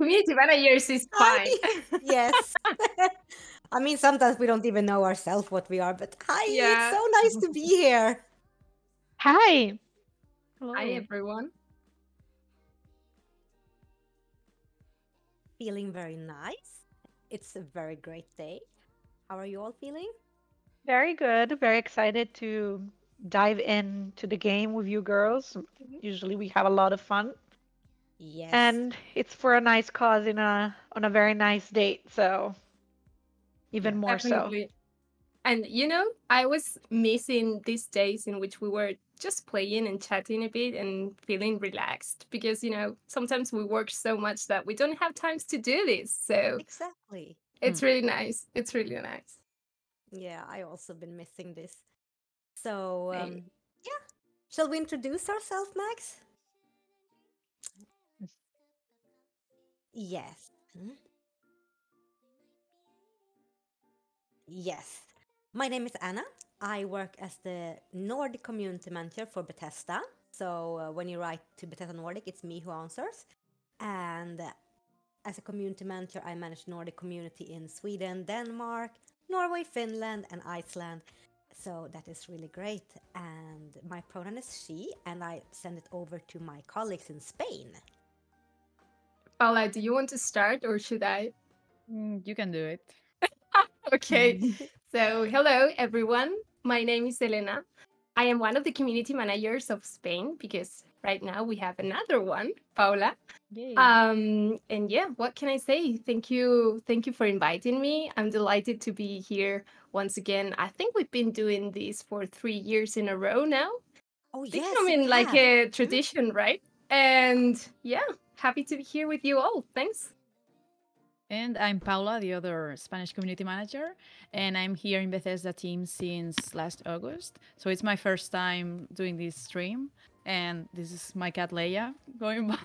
Community managers is Hi. fine. Yes. I mean, sometimes we don't even know ourselves what we are, but hi, it's Yeah. so nice to be here. Hi. Hello. Hi, everyone. Feeling very nice. It's a very great day. How are you all feeling? Very good. Very excited to dive into the game with you girls. Usually we have a lot of fun, Yes. and it's for a nice cause on a very nice date, so even more so. Definitely. And I was missing these days in which we were just playing and chatting a bit and feeling relaxed because, sometimes we work so much that we don't have times to do this. So Exactly. it's really nice. It's really nice. Yeah, I also been missing this. So, Hey. yeah. Shall we introduce ourselves, Max? Yes. Yes. My name is Anna. I work as the Nordic community manager for Bethesda. So when you write to Bethesda Nordic, it's me who answers. And as a community manager, I manage Nordic community in Sweden, Denmark, Norway, Finland, and Iceland. So that is really great. And my pronoun is she, and I send it over to my colleagues in Spain. Paula, do you want to start or should I? You can do it. Okay. So, hello, everyone. My name is Elena. I am one of the community managers of Spain because right now we have another one, Paula. Yay. And yeah, what can I say? Thank you for inviting me. I'm delighted to be here once again. I think we've been doing this for 3 years in a row now. Oh, It's yes, becoming we like have. a tradition, right? And yeah, happy to be here with you all. Thanks. And I'm Paula, the other Spanish community manager, and I'm here in Bethesda team since last August. So it's my first time doing this stream, and this is my cat Leia going by.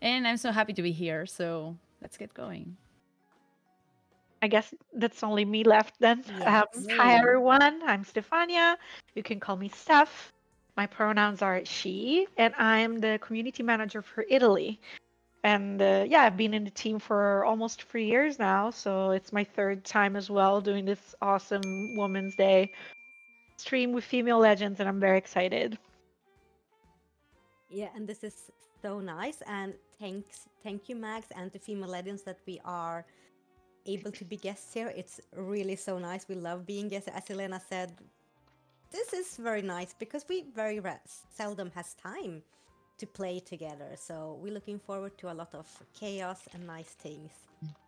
And I'm so happy to be here. So let's get going. I guess that's only me left then. Yes. Hi everyone, I'm Stefania. You can call me Steph. My pronouns are she, and I'm the community manager for Italy. And yeah, I've been in the team for almost 3 years now, so it's my third time as well doing this awesome Women's Day stream with female legends, and I'm very excited. Yeah, and this is so nice. And thank you, Max, and to Female Legends that we are able to be guests here. It's really so nice. We love being guests. As Elena said, this is very nice because we very seldom has time to play together. So we're looking forward to a lot of chaos and nice things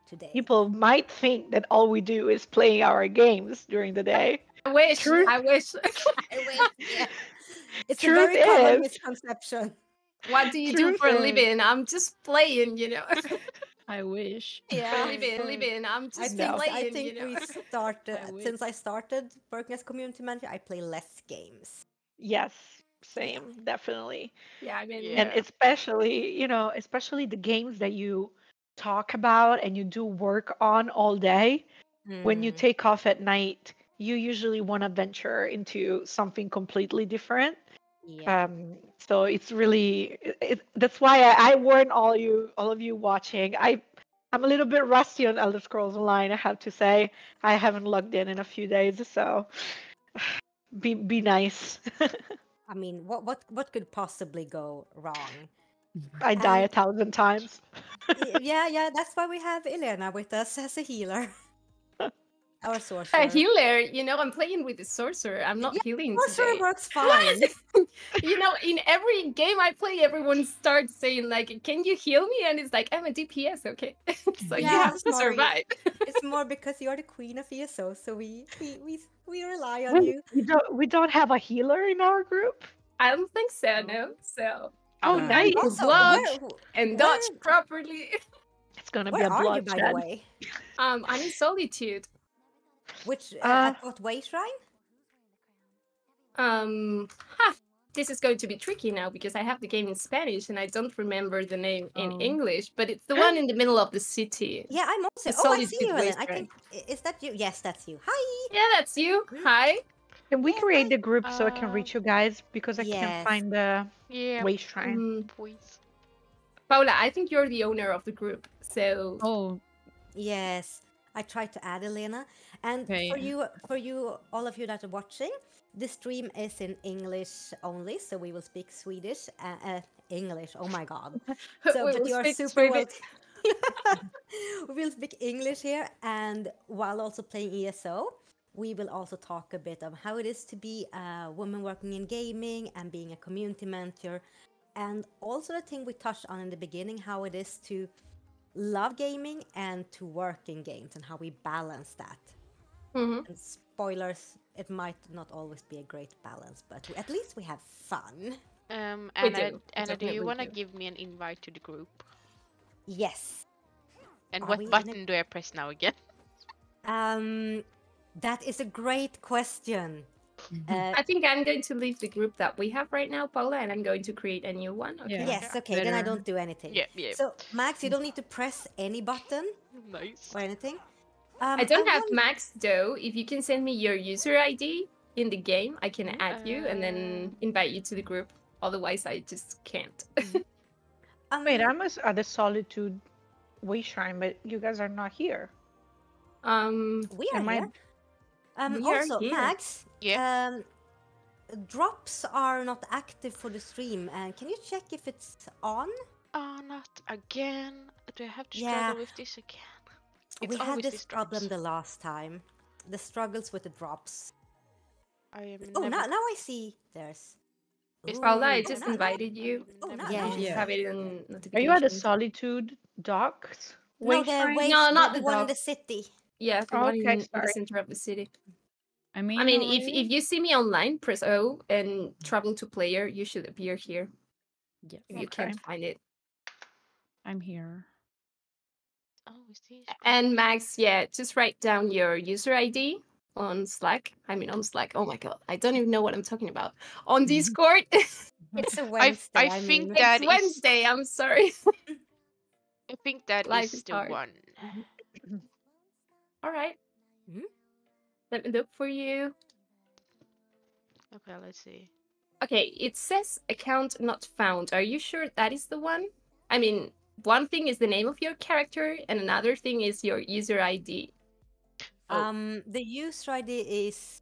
today. People might think that all we do is play our games during the day. I wish. Truth- I wish. Yeah. It's a Truth very common is- misconception. What do you do Truth for a is- living? I'm just playing, I wish. Yeah. living. I'm just I playing, think we started I wish. since I started working as community manager. I play less games. Yes, same, definitely. Yeah, I mean, And especially, especially the games that you talk about and you do work on all day. When you take off at night, you usually want to venture into something completely different. Yeah. So it's really that's why I warn all of you watching. I'm a little bit rusty on Elder Scrolls Online, I have to say. I haven't logged in a few days, so be nice. I mean, what could possibly go wrong? I die 1,000 times. Yeah, that's why we have Elena with us as a healer. Our sorcerer. a healer, I'm playing with the sorcerer. I'm not healing Sorcerer today. works fine. In every game I play, everyone starts saying like, "Can you heal me?" And it's like, "I'm a DPS, okay." So you have to survive. It's more because you're the queen of ESO, so we rely on you. We don't have a healer in our group. I don't think so, no. So Oh, I'm nice. trying to block and dodge properly. It's gonna be Where a are you, bloodshed. by the way? I'm in Solitude. Which at what way shrine? This is going to be tricky now because I have the game in Spanish and I don't remember the name in English, but it's the one in the middle of the city. Yeah, I'm also. The I see you, Solitude Ellen. I think is that you? Yes, that's you. Hi. Yeah, that's you. Hi. Can we create the group so I can reach you guys? Because I Yes. can't find the Yeah, way shrine. please. Paula, I think you're the owner of the group, So Oh, Yes, I tried to add Elena. And okay. for you, all of you that are watching, the stream is in English only, so we will speak Swedish, English. Oh my God! So, we but will you are speak super Swedish. welcome. We will speak English here, and while also playing ESO, we will also talk a bit of how it is to be a woman working in gaming and being a community manager, and also the thing we touched on in the beginning, how it is to love gaming and to work in games and how we balance that. Mhm. And spoilers, it might not always be a great balance, but at least we have fun. We Anna, do. We Anna, do you definitely want to do. give me an invite to the group? Yes. And Are what we in button do I press now again? That is a great question. I think I'm going to leave the group that we have right now, Paula, and I'm going to create a new one. Okay. Yeah. Yes, okay, then I Better. don't do anything. Yeah, yeah. So, Max, you don't need to press any button Nice. or anything. I don't have want- Max though. If you can send me your user ID in the game, I can add you and Uh, then invite you to the group. Otherwise, I just can't. Wait, I'm at the Solitude Way Shrine, but you guys are not here. we are Am I? here. We are Also, here. Max, Yeah. drops are not active for the stream. Can you check if it's on? Oh, not again. Do I have to Yeah. struggle with this again? It's We had always this these problem drops. the last time. The struggles with the drops. I am Oh, never... now I see there's. Is- Paula, I Ooh, just now- invited you. Oh, Never now You I just see. Yeah. have it in Mm. Mm. Are Mm. you notifications. at the Solitude Docks No, Way Shrine? No, not the the one in dog. the city. Yeah, the Oh, one okay, in the sorry. center of the city. I mean, I mean, how are if you see me online, press O and travel to player, you should appear here. Yes, If you Okay. can't find it. I'm here. Oh, is these? And Max, yeah, just write down your user ID on Slack. I mean, on Slack. Oh my god, I don't even know what I'm talking about. On Discord. It's a Wednesday. I I think mean, that It's is. Wednesday. I'm sorry. I think that Life is is the hard. one. All right. Mhm. Let me look for you. Okay, let's see. Okay, it says account not found. Are you sure that is the one? I mean, one thing is the name of your character, and another thing is your user ID. the user ID is.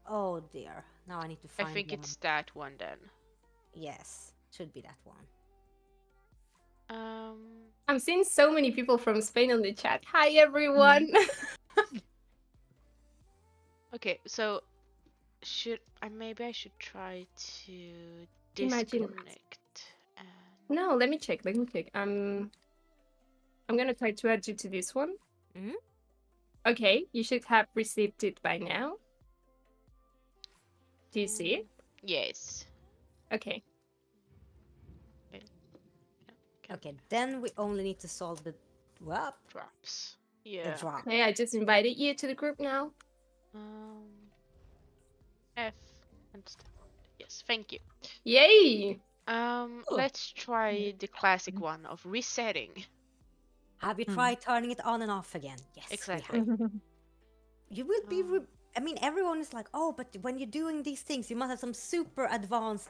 Oh dear. Now I need to I find think one. it's that one then. Yes, should be that one. I'm seeing so many people from Spain on the chat. Hi, everyone. Okay, so should maybe I should try to Imagine- disconnect and No, let me check. Let me check. I'm gonna try to add you to this one. Mhm. Okay, you should have received it by now. Do you see it? Yes. Okay. Okay, then we only need to solve the Drops. the Yeah. drop. Okay, I just invited you to the group now. F and stuff. Yes, thank you. Yay! Let's try the classic one of resetting. Have you tried turning it on and off again? Yes, Exactly. we have. You will be. I mean, everyone is like, oh, but when you're doing these things, you must have some super advanced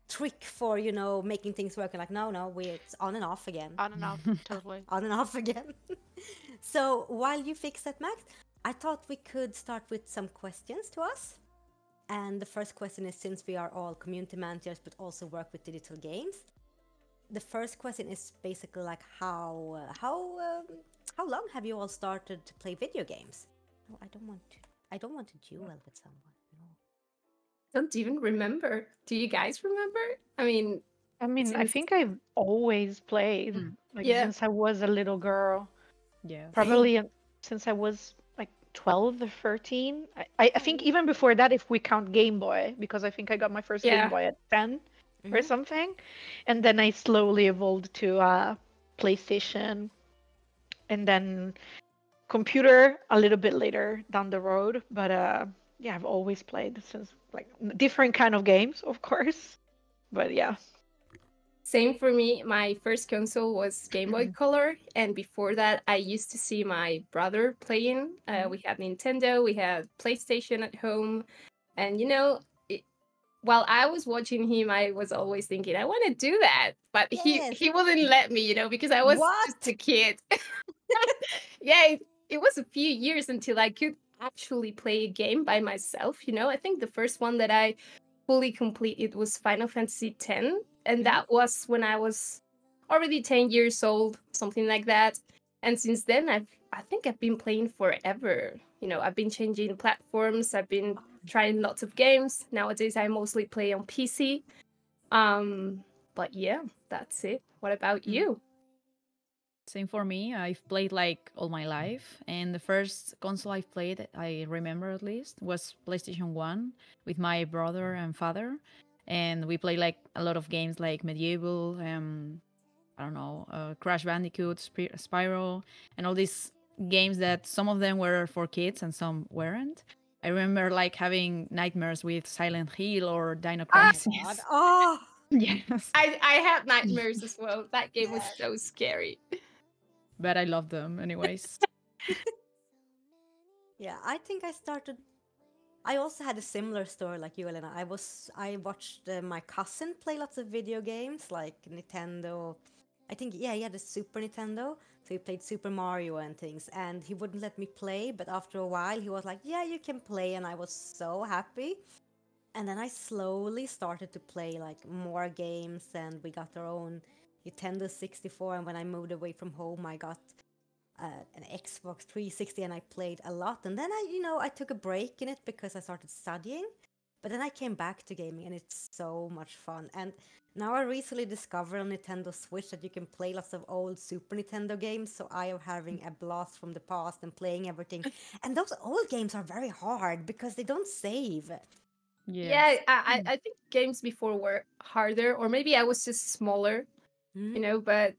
trick for making things work. And like, no, it's on and off again. On and off, totally. On and off again. So while you fix that, Max, I thought we could start with some questions to us. And the first question is, since we are all community managers but also work with digital games, the first question is basically like how long have you all started to play video games? No, I don't want to duel with someone. No. Don't even remember. Do you guys remember? I mean, I since- think I've always played, Yeah. since I was a little girl. Yeah. Probably since I was like 12 or 13. I think even before that, if we count Game Boy, because I think I got my first Game Boy at 10 or something. And then I slowly evolved to PlayStation and then computer a little bit later down the road. But yeah, I've always played since like different kind of games, of course. But yeah. Same for me. My first console was Game Boy Color, and before that, I used to see my brother playing. We had Nintendo, we had PlayStation at home, and while I was watching him, I was always thinking, I want to do that. But Yes. he wouldn't let me, because I was just What? a kid. Yeah, it was a few years until I could actually play a game by myself. I think the first one that I fully completed was Final Fantasy X, and that was when I was already 10 years old, something like that. And since then, I think I've been playing forever. I've been changing platforms. I've been trying lots of games. Nowadays, I mostly play on PC. But yeah, that's it. What about you? Same for me. I've played like all my life, and the first console I've played, I remember at least, was PlayStation 1 with my brother and father. And we played like a lot of games like Medieval, I don't know, Crash Bandicoot, Spyro, and all these games that some of them were for kids and some weren't. I remember like having nightmares with Silent Hill or Dino Ah, God. Crisis. Oh, Yes. I had nightmares as well. That game was so scary. But I love them anyways. yeah. I think I started. I also had a similar story like you, Elena. I watched my cousin play lots of video games like Nintendo. I think yeah, he had a Super Nintendo, so he played Super Mario and things. And he wouldn't let me play, but after a while, he was like, "Yeah, you can play," and I was so happy. And then I slowly started to play like more games, and we got our own Nintendo 64. And when I moved away from home, I got an Xbox 360 and I played a lot. And then I took a break in it because I started studying. But then I came back to gaming and it's so much fun. And now I recently discovered on Nintendo Switch that you can play lots of old Super Nintendo games. So I am having a blast from the past and playing everything. And those old games are very hard because they don't save. Yeah, Yes. I think games before were harder, or maybe I was just smaller, but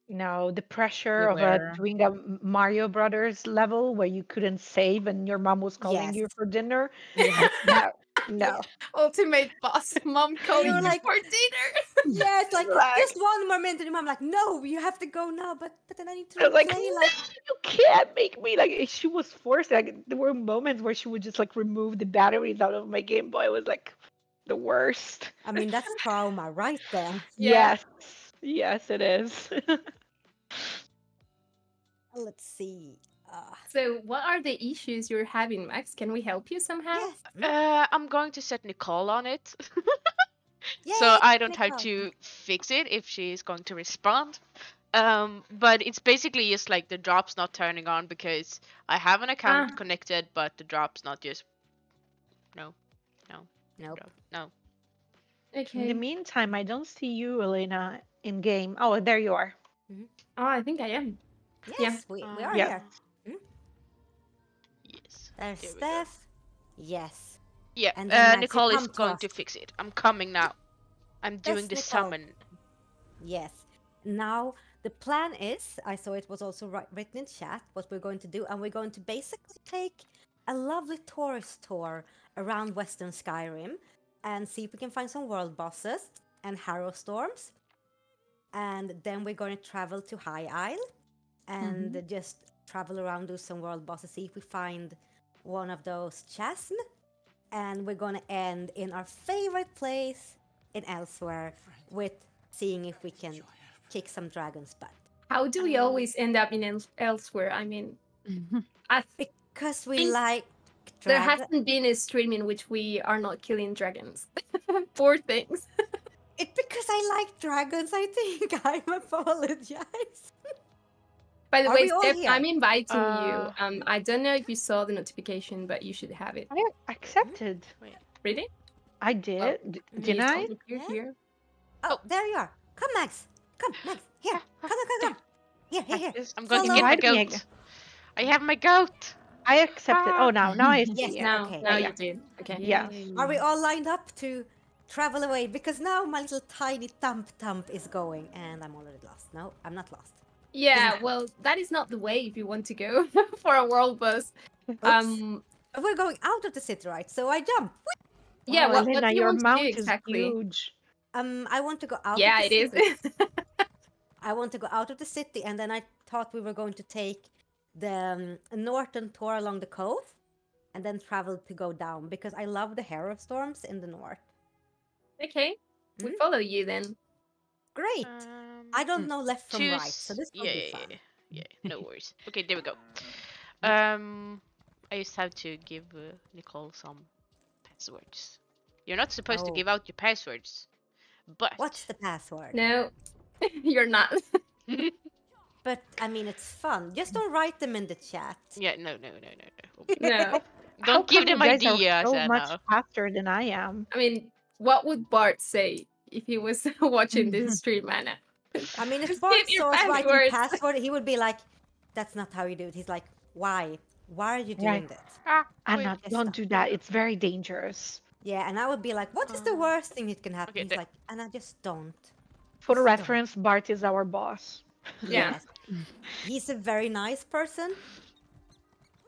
No, the pressure They of were. doing a Mario Brothers level where you couldn't save and your mom was calling Yes. you for dinner. Yes. No, no. ultimate boss, mom And calling you're you like, for dinner. yeah, it's like Like, just one more minute. And your mom like, no, you have to go now. But then I need to I was like, replay. no, Like, you can't make me. Like, she was forced. Like, there were moments where she would just like remove the batteries out of my Game Boy. It was like the worst. I mean, that's trauma right there. Yeah. Yes, yes, it is. Let's see. Uh, So, what are the issues you're having, Max? Can we help you somehow? yes. I'm going to set Nicole on it. So Yay, I don't have Nicole. to fix it if she's going to respond. But it's basically just like the drop's not turning on because I have an Ah, account connected, but the drop's not just no, no, Nope. no. In the okay. meantime, I don't see you, Elena, in game. Oh, there you are. Mhm. Oh, I think I am. Yeah. Yes, we are Um, Yes. here. Mhm. yes. There's There we go. Steph. Yes. Yeah, And then Max, you Nicole is come to going us. to fix it. I'm coming now. I'm doing Yes, the Nicole. summon. Yes. Now, the plan is, I saw it was also written in chat, what we're going to do, and we're going to basically take a lovely tourist tour around Western Skyrim and see if we can find some world bosses and harrow storms. And then we're going to travel to High Isle and just travel around, do some world bosses, see if we find one of those chasm. And we're going to end in our favorite place in Elsewhere with seeing if we can kick some dragons' butt. How do we always end up in elsewhere? I mean, I Because we think like there dragons. hasn't been a stream in which we are not killing dragons. Poor things. It's because I like dragons, I think. I apologize. By the Are way, we all Steph, here? I'm inviting you. Uh, I don't know if you saw the notification, but you should have it. I accepted. wait. Really? I Oh, did. maybe Didn't it's I? over here. Yeah. Here. Oh, there you are. Come, Max. Come, Max. Here. Come. Here. Just I'm going to Follow. get my invite me goat. again. I have my goat. I accepted. Oh, now I Yes, see. Now, okay. now Yeah. you did. Okay. Yes. Are we all lined up to travel away? Because now my little tiny thump is going and I'm already lost. No, I'm not lost. Yeah. Well, that is not the way if you want to go for a world bus. Oops. We're going out of the city, right? So I jump. Yeah. Wow, What Elena, do you your want to do mount is exactly? huge. I want to go out Yeah, of the it city. is. I want to go out of the city, and then I thought we were going to take the northern tour along the coast, and then travel to go down because I love the harrow storms in the north. Okay, we Mm. follow you then. Great. I don't know left from right, so Choose. this will Yeah, be yeah, fun. yeah, yeah. No worries. Okay, there we go. Yeah. I just have to give Nicole some passwords. You're not supposed to Oh. give out your passwords, but What's the password? No, you're not. But I mean, it's fun. Just don't write them in the chat. yeah, no, no, no, no, no. No, How Don't give come you them guys are ideas, so much Anna. faster than I am? I mean, what would Bart say if he was watching this stream, Anna? I mean, if Just Bart give your saw us writing passwords. password, he would be like, "That's not how you do it." He's like, "Why? Why are you doing Right. that?" Ah, wait. Anna, Yes, don't do that. It's very dangerous. Yeah, and I would be like, "What is the worst thing that can happen?" Okay, He's like, "Anna, just don't." For the Just don't." reference, Bart is our boss. Yeah. Yes, he's a very nice person,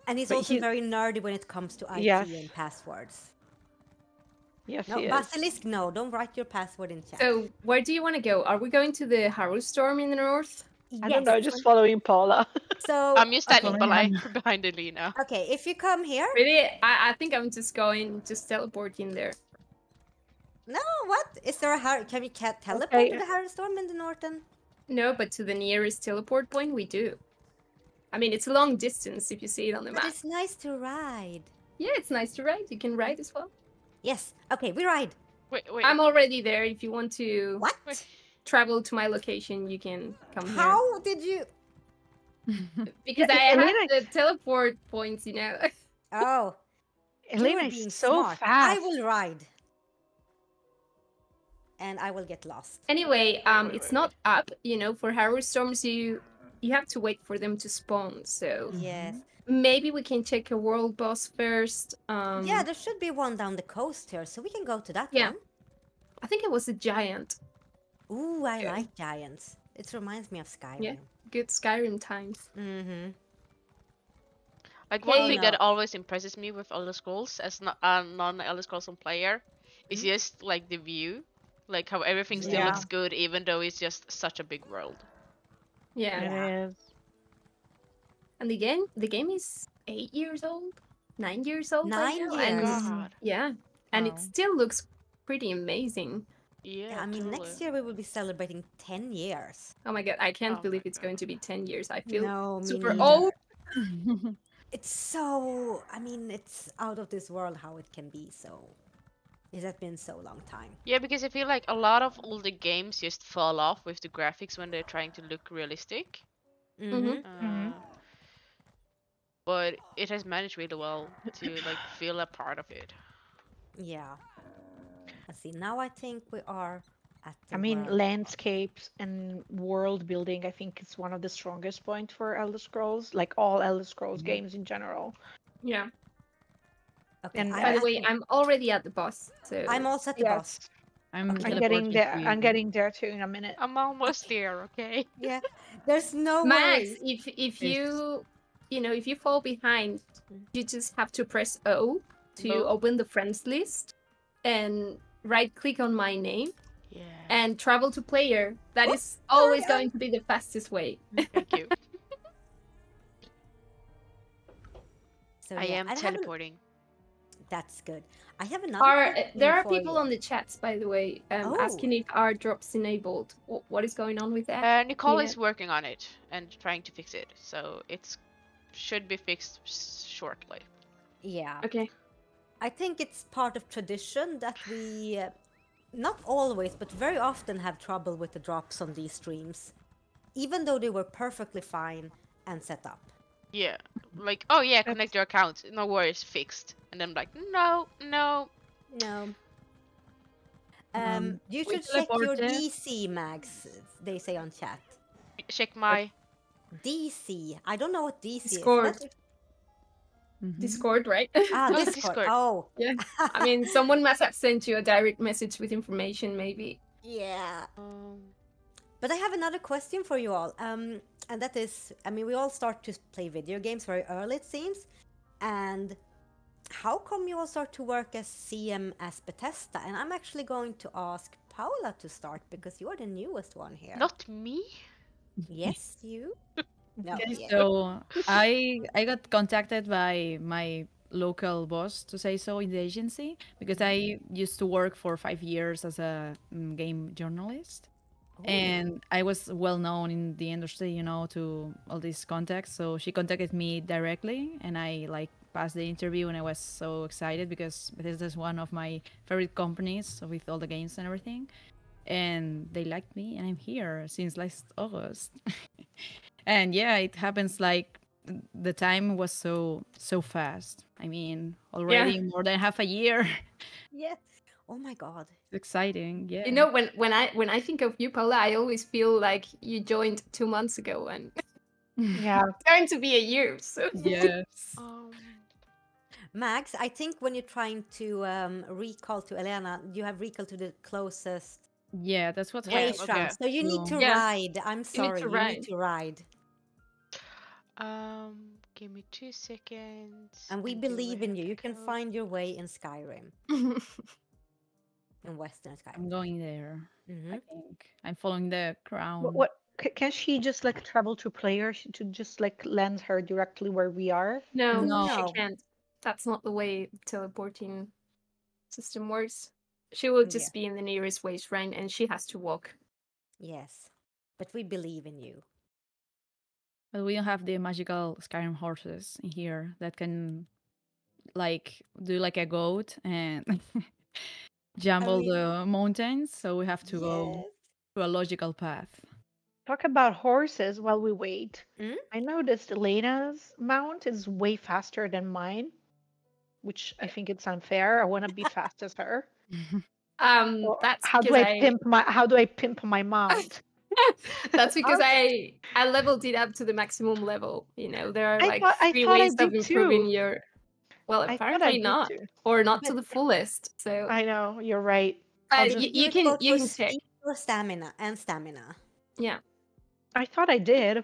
and he's But also he- very nerdy when it comes to IT Yes. and passwords. Yes, No, he is. Basilisk, no, don't write your password in chat. So where do you want to go? Are we going to the Haru Storm in the north? I don't know, Yes. just following Paula. So, I'm just standing okay. behind Elena. Okay, if you come here, Really? I think I'm just teleport in there. no, what is there can we teleport Okay. to the Harry Storm in the northern? No, but to the nearest teleport point, we do. I mean, it's a long distance if you see it on the But map. it's nice to ride. Yeah, it's nice to ride. You can ride as well. Yes. Okay, we ride. Wait. I'm already there. If you want to What? Wait. travel to my location, you can come here. How did you? Because Yeah, I have Elena- the teleport points, you know. Oh, Elena you're is being so smart. fast. I will ride, and I will get lost. Anyway, it's not up, you know. For Haru Storms, you have to wait for them to spawn. So Yes. maybe we can check a world boss first. Yeah, there should be one down the coast here, so we can go to that Yeah. one. I think it was a giant. Ooh, I Okay. like giants. It reminds me of Skyrim. Yeah. Good Skyrim times. Mm-hmm. Like one Hey. thing No. that always impresses me with Elder Scrolls as non-Elder Scrolls player is just like the view, like how everything still Yeah. looks good even though it's just such a big world. Yeah. It is. And the game is 8 years old, 9 years old. right 9 now, years. And, God. yeah, and Wow. it still looks pretty amazing. Yeah, I mean, totally. next year we will be celebrating 10 years. Oh my god, I can't Oh believe my it's going to be 10 years. I feel No, me super neither. old. It's so, I mean, it's out of this world how it can be so. It has been so long time. Yeah, because I feel like a lot of older games just fall off with the graphics when they're trying to look realistic. Mm-hmm. But it has managed really well to like feel a part of it. Yeah. Let's see, now I think we are at the I mean, world. landscapes and world building, I think it's one of the strongest points for Elder Scrolls, like all Elder Scrolls games in general. Yeah. Okay, and By the way, think- I'm already at the boss. So I'm also at the boss. Yes, I'm Okay. I'm getting teleporting there. to you. I'm getting there too in a minute. I'm almost there, okay? Yeah, there's no Max, worries. if if you fall behind, you just have to press O to Bo- open the friends list and right click on my name Yeah. and travel to player. That Oh, is always sorry, going to be the fastest way. Thank you. So, I yeah, am haven't- teleporting. That's good. I have another question There are for people you. on the chats, by the way, Oh. asking if our drops enabled. What is going on with that? Nicole Yeah. is working on it and trying to fix it, so it's should be fixed shortly. Yeah. Okay. I think it's part of tradition that we, not always, but very often have trouble with the drops on these streams, even though they were perfectly fine and set up. Yeah, like oh yeah, connect your account. No worries, fixed. And then like no. No. You we should check your teleported. DC, Mags, they say on chat. Check my. DC. I don't know what DC Discord. is. Discord, right? Ah, Oh, Discord. Discord. Oh, Yeah. I mean, someone must have sent you a direct message with information, maybe. yeah. But I have another question for you all. And that is, I mean, we all start to play video games very early, it seems. And how come you all start to work as CM as Bethesda? And I'm actually going to ask Paula to start because you're the newest one here. Not me. Yes, you? No. Okay, yeah. so I got contacted by my local boss, to say so, in the agency, because I used to work for 5 years as a game journalist. And I was well known in the industry, to all these contacts. So she contacted me directly, and I like passed the interview, and I was so excited because Bethesda is one of my favorite companies with all the games and everything. And they liked me, and I'm here since last August. And yeah, it happens like the time was so fast. I mean, already more than half a year. Yes. Oh my God. Exciting, yeah. You know, when I think of you, Paula, I always feel like you joined 2 months ago, and Yeah. it's going to be a year. So Yes. Max, I think when you're trying to recall to Elena, you have recall to the closest Yeah, that's what way happened. shrunk. So you need to Yeah. ride. I'm sorry, to you need ride. to ride. Give me 2 seconds. And we and do believe I in have you. the You can code? find your way in Skyrim, in Western I'm Skyrim. going there. Hmm I think I'm following the crown. What can she just like travel to players to just like land her directly where we are? No, No. she No. can't. That's not the way teleporting system works. She will Yeah. just be in the nearest way shrine, and she has to walk. Yes. But we believe in you. But we don't have the magical Skyrim horses in here that can like do like a goat and jump I all mean, the mountains. So we have to go yes. to a logical path. Talk about horses while we wait. Mm? I noticed Elena's mount is way faster than mine, which I think it's unfair. I want to be fast as her. Or That's how do because I pimp my mount? that's because I leveled it up to the maximum level. You know, there are like I three thought I ways of did improving too. your. Well, I thought I apparently did not, too. or not to But the fullest. So, I know, you're right. I'll but just do you it can both for check. speed or stamina and stamina. Yeah. I thought I did.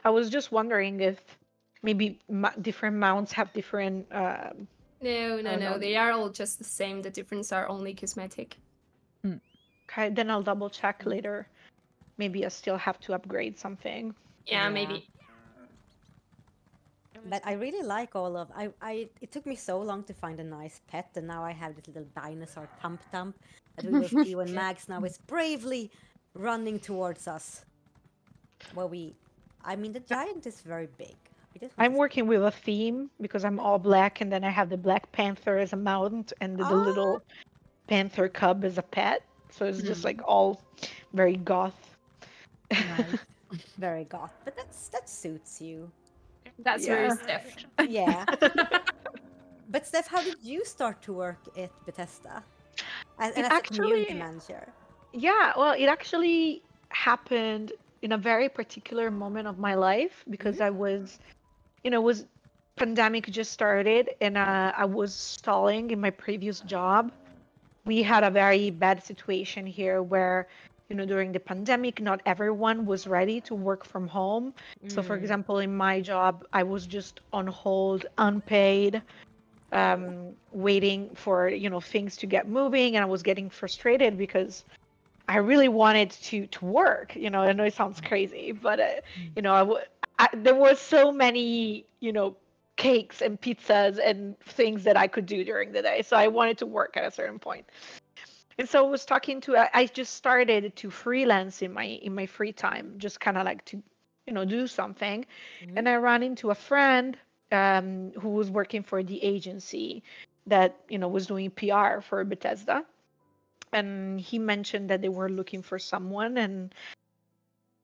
I was just wondering if maybe different mounts have different No, I no, don't no. know. They are all just the same. The difference are only cosmetic. Okay, then I'll double check later. Maybe I still have to upgrade something. Yeah, Yeah. maybe. But I really like all of it took me so long to find a nice pet, and now I have this little dinosaur Tump Tump that we will see when Max now is bravely running towards us. I mean the giant is very big. We just want I'm to working with a theme because I'm all black, and then I have the Black Panther as a mount and the Ah, little panther cub as a pet. So it's just like all very goth. Nice. very goth, but that suits you. That's very Yeah. Steph. Yeah. But Steph, how did you start to work at Bethesda? And It as a community actually, manager? yeah, well, it actually happened in a very particular moment of my life because I was, was pandemic just started and I was stalling in my previous job. We had a very bad situation here where, during the pandemic, not everyone was ready to work from home. So, for example, in my job, I was just on hold, unpaid, waiting for, things to get moving. And I was getting frustrated because I really wanted to work. I know it sounds crazy, but, there was so many, cakes and pizzas and things that I could do during the day. So I wanted to work at a certain point. And so I was talking to I just started to freelance in my free time, just kind of like to, do something. And I ran into a friend who was working for the agency that, was doing PR for Bethesda. And he mentioned that they were looking for someone and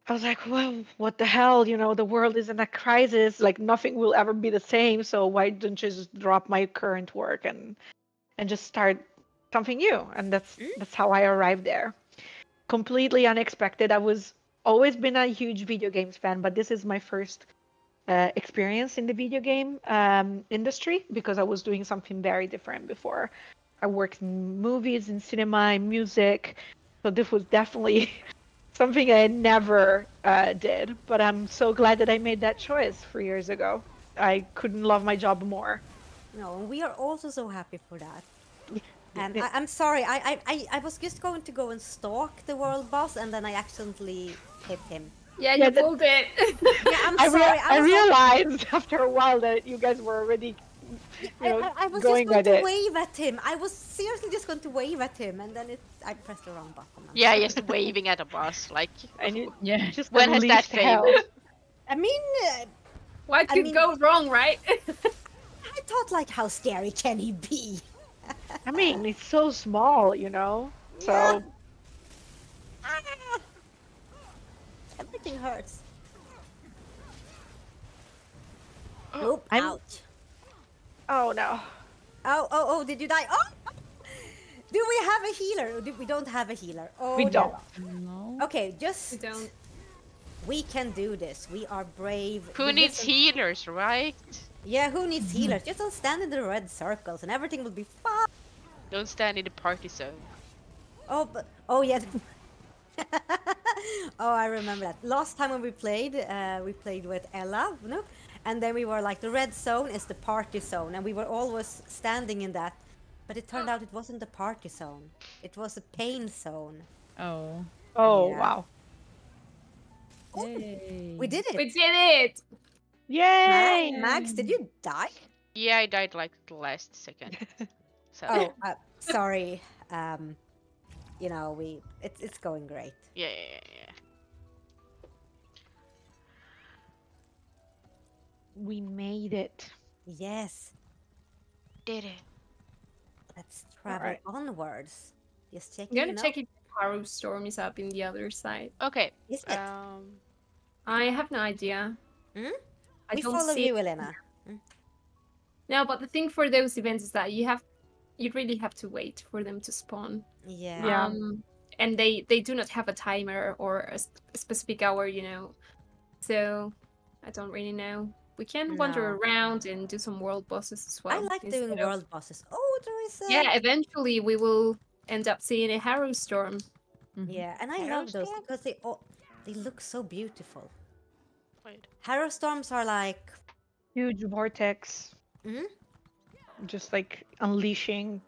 I was like, well, what the hell? The world is in a crisis. Like nothing will ever be the same. So why don't you just drop my current work and just start something new? And that's how I arrived there. Completely unexpected. I was always been a huge video games fan, but this is my first experience in the video game industry because I was doing something very different before. I worked in movies, in cinema, in music. So this was definitely something I never did. But I'm so glad that I made that choice 3 years ago. I couldn't love my job more. No, and we are also so happy for that. And I'm sorry, I was just going to go and stalk the world boss, and then I accidentally hit him. Yeah, Yeah, you pulled it. Yeah, I'm I sorry. I was like, realized after a while that you guys were already I was just going going at to it. wave at him. I was seriously just going to wave at him, and then I pressed the wrong button. I'm Yeah, sorry. just waving at a boss. Like, And you Yeah. just when has that unleashed hell. failed? I mean, What I could mean- go wrong, right? I thought like, how scary can he be? I mean, it's so small, you know? So, Yeah. Ah! Everything hurts. Nope. I'm- Ouch. oh no. Oh, did you die? Oh! Do we have a healer? We don't have a healer. Oh, We no. don't. No. Okay, just... We don't. We can do this. We are brave. Who We needs just- healers, right? Yeah, who needs healers? Just don't stand in the red circles and everything will be fine. Don't stand in the party zone. Oh yeah. Oh, I remember that. Last time when we played with Ella, no? And then we were like, the red zone is the party zone, and we were always standing in that. But it turned out it wasn't the party zone. It was a pain zone. Oh. Oh, Yeah. wow. Yay. We did it. We did it! Yay! Max, did you die? Yeah, I died like the last second. So Oh, sorry. You know, it's going great. yeah. We made it. Yes. Did it. Let's travel Alright. onwards. Just checking. I'm gonna you know. check if Haru Storm is up in the other side. Okay. Is it? I have no idea. Hmm? I We don't follow see you, it. Elena. No, but the thing for those events is that you really have to wait for them to spawn. Yeah. Yeah. And they do not have a timer or a specific hour, you know. So I don't really know. We can wander No. around and do some world bosses as well. I like instead doing of- world bosses. Oh, there is a... Yeah, eventually we will end up seeing a Harrow Storm. Yeah, and I love those because they look so beautiful. Wait. Harrow storms are like... Huge vortex. Mhm. Just like unleashing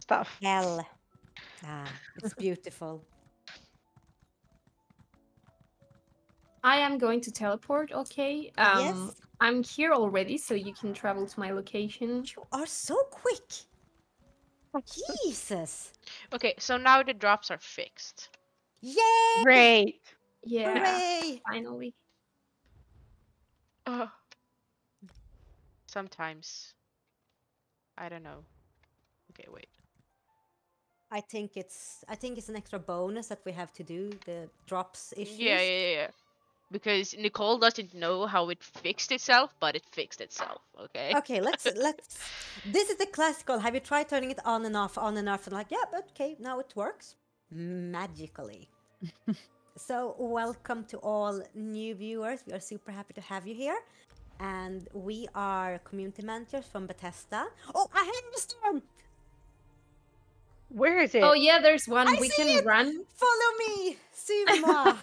stuff. hell. Ah, it's beautiful. I am going to teleport, okay? Yes. I'm here already, so you can travel to my location. You are so quick. Jesus. Okay, so now the drops are fixed. Yay! Great. Yeah, Hooray! finally. Ugh. Sometimes. I don't know. Okay, wait. I think it's an extra bonus that we have to do the drops issues. Yeah. Because Nicole doesn't know how it fixed itself, but it fixed itself, okay? Okay, let's. This is the classical. Have you tried turning it on and off, and like, yeah, but okay, now it works magically. So, welcome to all new viewers. We are super happy to have you here, and we are community managers from Bethesda. Oh, I have a storm! Where is it? Oh yeah, there's one. I We see can it! run. Follow me, suivez-moi.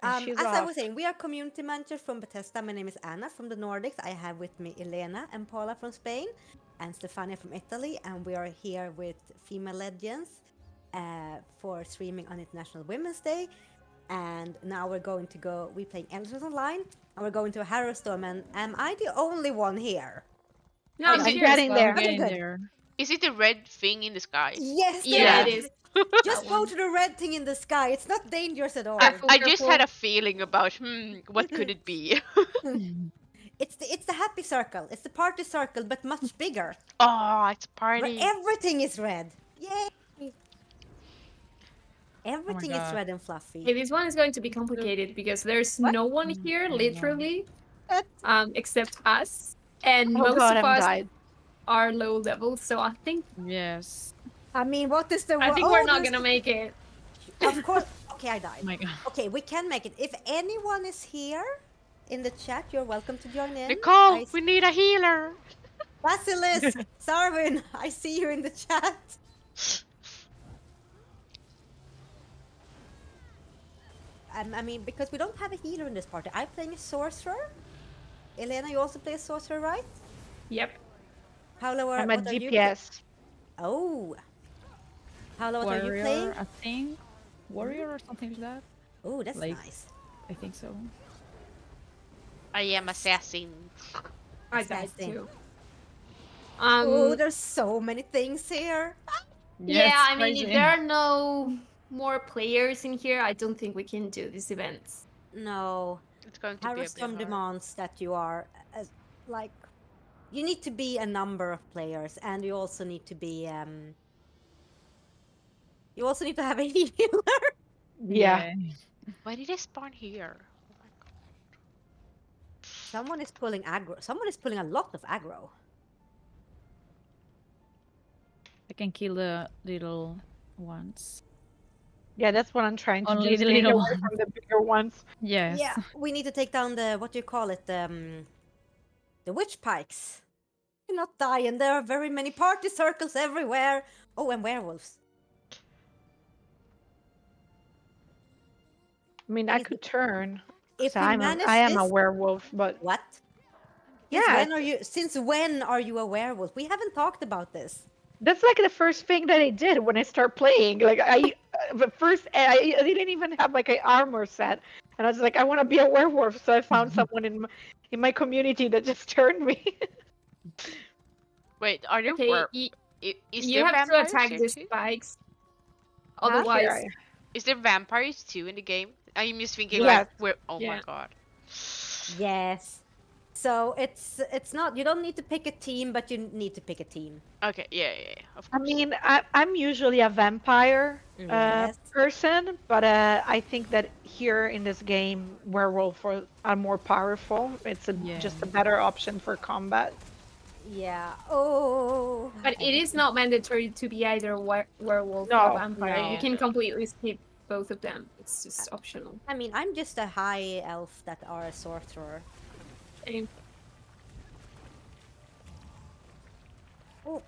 And she's As I off. was saying, we are community managers from Bethesda. My name is Anna from the Nordics. I have with me Elena and Paula from Spain and Stefania from Italy. And we are here with Female Legends for streaming on International Women's Day. And now we're playing Elders Online. And we're going to a Harrow Storm. And am I the only one here? No, Is I'm it here as getting well. there? Okay, Getting good. there. Is it the red thing in the sky? Yes, Yeah, there it is. is. Just go to the red thing in the sky. It's not dangerous at all. Careful, I just had careful. a feeling about, what could it be? It's the happy circle. It's the party circle, but much bigger. Oh, it's Where party. everything is red. Yay! Everything is God. red and fluffy. Okay, this one is going to be complicated because there's no one here, literally, except us, and Oh most god, of I'm us died. are low level. So I think Yes. I mean, what is the? I think we're not there's- gonna make it. Of course. Okay, I died. Oh my god. Okay, we can make it. If anyone is here in the chat, you're welcome to join in. Nicole, we need a healer. Basilisk, Sarwin, I see you in the chat. I mean, because we don't have a healer in this party. I'm playing a sorcerer. Elena, you also play a sorcerer, right? Yep. Paolo, I'm a what are you play- GPS. Oh. Paolo, what are you playing? Warrior, I think. Warrior or something like that. Oh, that's Like- nice. I think so. I am assassin. I died Assassin. too. Oh, there's so many things here. Yeah, Yes, I mean, if crazy. there are no more players in here, I don't think we can do these events. No. It's going to be a bit Harrowstorm hard. demands that you are like you need to be a number of players, and you also need to be you also need to have a healer. Yeah. Why did I spawn here? Oh my god. Someone is pulling aggro. Someone is pulling a lot of aggro. I can kill the little ones. Yeah, that's what I'm trying to do. Only Is the get little away from the bigger ones. Yes. Yeah, we need to take down the what do you call it? The witch pikes. Do not die, and there are very many party circles everywhere. Oh, and werewolves. I mean, I could turn. If So we I manage am a this, werewolf, but what? yeah, Since when are you a werewolf? We haven't talked about this. that's like the first thing that I did when I start playing. Like but first I didn't even have like an armor set, and I was like, I want to be a werewolf. So I found someone in my community that just turned me. Wait, are there Okay, is you there have to vampires attack here the too? spikes. Here Otherwise, I- Is there vampires too in the game? I'm just thinking Yes. like we're oh my Yeah. god. Yes. So it's not you don't need to pick a team, but you need to pick a team. Okay, yeah, of I course. mean, I'm usually a vampire Yes. person, but I think that here in this game, werewolf are more powerful. It's just a Yeah. better option for combat. Yeah. Oh. but it is not mandatory to be either werewolf No, or vampire. no. You can completely skip both of them. It's just optional. I mean, I'm just a high elf that are a sorcerer. Same. Oh,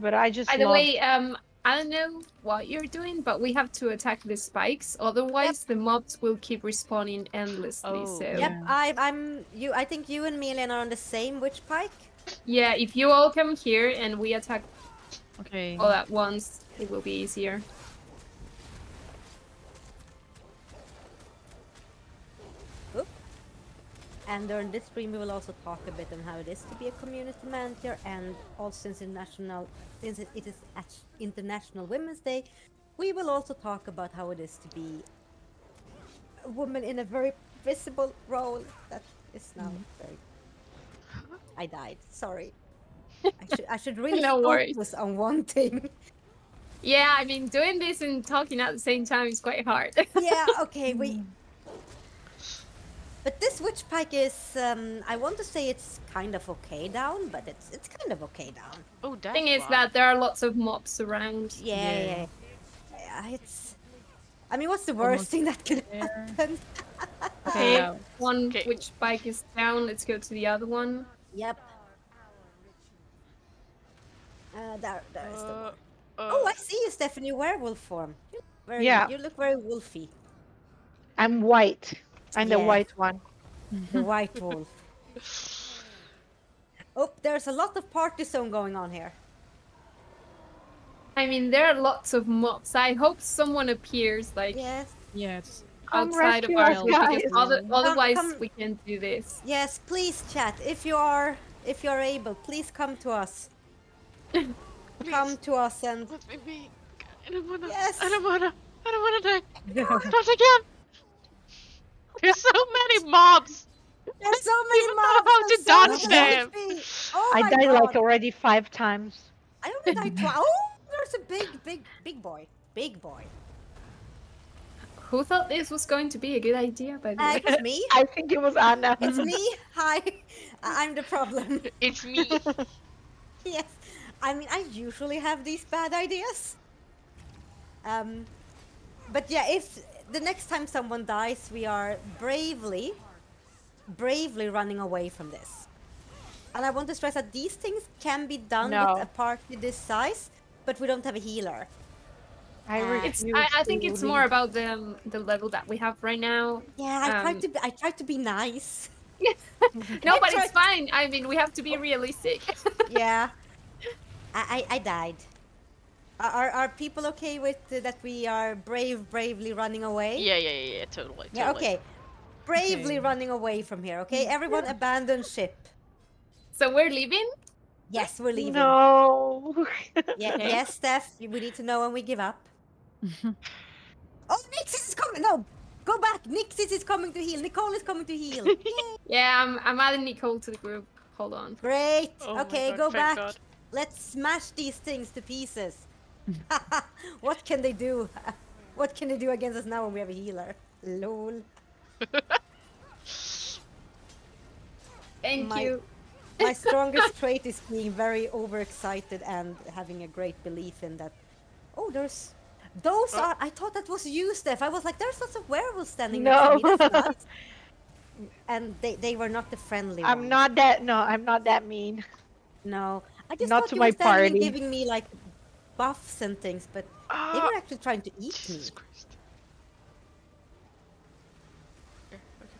But I just By the love. way, I don't know what you're doing, but we have to attack the spikes. Otherwise, the mobs will keep respawning endlessly. Oh. So yep. Yeah. I'm you. I think you and Milan are on the same witch pike. yeah, if you all come here and we attack Okay. all at once, it will be easier. And during this stream, we will also talk a bit on how it is to be a community manager, and also since it is International Women's Day, we will also talk about how it is to be a woman in a very visible role that is now very. I died. Sorry. I should really No worries. focus on one thing. Yeah, I mean, doing this and talking at the same time is quite hard. Yeah. Okay. But this witch pike is, I want to say it's kind of okay down, but it's kind of okay down. Oh, that's Thing is why. that there are lots of mobs around. Yeah. It's. I mean, what's the worst thing that can there. happen? Okay, Yeah. one Okay. which spike is down. Let's go to the other one. Yep. There's the one. Uh, Oh, I see you, Stephanie, werewolf form. Yeah. You look very wolfy. I'm white. I'm the Yeah. white one. The white wolf. Oh, there's a lot of party zone going on here. I mean, there are lots of mobs. I hope someone appears like Yes. Yes. outside of rescue our us, home because guys. otherwise Come. we can't do this. Yes, please chat. If you are able, please come to us. Come to us and Let me be. I don't wanna. Yes. I don't wanna die. Not again. There's so many mobs. there's so many don't know mobs. how to and so dodge many them. HP. Oh I my died God. like already 5 times. I only died twice. Oh, there's a big boy. Big boy. Who thought this was going to be a good idea, by the way? It was me. I think it was Anna. It's me. Hi. I'm the problem. It's me. Yes. I mean, I usually have these bad ideas. But yeah, if the next time someone dies, we are bravely running away from this. And I want to stress that these things can be done No. with a party this size, but we don't have a healer. It's. I think it's more about the level that we have right now. Yeah, I tried to be nice. No, but That's it's fine. I mean, we have to be realistic. Yeah. I died. Are people okay with that we are bravely running away? Yeah, totally. Yeah, totally. okay. bravely Okay. running away from here, okay? Everyone abandon ship. So we're leaving? Yes, we're leaving. No. Yeah, Okay. yes, Steph, we need to know when we give up. Oh, Nixis is coming! No! Go back! Nixis is coming to heal. Nicole is coming to heal. Yay! Yeah, I'm adding Nicole to the group. Hold on. Great! Oh my Okay, God, go thank back. God. Let's smash these things to pieces. What can they do? What can they do against us now when we have a healer? Lol. Thank My- you. My strongest trait is being very overexcited and having a great belief in that. Oh, there's... Those are... I thought that was you, Steph. I was like, there's lots of werewolves standing next to me. No. That's nice. And they were not the friendly I'm ones. not that. No, I'm not that mean. No. I just Not thought to you my were standing and party. giving me, like, buffs and things, but they Ah, were actually trying to eat me. Jesus Christ. Okay, okay.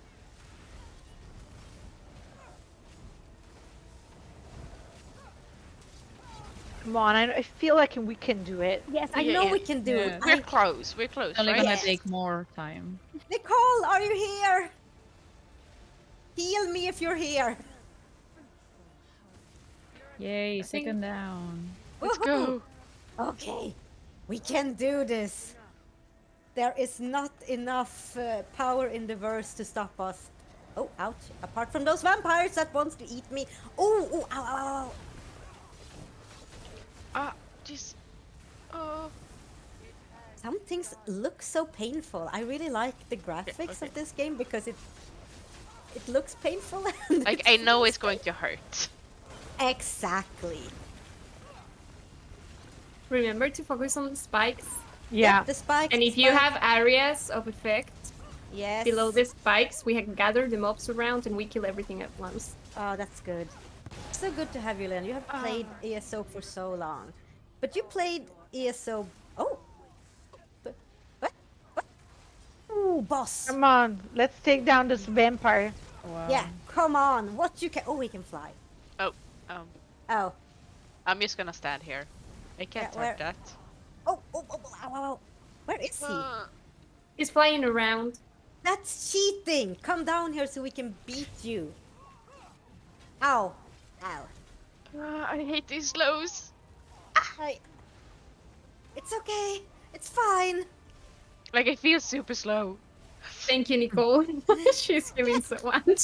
Come on, I feel like we can do it. Yes, I Yeah, know yeah. we can do it. Yeah. We're close. We're close, It's only right? gonna Yes. take more time. Nicole, are you here? Heal me if you're here. Yay, second down. Let's Woohoo! go. Okay, we can do this. There is not enough power in the verse to stop us. Oh, ouch. Apart from those vampires that wants to eat me. Oh, oh, ow, ow, ow. Ah, jeez. Oh. Some things look so painful. I really like the graphics okay. of this game because it looks painful. And Like, I know it's going to hurt. Exactly. Remember to focus on the spikes. Yeah. The spike. And if you have areas of effect yes. below the spikes, we can gather the mobs around and we kill everything at once. Oh, that's good. So good to have you, Len. You have played ESO for so long. But you played ESO... Oh! What? What? Ooh, boss! Come on, let's take down this vampire. Wow. Yeah, come on. What you can... Oh, we can fly. Oh, Oh. I'm just gonna stand here. I can't Yeah, where- hurt that. Oh, oh, oh, oh, ow, ow, ow. Where is he? He's flying around. That's cheating! Come down here so we can beat you. Ow. Ow. I hate these slows. Hi. It's okay. It's fine. Like, I feel super slow. Thank you, Nicole. She's healing so much.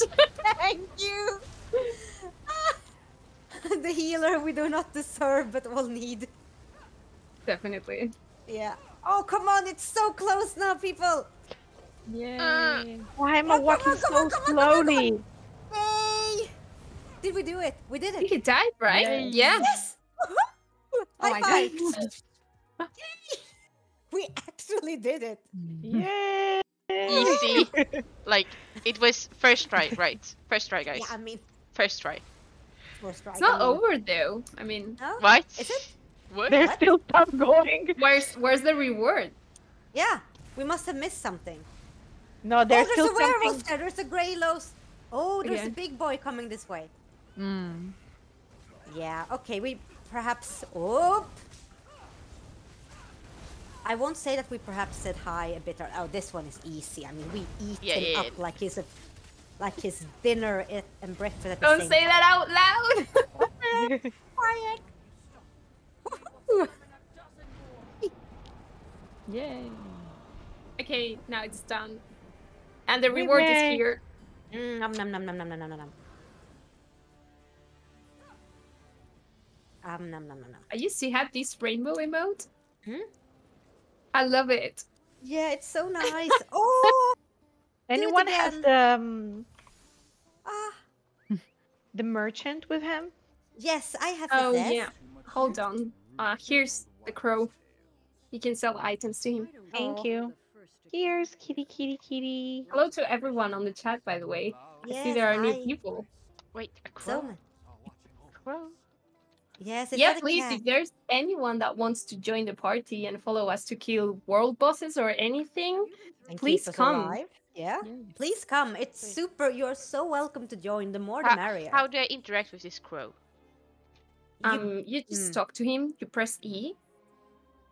Thank you. The healer we do not deserve but all need. Definitely. Yeah. Oh, come on. It's so close now, people. Yay. Why am Oh, I come walking on, come so on, come on, come on, come on. slowly? Yay. Did we do it? We did I it. think he died, right? Yay. Yeah. Yes. Oh my High god. five. We actually did it. Yay! Easy. Like, it was first try, right? First try, guys. Yeah, I mean, First try. first strike. It's not I mean, over though. I mean, No? What? Is it? What? There's What? still stuff going. where's the reward? Yeah. We must have missed something. No, there's oh, still there's a werewolf something. there. There's a grey lows. Oh, there's Okay. a big boy coming this way. Mm. Yeah, okay, we perhaps... Oh! I won't say that we perhaps said hi a bit. Oh, this one is easy. I mean, we eat Yeah, him yeah, up yeah. like his dinner and breakfast at the Don't same say that out loud. Quiet. Yay. Okay, now it's done. And the We reward is may- here. Nom nom nom nom nom nom nom nom. Nom nom nom nom. I used to have this rainbow emote. Hmm? I love it. Yeah, it's so nice. Oh! Anyone has again. the Ah, the merchant with him? yes, I have Oh this. yeah. Hold on. Here's the crow. You can sell items to him. Thank Oh. you. Here's kitty, kitty, kitty. Hello to everyone on the chat, by the way. I see Yes, there are new hi. people. Wait, a So, crow? Crow? yes, it's Yeah, not a please, cat. if there's anyone that wants to join the party and follow us to kill world bosses or anything, And please keep us come. alive. Yeah, Yes. please come. It's super. You're so welcome to join. The more, the merrier. How do I interact with this crow? You just Mm. talk to him, you press E,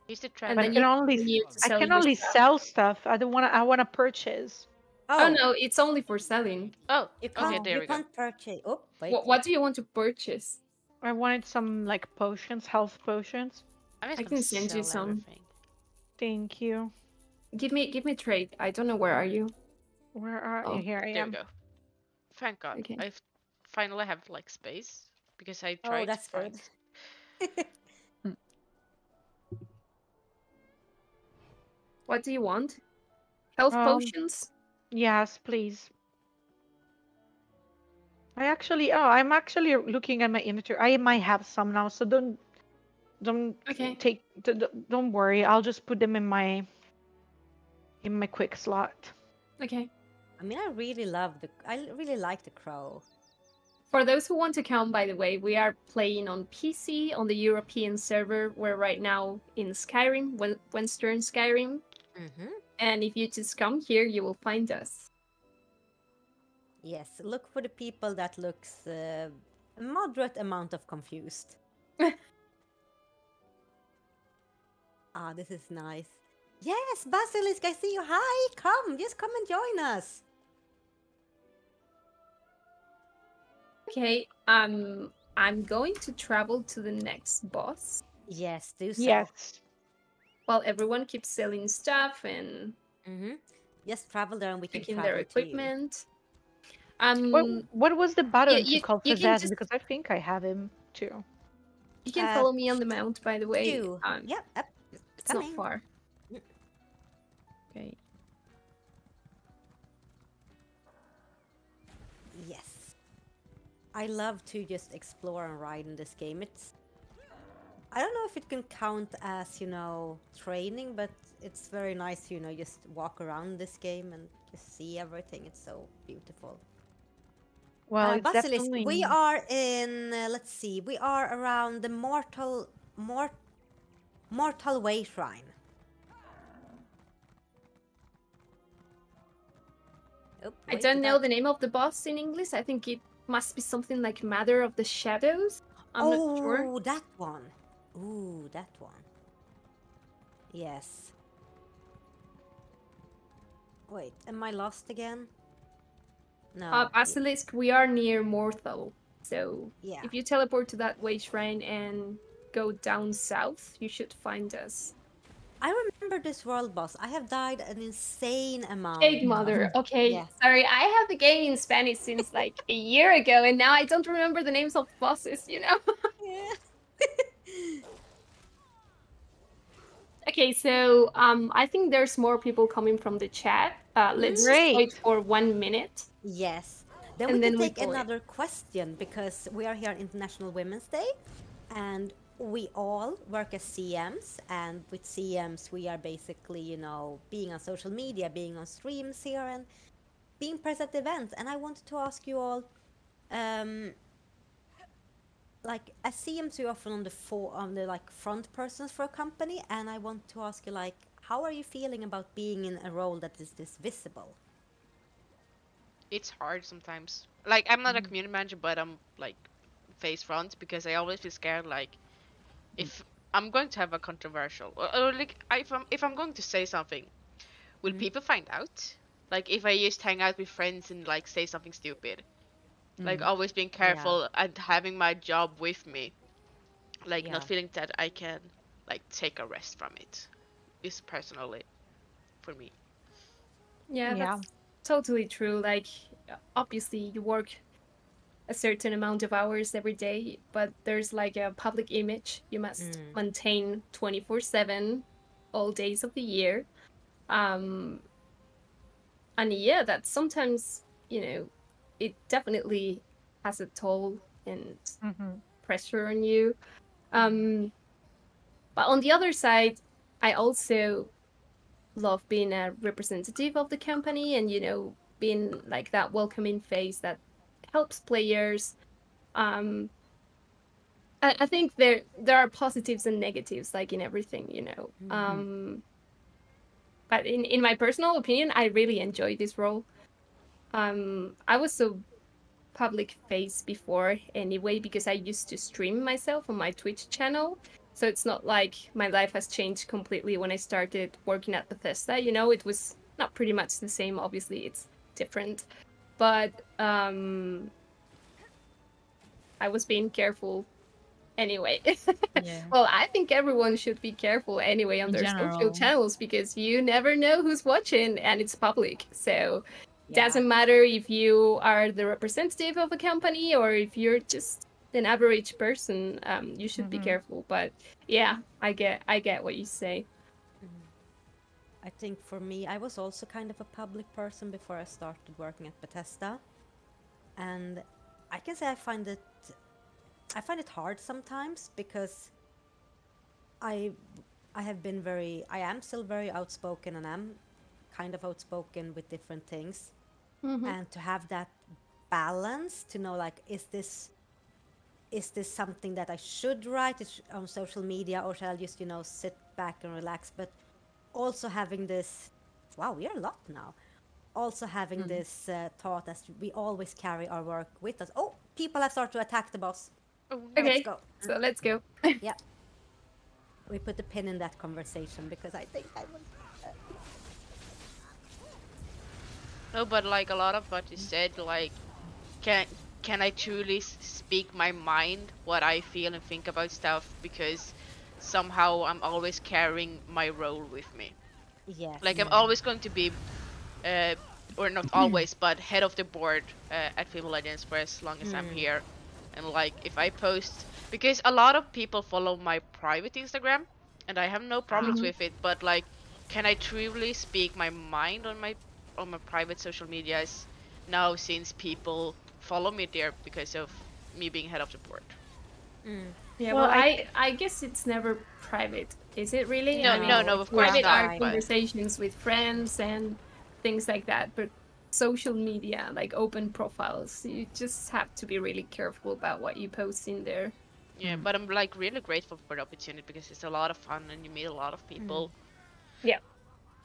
Use the and But then I you can only continue to I sell can your only stuff. sell stuff. I don't wanna purchase. Oh Oh, no, it's only for selling. Oh, you okay, can't. Oh, there You we go. can't purchase. Oh, wait. What do you want to purchase? I wanted some like potions, health potions. I'm just I gonna can send you sell some. everything. Thank you. Give me trade. I don't know where are you. Where are you? Oh, Here I There we am. go. Thank God. okay. I've finally have like space because I Oh, tried to that's find. good. What do you want? Health Um, potions? yes, please. I'm actually looking at my inventory. I might have some now, so don't Okay. don't worry. I'll just put them in my quick slot. Okay. I mean, I really love the. I really like the crow. For those who want to come, by the way, we are playing on PC on the European server. We're right now in Skyrim, Western Skyrim. Mm-hmm. And if you just come here, you will find us. Yes, look for the people that looks a moderate amount of confused. Ah, this is nice. Yes, Basilisk, I see you. Hi, come, just come and join us. Okay, I'm going to travel to the next boss Yes, do so. Yes. while everyone keeps selling stuff and Mm-hmm. Just travel there and we can picking travel their to you. equipment. What was the button to you, call you can possess? just Because I think I have him too. you can follow me on the mount, by the way. Q. Yep, yep. It's not Coming. far. Okay. Yes. I love to just explore and ride in this game. I don't know if it can count as, training, but it's very nice, just walk around this game and just see everything. It's so beautiful. Well, it's Basilisk, definitely. we are in, let's see, we are around the Mortal Way Shrine. Oh, I wait, don't know the name of the boss in English. I think it must be something like Mother of the Shadows. I'm not sure. Oh, that one. Ooh, that one. Yes. Wait, am I lost again? No. Basilisk, we are near Morthal. So Yeah. if you teleport to that way shrine and go down south, you should find us. I remember this world boss. I have died an insane amount. Jade Mother. Okay, Yeah. sorry. I have the game in Spanish since like a year ago, and now I don't remember the names of bosses, Yeah. Okay, so I think there's more people coming from the chat. Let's just Great. wait for 1 minute. Yes. Then And we then can we take go in. another question because we are here on International Women's Day and we all work as CMs, and with CMs we are basically, being on social media, being on streams here and being present at events. And I wanted to ask you all, like as CMs you're often on the like front persons for a company, and I want to ask you like, how are you feeling about being in a role that is this visible? It's hard sometimes. Like I'm not a community manager, but I'm like face front because I always feel scared. Like if I'm going to have a controversial, or like if I'm going to say something, will people find out? Like if I just hang out with friends and like say something stupid, like always being careful and having my job with me, like not feeling that I can like take a rest from it, is personally for me. Yeah, Yeah. that's totally true. Like, obviously, you work a certain amount of hours every day, but there's like a public image you must maintain 24/7, all days of the year. And yeah, that sometimes, it definitely has a toll and pressure on you. But on the other side, I also love being a representative of the company and being like that welcoming face that helps players. I think there are positives and negatives like in everything. But in my personal opinion, I really enjoy this role. I was so public face before anyway because I used to stream myself on my Twitch channel. So it's not like my life has changed completely when I started working at Bethesda. It was not pretty much the same. Obviously, it's different. But I was being careful anyway. Yeah. Well, I think everyone should be careful anyway on In their social general. channels because you never know who's watching and it's public. So Yeah. doesn't matter if you are the representative of a company or if you're just an average person. You should be careful. But yeah, I get what you say. I think for me, I was also kind of a public person before I started working at Bethesda, and I can say I find it hard sometimes because I I have been I am still very outspoken and am kind of outspoken with different things, and to have that balance to know like is this something that I should write on social media, or shall I just sit back and relax, but also having this, wow, we are a lot now, also having this thought as we always carry our work with us. Oh, people have started to attack the boss. Oh no. Let's Okay, go. so let's go. Yeah, we put a pin in that conversation because I think I was No, but like a lot of what you said, like, can can I truly speak my mind, what I feel and think about stuff, because somehow I'm always carrying my role with me. yes. Like I'm always going to be, or not always, but head of the board at Female Legends for as long as I'm here. And like if I post, because a lot of people follow my private Instagram, and I have no problems with it. But like, can I truly speak my mind on my private social medias now, since people follow me there because of me being head of the board? Yeah, Well, well, I I guess it's never private, is it really? No, I mean, no, No, no, it's of course private not. are private. But conversations with friends and things like that, but social media, like open profiles, you just have to be really careful about what you post in there. yeah, but I'm like really grateful for the opportunity because it's a lot of fun and you meet a lot of people. Yeah.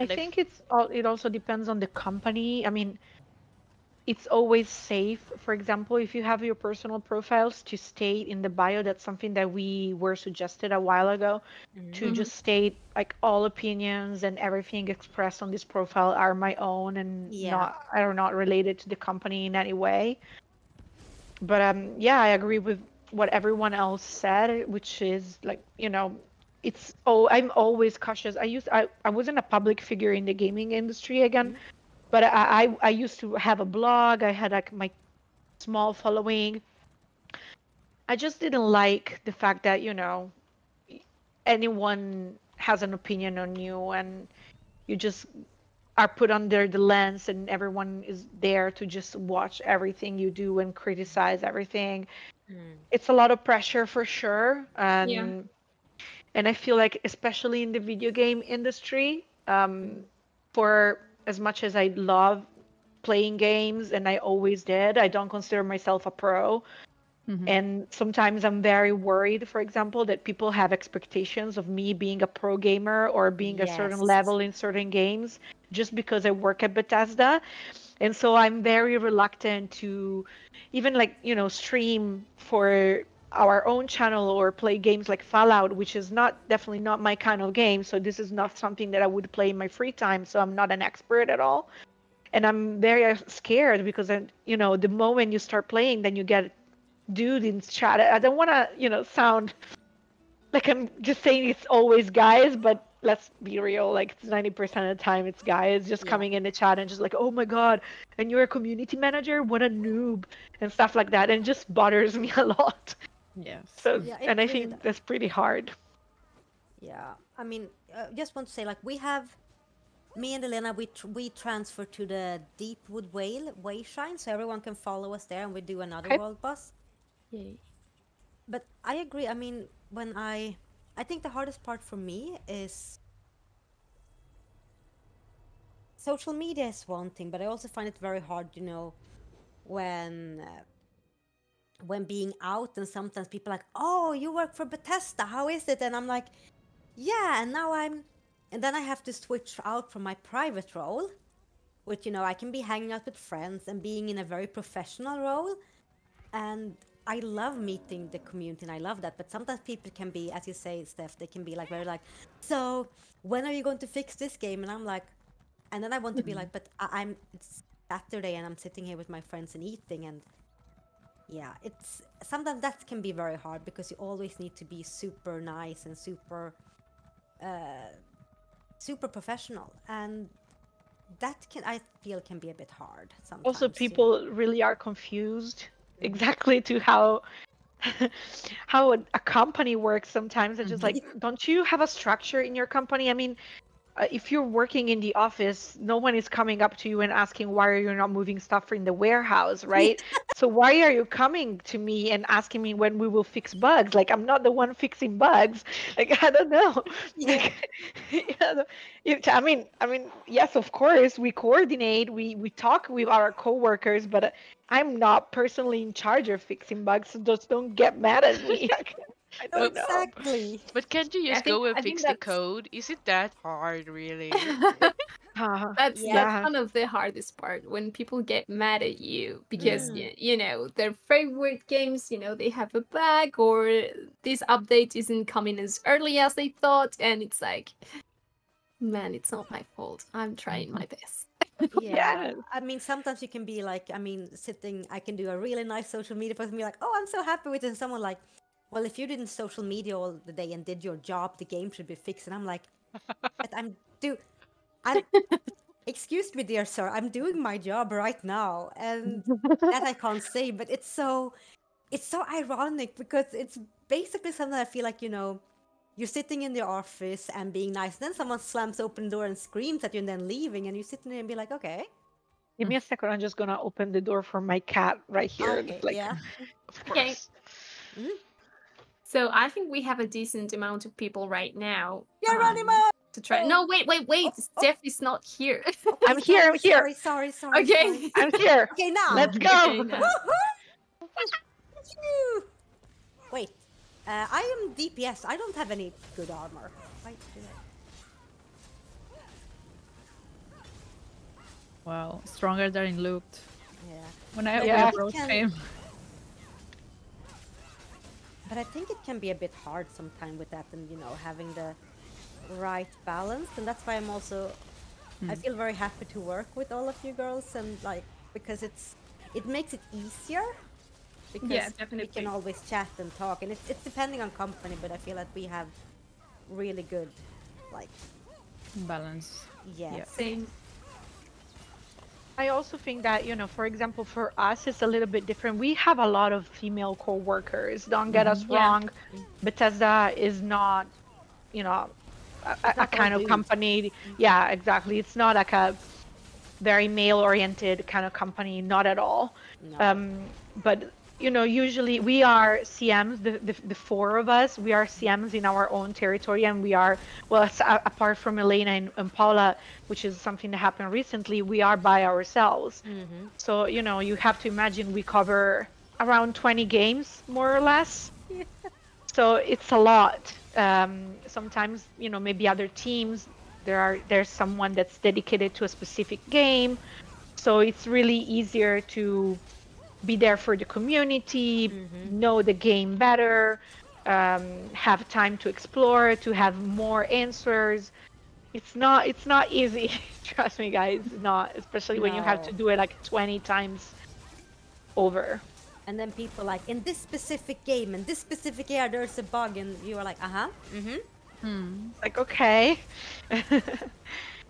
I And think it also depends on the company. I mean, it's always safe. For example, if you have your personal profiles to state in the bio, that's something that we were suggested a while ago, to just state like all opinions and everything expressed on this profile are my own and Yeah. not are not related to the company in any way. But yeah, I agree with what everyone else said, which is like, I'm always cautious. I wasn't a public figure in the gaming industry again, but I used to have a blog. I had like my small following. I just didn't like the fact that, anyone has an opinion on you and you just are put under the lens and everyone is there to just watch everything you do and criticize everything. It's a lot of pressure for sure. Yeah. And I feel like especially in the video game industry, for as much as I love playing games and I always did, I don't consider myself a pro. And sometimes I'm very worried, for example, that people have expectations of me being a pro gamer or being a certain Yes. level in certain games just because I work at Bethesda. And so I'm very reluctant to even like, stream for our own channel or play games like Fallout, which is not definitely not my kind of game. So this is not something that I would play in my free time. So I'm not an expert at all. And I'm very scared because, the moment you start playing, then you get dude in chat. I don't want to, sound like I'm just saying it's always guys, but let's be real. Like 90% of the time, it's guys just Yeah. coming in the chat and just like, oh my god, and you're a community manager? What a noob, and stuff like that. And it just bothers me a lot. Yes. So, Yeah, it and I really think does. that's pretty hard. Yeah. I mean, just want to say, like, we have me and Elena. We transfer to the Deepwood Wayshrine, so everyone can follow us there, and we do another Okay. world boss. Yay. But I agree. I mean, I think the hardest part for me is social media is one thing, but I also find it very hard, when being out, and sometimes people are like, oh, you work for Bethesda, how is it? And I'm like, yeah, and and then I have to switch out from my private role, which, I can be hanging out with friends and being in a very professional role. And I love meeting the community and I love that. But sometimes people can be, as you say, Steph, they can be like very like, so when are you going to fix this game? And I'm like, and then I want to be like, but Saturday and I'm sitting here with my friends and eating, and yeah, it's sometimes that can be very hard because you always need to be super nice and super professional, and that can, I feel, can be a bit hard Also, sometimes. people really are confused exactly to how how a company works sometimes. They're just like, don't you have a structure in your company? I mean, if you're working in the office, no one is coming up to you and asking why are you not moving stuff in the warehouse, right? So why are you coming to me and asking me when we will fix bugs? Like, I'm not the one fixing bugs. Like, I don't know. Yeah. Like, yeah, I mean, yes, of course, we coordinate, we talk with our coworkers, but I'm not personally in charge of fixing bugs, so just don't get mad at me. I No, don't know. exactly. But can't you I just think go and I think fix the code? Is it that hard, really? that's Yeah. Yeah. kind of the hardest part when people get mad at you because Mm. you know their favorite games, you know, they have a bug or this update isn't coming as early as they thought, and it's like, man, it's not my fault. I'm trying my best. Yeah, Yes. I mean, sometimes you can be like, I mean, sitting, I can do a really nice social media post and be like, oh, I'm so happy with it. And someone like, well, if you didn't social media all the day and did your job, the game should be fixed. And I'm like, but I'm, excuse me, dear sir, I'm doing my job right now. And that I can't say, but it's so ironic because it's basically something I feel like, you're sitting in the office and being nice. Then someone slams open the door and screams at you and then leaving. And you're sitting there and be like, okay. Give me a second. I'm just gonna open the door for my cat right here. Okay, Like, yeah. Of Okay, course. Mhm. so I think we have a decent amount of people right now. Geronimo! To try. No, wait. Oh, oh, Steph is not here. okay, I'm here. I'm here. sorry. Okay. I'm here. Okay, now. Let's go. Okay, now. Woohoo! Phew. Wait, I am DPS. I don't have any good armor. Why do I- Wow, stronger than it looked Yeah, when But we Yeah. approached can- him. but I think it can be a bit hard sometimes with that, and having the right balance. And that's why I'm also, I feel very happy to work with all of you girls, and like because it makes it easier because Yeah, we definitely. can always chat and talk, and it's depending on company, but I feel that we have really good, like, Balance. yes. Yeah. Same. I also think that, for example, for us, it's a little bit different. We have a lot of female co-workers. Don't get us Yeah. wrong. Bethesda is not, a not kind all of dudes. company. Yeah, exactly. It's not like a very male-oriented kind of company. Not at all. No. But usually we are CMs, the four of us, we are CMs in our own territory, and we are, well, apart from Elena and Paula, which is something that happened recently, we are by ourselves. Mm-hmm. So, you have to imagine we cover around 20 games, more or less. So it's a lot. Sometimes, maybe other teams, there's someone that's dedicated to a specific game. So it's really easier to be there for the community, know the game better, have time to explore, to have more answers. It's not easy. Trust me, guys, it's not, especially when you have to No. do it like 20 times over. And then people like, in this specific game, in this specific area, there's a bug, and you are like, mm-hmm. Like, okay.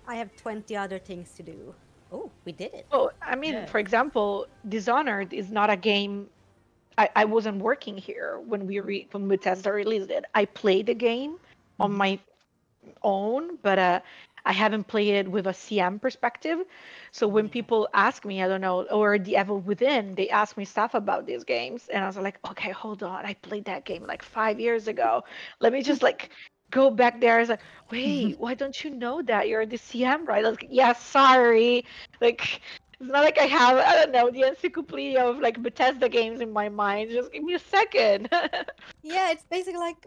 I have 20 other things to do. Oh, we did it. Well, I mean, for example, Dishonored is not a game. I wasn't working here when when Bethesda released it. I played the game on my own, but I haven't played it with a CM perspective. So when people ask me, I don't know, or the Evil Within, they ask me stuff about these games, and I was like, okay, hold on, I played that game like 5 years ago. Let me just like go back there. I was like, wait, why don't you know that you're the CM, right? I was like, yeah, sorry. Like, it's not like I have, I don't know, the encyclopedia of like Bethesda games in my mind. Just give me a second. Yeah, it's basically like,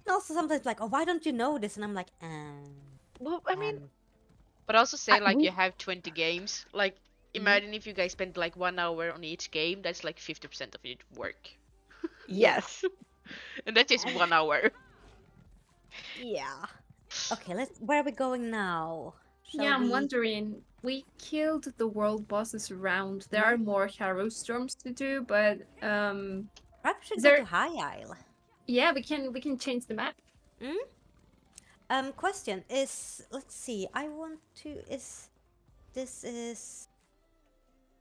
and also sometimes like, oh, why don't you know this? And I'm like, Well, I mean, But also say like we you have 20 games. Like imagine if you guys spend like 1 hour on each game, that's like 50% of your work. yes. And that's just 1 hour. yeah. Okay, where are we going now? Yeah, I'm we? wondering. We killed the world bosses around. There are more Harrow Storms to do, but Perhaps we is should go there? to High Isle. Yeah, we can change the map. Question is, let's see. I want to. This is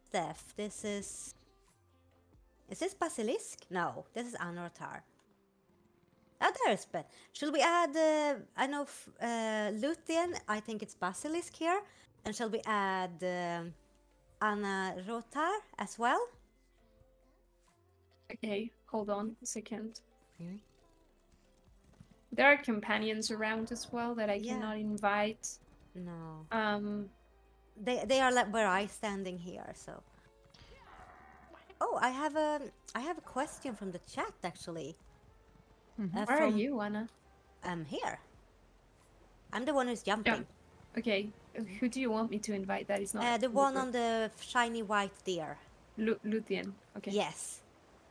Steph. This is. Is this Basilisk? No, this is Anorotar. Ah, there's Ben. Should we add? I know Luthien. I think it's Basilisk here. And shall we add Anna Rotar as well? Okay, hold on a second. Mhm. There are companions around as well that I Yeah. cannot invite. No. Um, They are like where I standing here. So. Oh, I have a question from the chat actually. where are you, Anna? I'm here. I'm the one who's jumping. Okay, who do you want me to invite? That is not The in one group. on the shiny white deer. Luthien. Okay. Yes.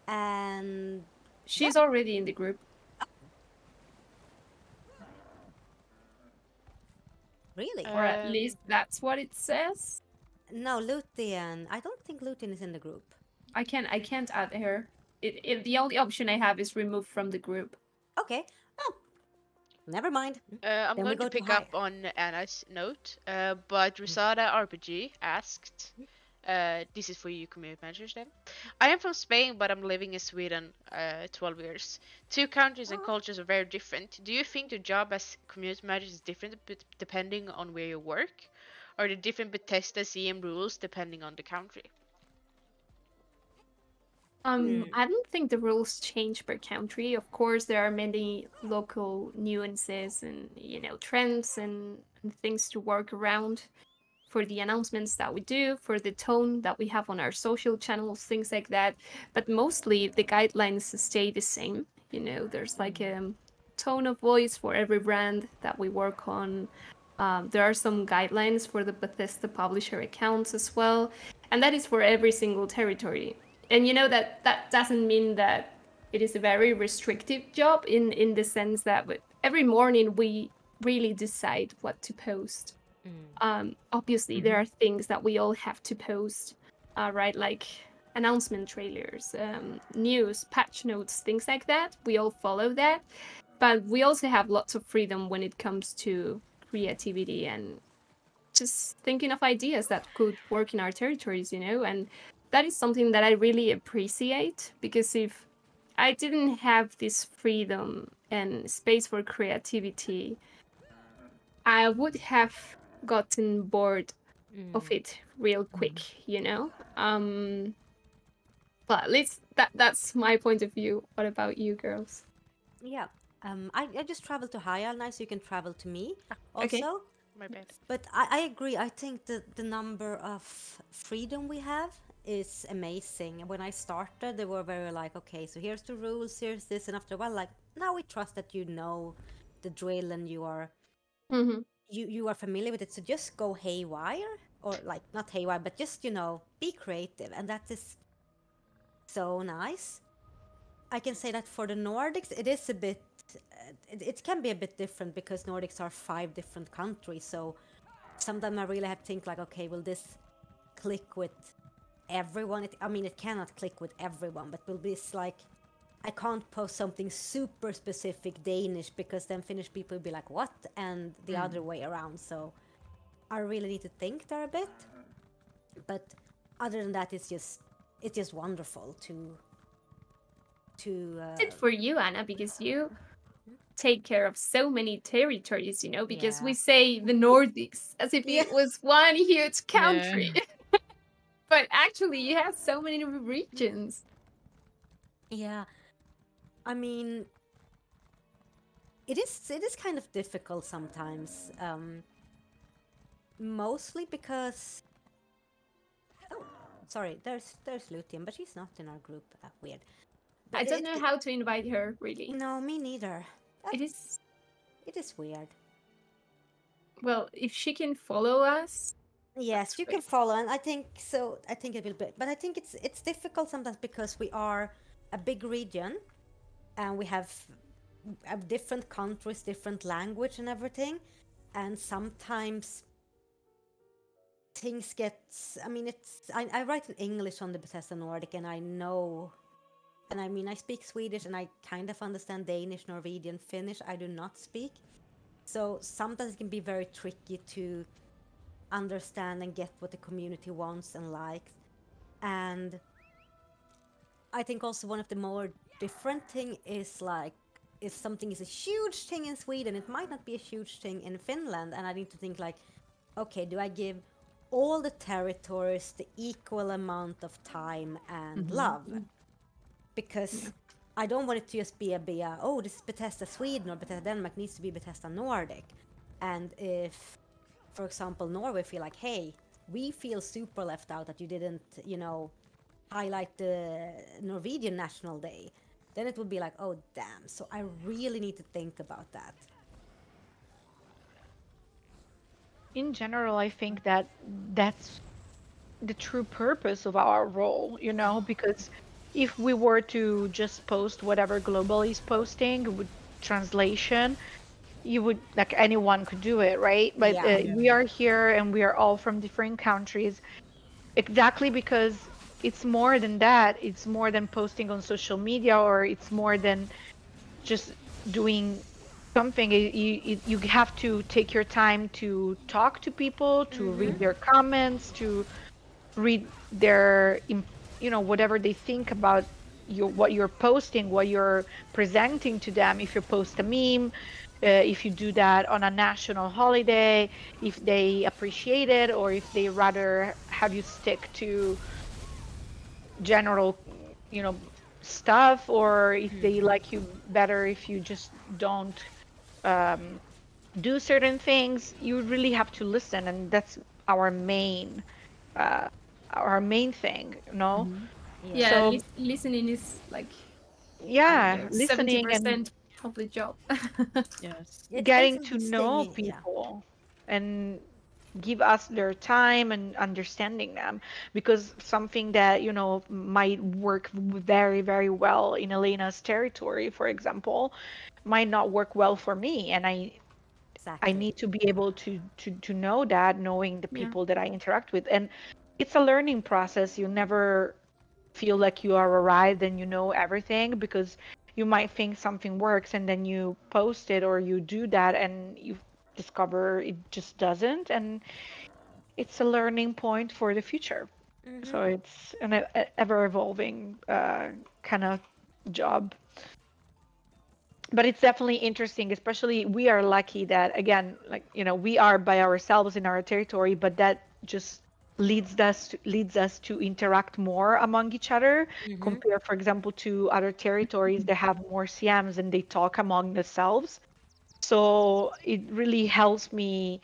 And She's already in the group. really? Or at least that's what it says. No, Luthien. I don't think Luthien is in the group. I can't add her. The only option I have is remove from the group. Okay. Oh, never mind. I'm Then we going go to to pick high. up on Anna's note, but Rosada RPG asked, this is for you community managers then. I am from Spain, but I'm living in Sweden 12 years. Two countries and cultures are very different. Do you think your job as community manager is different depending on where you work? Or the different Bethesda CM rules depending on the country? I don't think the rules change per country. Of course, there are many local nuances and trends and things to work around for the announcements that we do, for the tone that we have on our social channels, things like that. But mostly the guidelines stay the same. There's like a tone of voice for every brand that we work on. There are some guidelines for the Bethesda publisher accounts as well, and that is for every single territory. And that doesn't mean that it is a very restrictive job in the sense that every morning we really decide what to post. Obviously, there are things that we all have to post, right? Like announcement trailers, news, patch notes, things like that. We all follow that. But we also have lots of freedom when it comes to creativity and just thinking of ideas that could work in our territories, and that is something that I really appreciate, because if I didn't have this freedom and space for creativity, I would have gotten bored of it real quick, but at least that's my point of view. What about you girls? Yeah. I just traveled to High Isle now, so you can travel to me also. Okay. My bad. But I agree. I think the number of freedom we have is amazing. When I started, they were very like, okay, so here's the rules, here's this, and after a while, like, now we trust that you know the drill and you are you are familiar with it. So just go haywire, or like not haywire, but just be creative, and that is so nice. I can say that for the Nordics, it is a bit. It can be a bit different because Nordics are 5 different countries. So sometimes I really have to think like, okay, will this click with everyone? I mean, it cannot click with everyone, but will this like, I can't post something super specific Danish because then Finnish people will be like, what? And the other way around. So I really need to think there a bit. But other than that, it's just wonderful to. It for you, Anna, because you take care of so many territories, because we say the Nordics as if it was one huge country. But actually you have so many regions. Yeah. I mean, it is kind of difficult sometimes. Mostly because sorry, there's Luthien, but she's not in our group. Weird. I don't know how to invite her, really. No, me neither. It is weird. Well, if she can follow us. Yes, you can follow, and I think so. I think it will be, but I think it's difficult sometimes because we are a big region, and we have different countries, different language, and everything, and sometimes things get. I mean, I write in English on the Bethesda Nordic, and I know, and I mean, I speak Swedish, and I kind of understand Danish, Norwegian, Finnish. I do not speak, so sometimes it can be very tricky to understand and get what the community wants and likes. And I think also one of the more different thing is like if something is a huge thing in Sweden, it might not be a huge thing in Finland, and I need to think like, okay, do I give all the territories the equal amount of time and love? Because I don't want it to just be a oh, this is Bethesda Sweden or Bethesda Denmark, needs to be Bethesda Nordic. And if, for example, Norway feel like, hey, we feel super left out that you didn't, highlight the Norwegian National Day, then it would be like, oh, damn. So I really need to think about that. In general, I think that that's the true purpose of our role, because if we were to just post whatever Global is posting with translation, you would, like, anyone could do it, right? But Yeah. we are here and we are all from different countries, exactly because it's more than that. It's more than posting on social media, or it's more than just doing something. You have to take your time to talk to people, to read their comments, to read their whatever they think about what you're posting, what you're presenting to them. If you post a meme, if you do that on a national holiday, if they appreciate it, or if they rather have you stick to general stuff, or if they like you better if you just don't do certain things. You really have to listen, and that's our main uh, thing, Yeah. Yeah, So listening is like, I don't yeah, know, listening and 70% of the job. Yes. It's getting basically to know staying, yeah. people and give us their time and understanding them, because something that might work very, very well in Elena's territory, for example, might not work well for me, and I Exactly. need to be able to know that, knowing the Yeah. people that I interact with. And it's a learning process. You never feel like you are arrived and you know everything, because you might think something works and then you post it or you do that and you discover it just doesn't. And it's a learning point for the future. So it's an ever evolving kind of job. But it's definitely interesting, especially we are lucky that, again, like, we are by ourselves in our territory, but that just leads us to interact more among each other, compare, for example, to other territories that have more CMs and they talk among themselves. So it really helps me,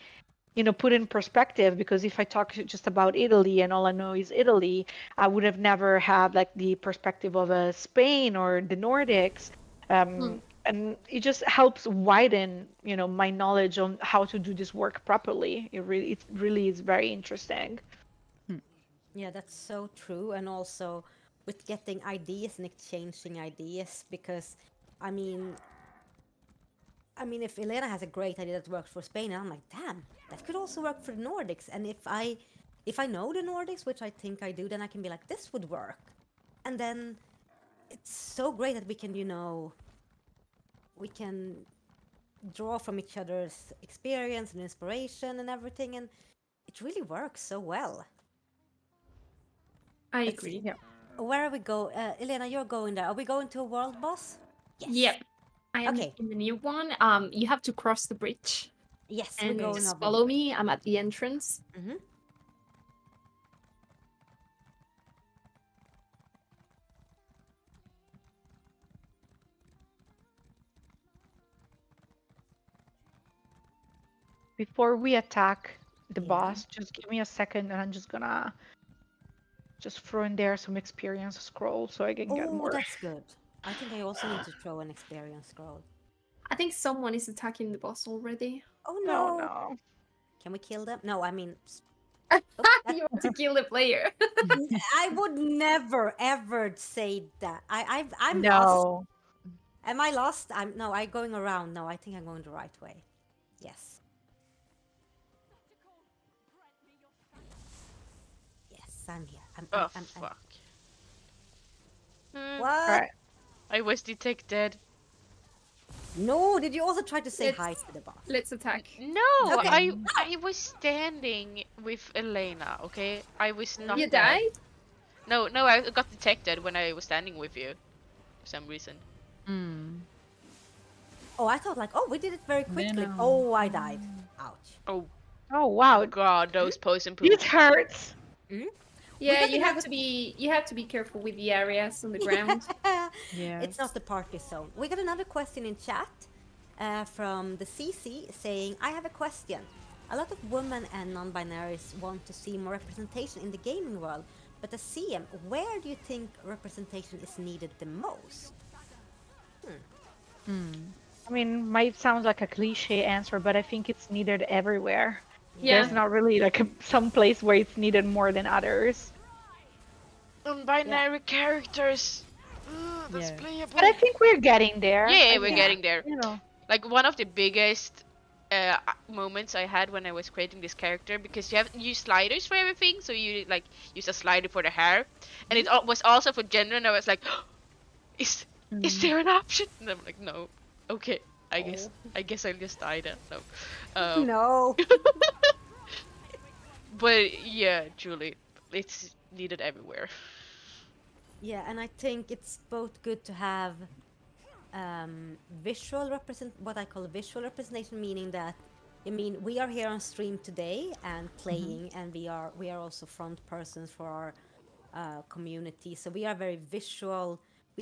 put in perspective, because if I talk just about Italy and all I know is Italy, I would have never had like the perspective of Spain or the Nordics. Mm. And it just helps widen, my knowledge on how to do this work properly. It really is very interesting. Yeah, that's so true. And also with getting ideas and exchanging ideas, because I mean, if Elena has a great idea that works for Spain, and I'm like, damn, that could also work for the Nordics. And if I know the Nordics, which I think I do, then I can be like, this would work. And then it's so great that we can draw from each other's experience and inspiration and everything, and it really works so well. I Let's see. agree. Yeah. Where are we go? Elena, you're going there. Are we going to a world boss? Yes. Yep. I am Okay. in the new one. You have to cross the bridge Yes, we're and going just over. follow me. I'm at the entrance. Mm-hmm. Before we attack the Yeah. boss, just give me a second, and I'm just gonna just throw in there some experience scroll so I can get Oh, more. that's good. I think I also need to throw an experience scroll. I think someone is attacking the boss already. Oh No, no! no. Can we kill them? No, I mean, oh, You want to kill the player. I would never ever say that. I'm lost. No. Am I lost? I'm going around. No, I think I'm going the right way. Yes. I'm here. Oh I'm. fuck. Hmm, All What? right. I was detected. No, did you also try to say hi Let's to the boss? let's attack. No, Okay. I was standing with Elena, okay? I was not You there. died? No, no, I got detected when I was standing with you for some reason. Mm. Oh, I thought like, oh, we did it very Then quickly. Oh, I died. Ouch. Oh Oh wow, god, those poison this poops. hurts. Mm? We Yeah, got another. you have to be careful with the areas on the ground. It's not yes. the party zone. We got another question in chat from the CC saying, I have a question. A lot of women and non-binaries want to see more representation in the gaming world, but as CM, where do you think representation is needed the most? Mm. I mean, might sound like a cliche answer, but I think it's needed everywhere. Yeah. There's not really like some place where it's needed more than others. Non-binary characters. That's Yes. playable. But I think we're getting there. Yeah, I we're think, Yeah. getting there. you know, Like one of the biggest moments I had when I was creating this character, because you have use sliders for everything, so you like use a slider for the hair, and it was also for gender, and I was like, is is Mm. there an option? And I'm like, no. Okay, I guess Oh. I guess I'll just die then. No. No. But yeah, Julie, it's needed everywhere. Yeah, and I think it's both good to have what I call visual representation, meaning that I mean we are here on stream today and playing, and we are also front persons for our community, so we are very visual.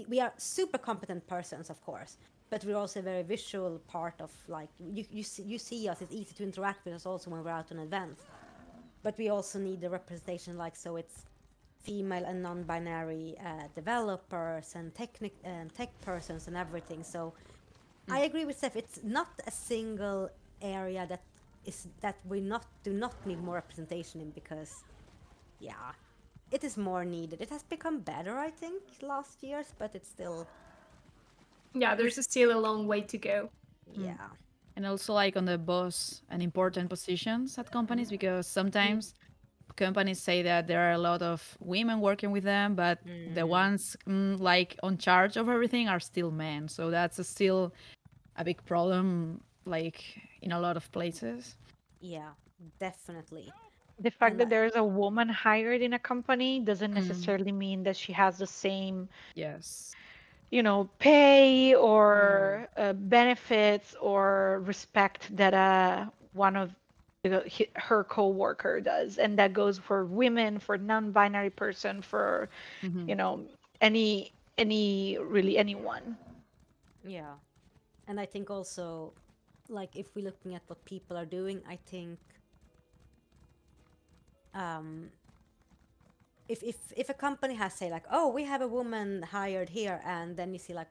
We are super competent persons, of course, but we're also a very visual part of like you see us. It's easy to interact with us also when we're out on events, but we also need the representation, like so it's female and non-binary developers and tech persons and everything. So I agree with Steph. It's not a single area that we not do not need more representation in, because yeah, it is more needed. It has become better, I think, last years, but it's still Yeah, there's still a long way to go. yeah. And also like on the boss and important positions at companies, because sometimes companies say that there are a lot of women working with them, but the ones like on charge of everything are still men. So that's still a big problem, like in a lot of places. Yeah, definitely. the fact And that there's a woman hired in a company doesn't Mm. necessarily mean that she has the same, Yes. pay or benefits or respect that one of her co-worker does, and that goes for women, for non-binary person, for Hmm. you know any really anyone. yeah, and I think also, like if we're looking at what people are doing, I think um if a company has say like, oh, we have a woman hired here, and then you see like,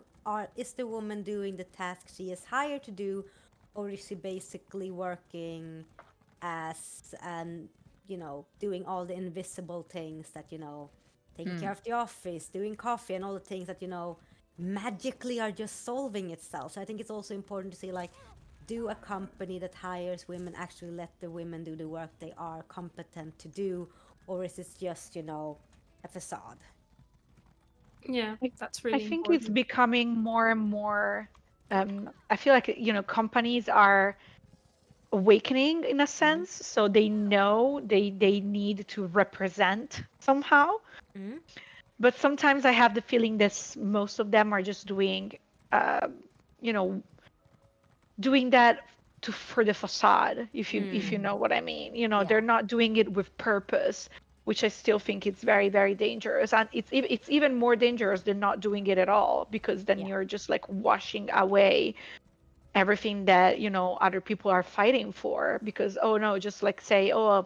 is the woman doing the task she is hired to do, or is she basically working as and doing all the invisible things that taking care of the office, doing coffee, and all the things that magically are just solving itself. So I think it's also important to see like, do a company that hires women actually let the women do the work they are competent to do, or is this just a facade? Yeah, I, that's I really think it's important. becoming more and more. I feel like companies are awakening in a sense, so they know they need to represent somehow. Mm-hmm. But sometimes I have the feeling that most of them are just uh, you know, doing that for the facade, if you know what I mean. Yeah. They're not doing it with purpose, which I still think it's very, very dangerous. And it's even more dangerous than not doing it at all, because then Yeah. you're just like washing away everything that other people are fighting for. Because oh no, just like say, oh,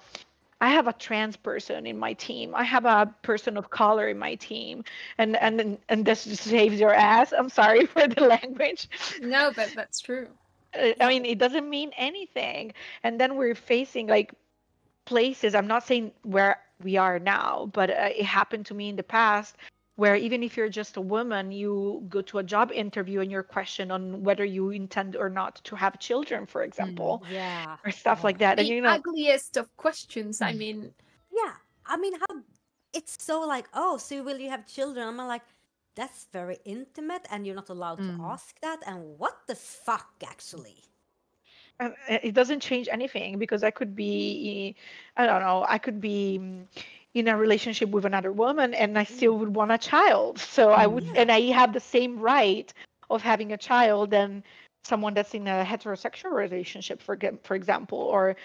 I have a trans person in my team, I have a person of color in my team, and this just saves your ass. I'm sorry for the language. No, but that's true. I Yeah. mean, it doesn't mean anything. And then we're facing like places, I'm not saying where we are now, but it happened to me in the past, where even if you're just a woman, you go to a job interview and you're questioned on whether you intend or not to have children, for example, Yeah. or stuff Oh. like that. And The ugliest of questions. I mean, Yeah. I mean, how it's so like, oh, so will you have children? I'm like, that's very intimate, and you're not allowed to ask that. And what the fuck, actually? And it doesn't change anything because I could be, I don't know, I could be in a relationship with another woman and I still would want a child. So I would, Yeah. and I have the same right of having a child than someone that's in a heterosexual relationship, for example. Or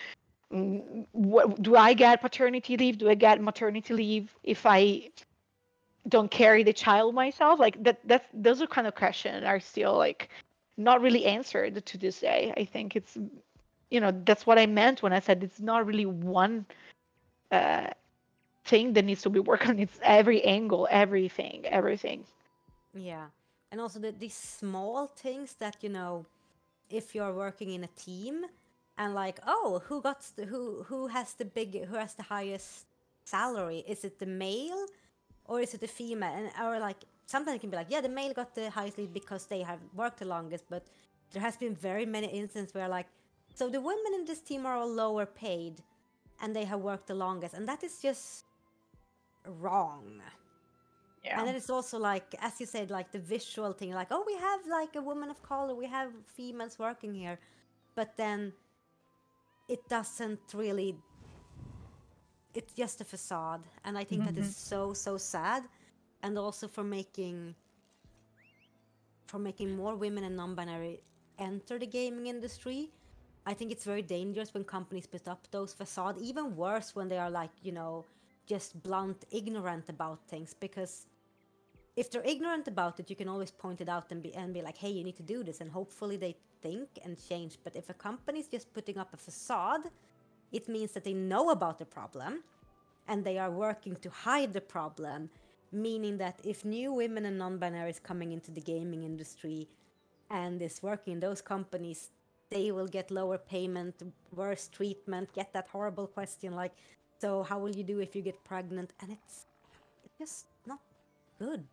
what, do I get paternity leave? Do I get maternity leave if I don't carry the child myself? Like those are kind of questions are still like not really answered to this day. I think it's, that's what I meant when I said it's not really one uh, thing that needs to be worked on. It's every angle, everything. Yeah. And also these small things that, if you're working in a team and like, oh, who has the highest salary? Is it the male or is it the female? And or like sometimes it can be like, yeah, the male got the highest lead because they have worked the longest, but there has been very many instances where like, so the women in this team are all lower paid and they have worked the longest, and that is just wrong. Yeah. And then it's also like, as you said, like the visual thing, like, oh, we have like a woman of color, we have females working here, but then it doesn't really. It's just a facade, and I think that is so sad, and also for making more women and non-binary enter the gaming industry. I think it's very dangerous when companies put up those facades. Even worse when they are like, just blunt, ignorant about things, because if they're ignorant about it, you can always point it out and be like, hey, you need to do this, and hopefully they think and change. But if a company is just putting up a facade, it means that they know about the problem and they are working to hide the problem, meaning that if new women and non-binary is coming into the gaming industry and is working in those companies, they will get lower payment, worse treatment, get that horrible question like, so how will you do if you get pregnant? And it's just not good.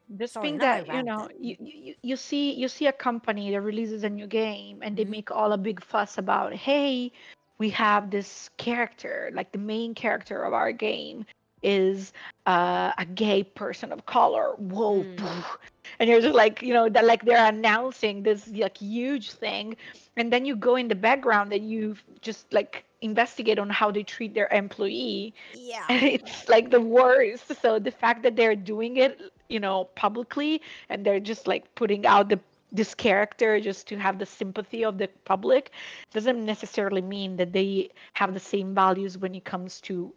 This Sorry, thing now I that ranted. you see a company that releases a new game and they make all a big fuss about, hey, we have this character, like the main character of our game is a gay person of color. Whoa. And you're just like, that like they're announcing this like huge thing, and then you go in the background and you just like investigate on how they treat their employee, Yeah. and it's like the worst. So the fact that they're doing it, publicly, and they're just like putting out this character just to have the sympathy of the public doesn't necessarily mean that they have the same values when it comes to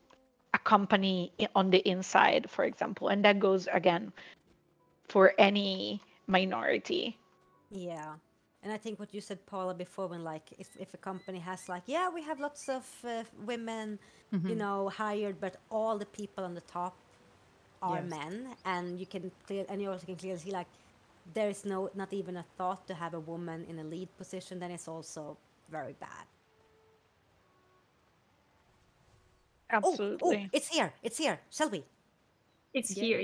a company on the inside, for example. And that goes again for any minority. Yeah. And I think what you said, Paula, before, when like if a company has like, yeah, we have lots of women, hired, but all the people on the top are Yes. men, and you also can clearly see like there is not even a thought to have a woman in a lead position, then it's also very bad. Oh, Absolutely. it's here, Shelby. It's Yeah. here.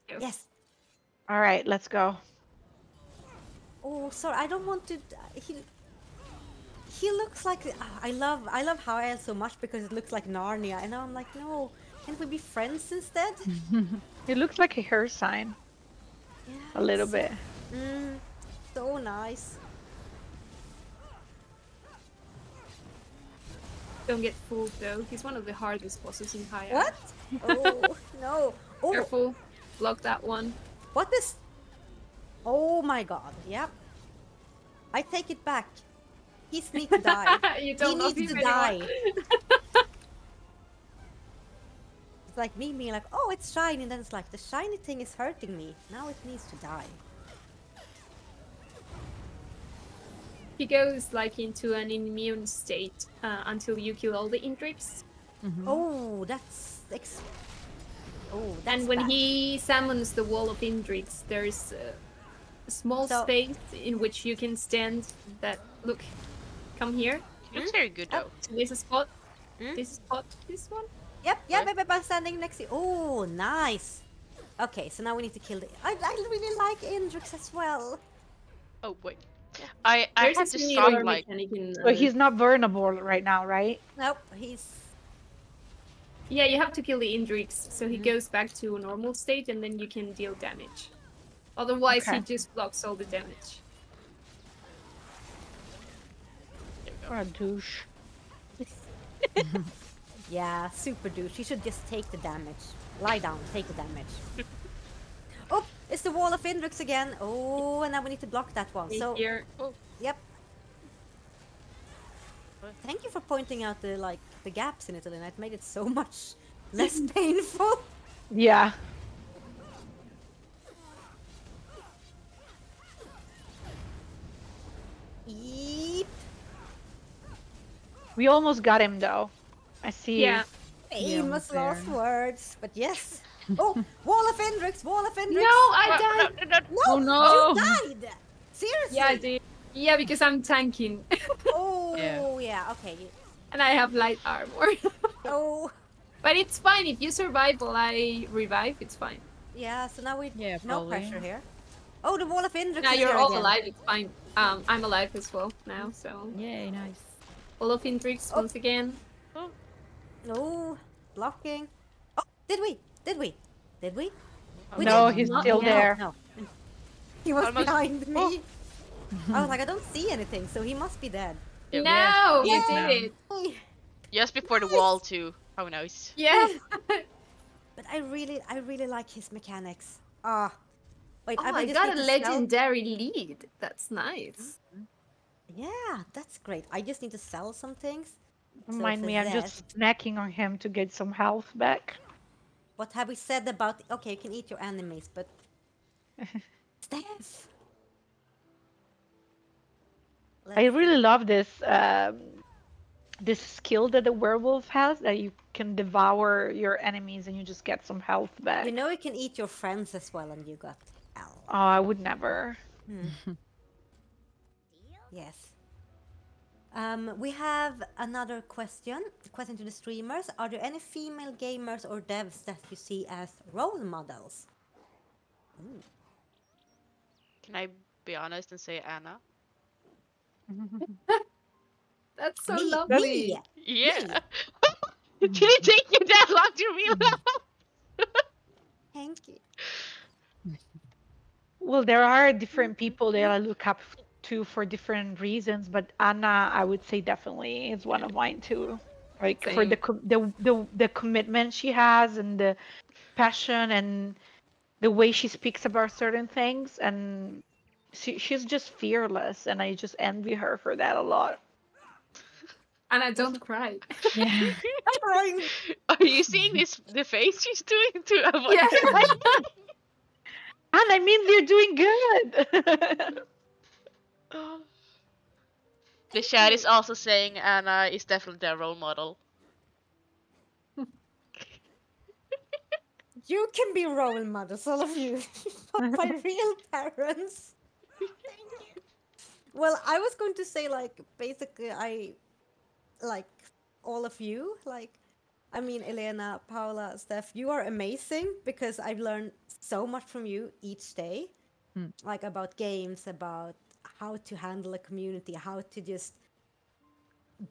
Yeah. Yes. All right, let's go. Oh, sorry, I don't want to. He looks like. I love Howell so much because it looks like Narnia, and I'm like, no, can't we be friends instead? It looks like a hair sign a little bit. So nice. Don't get fooled though. He's one of the hardest bosses in High. What? Oh no. Oh, Careful. Block that one. what is? Oh my god. Yep. I take it back. He needs to die. You He don't love needs him to anymore. die. It's like me being like, oh, it's shiny, and then it's like, the shiny thing is hurting me. Now it needs to die. He goes like into an immune state until you kill all the Indriks. Oh, that's oh, that's And when bad. he summons the wall of Indriks, there's a small So- space in which you can stand. That look, come here. Looks very good though. So there's a spot. This spot. This one. Yep, yeah, baby, I'm standing next to you. Oh, nice. Okay, so now we need to kill the. I really like Indrix as well. Oh wait. I There's had a to similar stop like mechanic in. But he's not vulnerable right now, right? Nope, he's. Yeah, you have to kill the Indrix, so he goes back to a normal state, and then you can deal damage. Otherwise, he Okay. just blocks all the damage. There we What go. a douche. Yeah, super douche. He should just take the damage. Lie down, take the damage. Oh, it's the wall of Indrix again. Oh, and now we need to block that one. So, Here, Oh, yep. Thank you for pointing out the gaps in it, Elena. It made it so much less painful. Yeah. Eep. We almost got him though. I see. yeah. Famous almost there. last words, but yes. Oh, wall of Indrix, wall of Indrix. No, I no, died. no, no. No, Oh, no. you died. Seriously. Yeah, I did. Yeah, because I'm tanking, Oh, yeah. Okay. and I have light armor. Oh, But it's fine if you survive while I revive. It's fine. yeah. So now we Yeah, no probably. pressure here. Oh, the wall of Indrix Now is you're here all again. alive. It's fine. I'm alive as well now. So Yay, nice. all of Indrix Oh. once again. No, blocking. Oh, did we? Did we? Did we? We No, did. he's Not still yet. there. No. He was Almost- behind me. Oh. I was like, I don't see anything, so he must be dead. Yeah, No, we yes, did now. it. Hey, Just before the wall too. Oh, nice. Yeah. but I really like his mechanics. Ah, wait, Oh, I just got need a to sell- legendary lead. That's nice. Yeah, that's great. I just need to sell some things. So Remind for me, I'm that- just snacking on him to get some health back. What have we said about? Okay, you can eat your enemies, but Steph. I really love this skill that the werewolf has, that you can devour your enemies and you just get some health back. You know you can eat your friends as well, and you got L. Oh, I would never. Yes. We have another question. Question to the streamers: are there any female gamers or devs that you see as role models? Can I be honest and say Anna? That's so me, lovely. me. Yeah. Did it take you that long to realize? Thank you. Well, there are different people that I look up to for different reasons, but Anna, I would say definitely is one of mine too. Like for the the commitment she has and the passion and the way she speaks about certain things, and she's just fearless, and I just envy her for that a lot. And I don't cry. Yeah. Are you seeing the face she's doing to avoid Yeah. crying? And I mean, they're doing good. The chat is also saying Anna is definitely their role model. You can be role models, all of you, not my real parents. Well, I was going to say, like, basically, I like all of you. Like, I mean, Elena, Paula, Steph, you are amazing because I've learned so much from you each day, like about games, about how to handle a community, how to just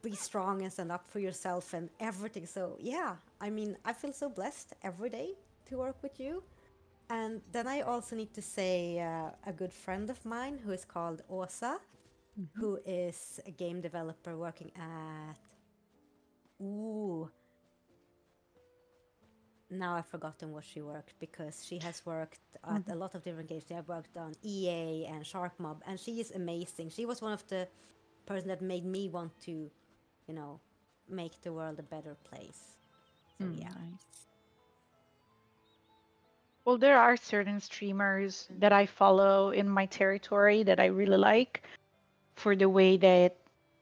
be strong and stand up for yourself and everything. So yeah, I mean, I feel so blessed every day to work with you. And then I also need to say a good friend of mine who is called Åsa, who is a game developer working at... Ooh. Now I've forgotten what she worked, because she has worked at a lot of different games. She has worked on EA and Shark Mob, and she is amazing. She was one of the person that made me want to, you know, make the world a better place. So yeah. Nice. Well, there are certain streamers that I follow in my territory that I really like for the way that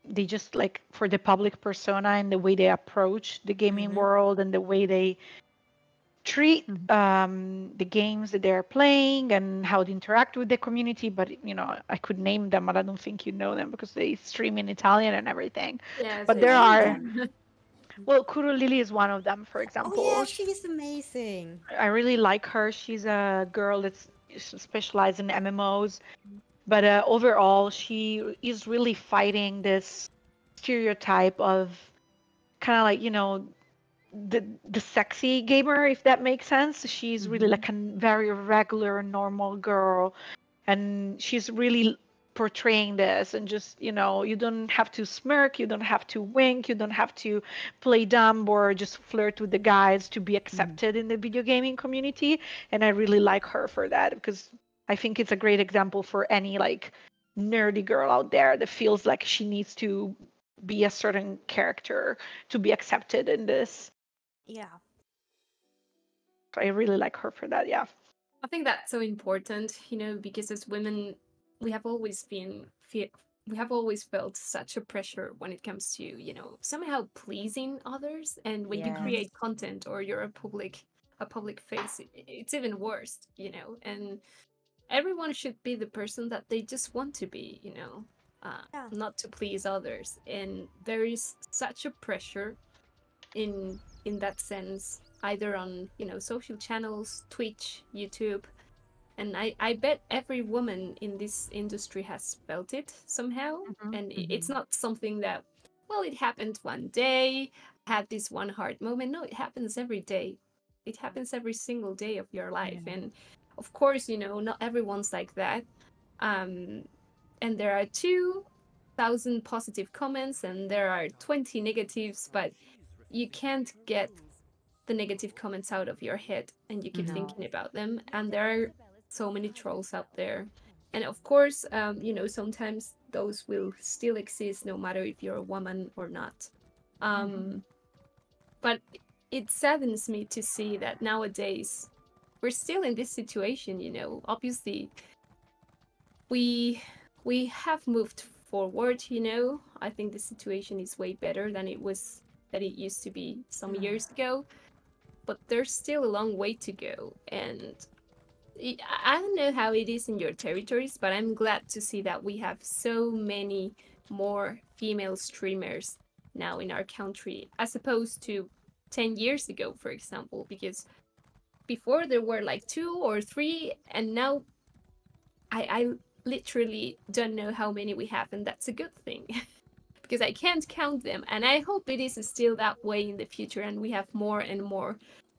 they just like for the public persona and the way they approach the gaming world and the way they treat the games that they're playing and how they interact with the community. But you know, I could name them, but I don't think you know them because they stream in Italian and everything. Yes, But there are, them. well, Kuro Lily is one of them, for example. Oh yeah, she is amazing. I really like her. She's a girl that's specialized in MMOs, but overall, she is really fighting this stereotype of kind of like, you know, the sexy gamer, if that makes sense. She's really Mm-hmm. like a very regular, normal girl, and she's really portraying this. And just, you don't have to smirk, you don't have to wink, you don't have to play dumb or just flirt with the guys to be Mm-hmm. accepted in the video gaming community. And I really like her for that, because I think it's a great example for any like nerdy girl out there that feels like she needs to be a certain character to be accepted in this. Yeah. I really like her for that. Yeah. I think that's so important, because as women, we have always been we have always felt such a pressure when it comes to, somehow pleasing others. And when you Yes. create content or you're a public face, it's even worse, and everyone should be the person that they just want to be, Yeah. not to please others. And there is such a pressure in that sense, either on social channels, Twitch, YouTube. And I bet every woman in this industry has felt it somehow. Mhm. And it's Mm-hmm. not something that, well, it happened one day, had this one hard moment. No, it happens every day. It happens every single day of your life. Yeah. And of course, not everyone's like that. um and there are 2,000 positive comments and there are 20 negatives, but you can't get the negative comments out of your head and you keep Mm-hmm. No. thinking about them. And there are so many trolls out there. And of course, sometimes those will still exist no matter if you're a woman or not. Mhm. Um, but it saddens me to see that nowadays we're still in this situation. Obviously, we we have moved forward. I think the situation is way better than it used to be some years ago, but there's still a long way to go. And I don't know how it is in your territories, but I'm glad to see that we have so many more female streamers now in our country as opposed to 10 years ago, for example, because before there were like two or three, and now I literally don't know how many we have, and that's a good thing. Because I can't count them, and I hope it is still that way in the future, and we have more and more,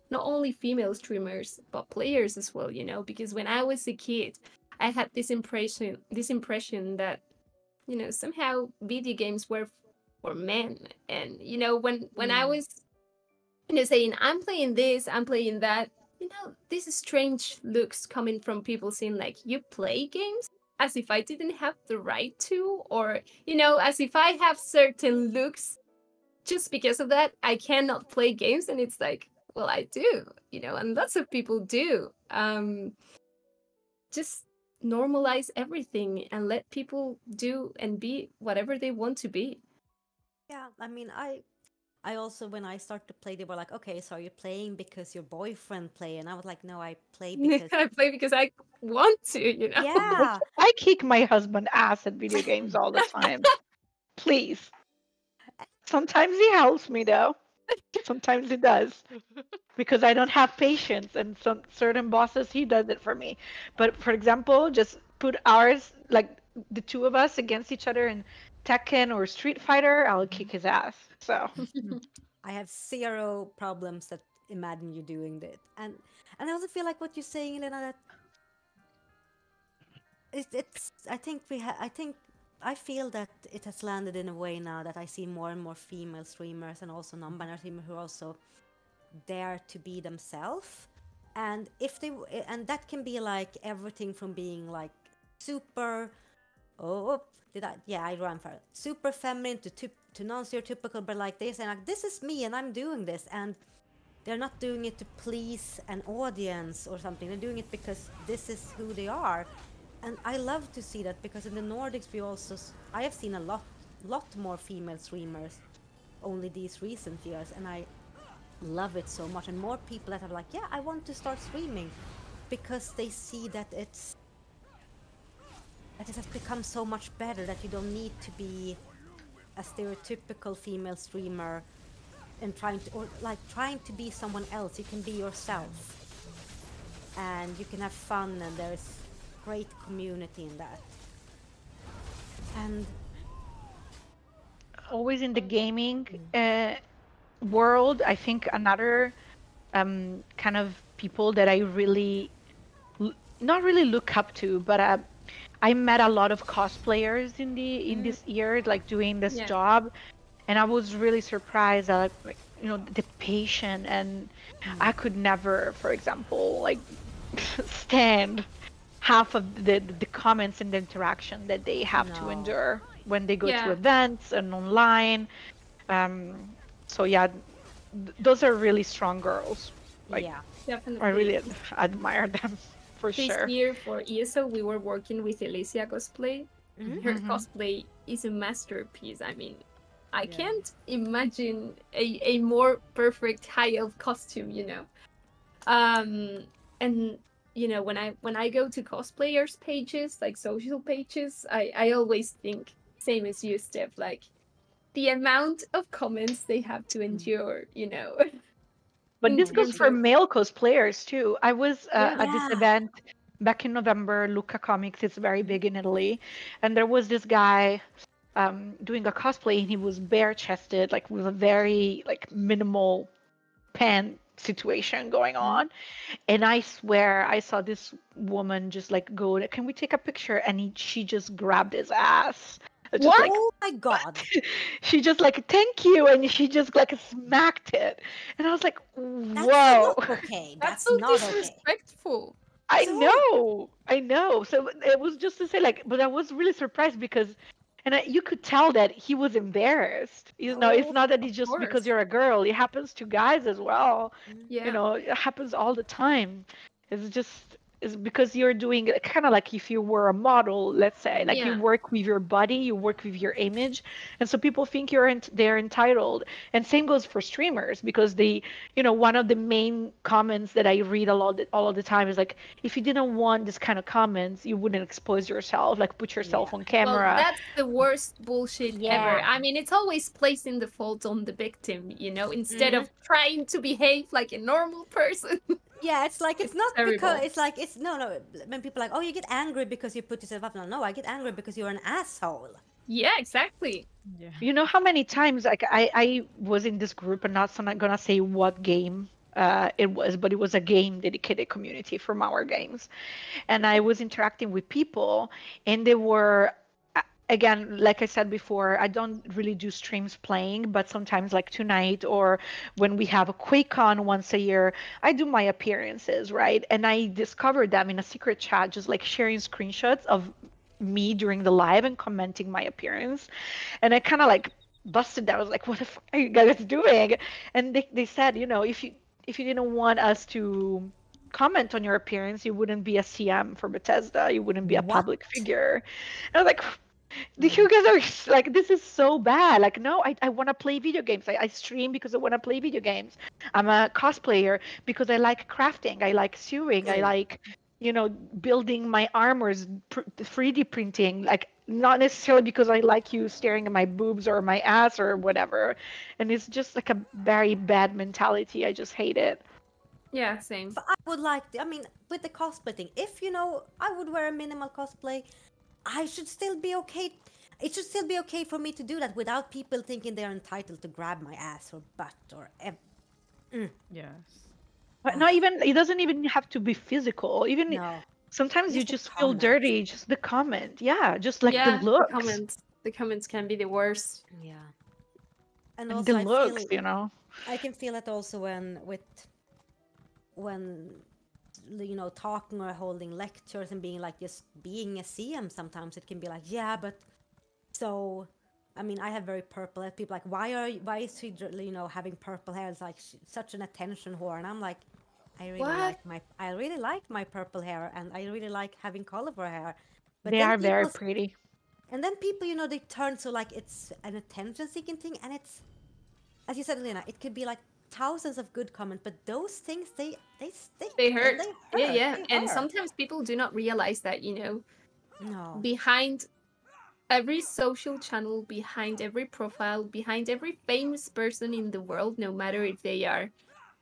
not only female streamers but players as well. Because when I was a kid, I had this impression that somehow video games were for men. And when I Mm. was saying I'm playing that, these strange looks coming from people saying like, you play games, as if I didn't have the right to, or as if I have certain looks just because of that I cannot play games. And it's like, well, I do, and lots of people do. Just normalize everything and let people do and be whatever they want to be. Yeah. I mean, I also, when I started to play, they were like, okay, so are you playing because your boyfriend play? And I was like, no, I play because, I play because I want to. yeah. I kick my husband ass at video games all the time. Please. Sometimes he helps me though. Sometimes he does. Because I don't have patience, and some certain bosses he does it for me. But for example, just put ours, like the two of us against each other in Tekken or Street Fighter, I'll Mhm. kick his ass. So I have zero problems that imagine you doing that. And I also feel like what you're saying, Elena, that it's I think I feel that it has landed in a way now that I see more and more female streamers and also non-binary streamers who also dare to be themselves. And if they and that can be like everything from being like super, oh, did I, yeah, I ran for it, super feminine to non-stereotypical, but like they say like, this is me and I'm doing this, and they're not doing it to please an audience or something. They're doing it because this is who they are. And I love to see that, because in the Nordics we also I have seen a lot more female streamers only these recent years, and I love it so much. And more people that are like, yeah, I want to start streaming, because they see that it has become so much better, that you don't need to be a stereotypical female streamer and trying to be someone else. You can be yourself, and you can have fun, and there's great community in that. And always in the gaming, world, I think another kind of people that I really not really look up to, but I met a lot of cosplayers in Mm, this year, like doing this yeah, job, and I was really surprised at like the patient, and I could never, for example, like stand half of the comments and the interaction that they have to No. endure when they go to yeah, events and online. Um, so yeah, those are really strong girls. Like Yeah. I definitely. really admire them for This sure. year for ESO, we were working with Alicia cosplay. Hmm. Her Hmm. cosplay is a masterpiece. I mean, I Yeah. can't imagine a more perfect high elf costume, you know. And when I go to cosplayers pages, like social pages, I always think same as you, Steph, like the amount of comments they have to endure, But in this goes terms for of male cosplayers too. I was yeah. at this Yeah. event back in November. Luca Comics is very big in Italy, and there was this guy doing a cosplay, and he was bare chested, like with a very like minimal pant situation going Mhm. on. And I swear I saw this woman just like go, can we take a picture? And she just grabbed his ass. Just What? like Oh my God. she just like thank you, and she just like smacked it. And I was like, That's whoa. not okay. That's That's so not okay. disrespectful. I So, know, I know. So it was just to say, like, but I was really surprised because, and you could tell that he was embarrassed. It's Oh, not that of it's just because course. you're a girl. It happens to guys as well. mm, Yeah. It happens all the time. It's just it's because you're doing kind of like if you were a model, let's say, like you Yeah. work with your body, you work with your image, and so people think they're entitled. And same goes for streamers because one of the main comments that I read all of the time is like, if you didn't want this kind of comments, you wouldn't expose yourself, like put yeah. yourself on Well, camera. that's the worst bullshit ever. Yeah. I mean, it's always placing the fault on the victim, instead Hmm. of trying to behave like a normal person. Yeah, it's like it's It's not because terrible. it's like it's no. When people are like, oh, you get angry because you put yourself up. No, no, I get angry because you're an asshole. Yeah, exactly. Yeah. You know how many times like I was in this group, and not gonna say what game it was, but it was a game dedicated community from our games. And I was interacting with people, and they were again, like I said before, I don't really do streams playing, but sometimes like tonight or when we have a QuakeCon once a year, I do my appearances, right? And I discovered them in a secret chat, just like sharing screenshots of me during the live and commenting my appearance. And I kind of like busted down. I was like, what the fuck are you guys doing? And they said, if you didn't want us to comment on your appearance, you wouldn't be a CM for Bethesda. You wouldn't be a What? public figure. And I was like, Mm. you guys are like, this is so bad. Like, no, I want to play video games. I stream because I want to play video games. I'm a cosplayer because I like crafting. I like sewing. I Mm. like, building my armors, 3D printing. Like, not necessarily because I like you staring at my boobs or my ass or whatever. And it's just like a very bad mentality. I just hate it. Yeah, same. But I would like. I mean, with the cosplay thing, if I would wear a minimal cosplay. I should still be okay. It should still be okay for me to do that without people thinking they're entitled to grab my ass or butt or. Yes. But not even, it doesn't even have to be physical. Even No, sometimes you just a just feel comment. dirty, just the comment. Yeah, just like the Yeah, the looks. comments. The comments can be the worst. Yeah, and And the also looks, you know. I can feel it also when talking or holding lectures and being like just being a CM. Sometimes it can be like, yeah, but so. I mean, I have very purple hair. People like, why is she, having purple hair? It's like such an attention whore, and I'm like, What? I really like my purple hair, and I really like having colorful hair. But They then are very people, pretty. they turn so like it's an attention-seeking thing, and it's, as you said, Elena, it could be like thousands of good comments, but those things they stick They and hurt. they Yeah, hurt. yeah. They And hurt. sometimes people do not realize that, No. behind every social channel, behind every profile, behind every famous person in the world, no matter if they are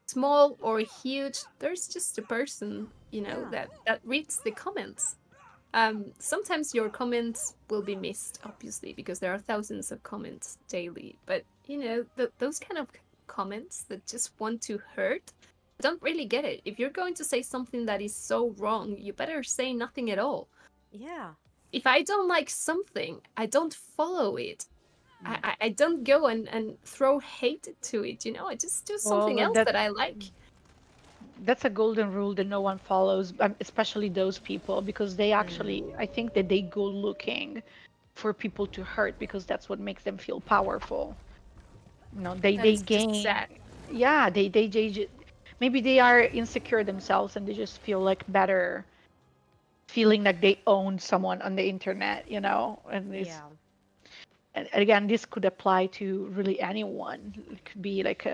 small or huge, there's just a person, Yeah. that reads the comments. Sometimes your comments will be missed, obviously, because there are thousands of comments daily. But those kind of comments that just want to hurt, I don't really get it. If you're going to say something that is so wrong, you better say nothing at all. Yeah. If I don't like something, I don't follow it. I don't go and throw hate to it, you know? I just do something Well, else that I like. that's a golden rule that no one follows, especially those people, because they actually, I think that they go looking for people to hurt because that's what makes them feel powerful. You know, That they is just gain, sad. yeah, maybe they are insecure themselves and they just feel like better feeling like they own someone on the internet, you know, and this, Yeah. and again, this could apply to really anyone. It could be like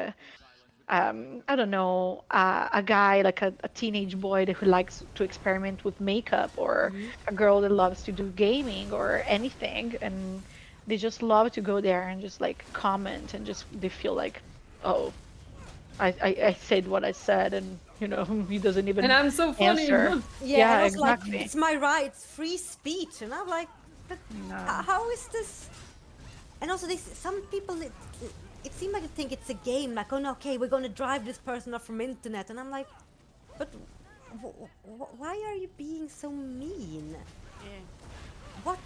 I don't know, a guy like a teenage boy who likes to experiment with makeup, or a girl that loves to do gaming or anything, and they just love to go there and just like comment and just they feel like, oh, I said what I said, and you know he doesn't even And I'm so funny. answer. Yeah, Yeah, and also like exactly. it's my right, it's free speech, and I'm like, but No. how is this? And also, some people it seems like they think it's a game. Like, oh no, okay, we're gonna drive this person off from internet, and I'm like, but why are you being so mean? Yeah. What?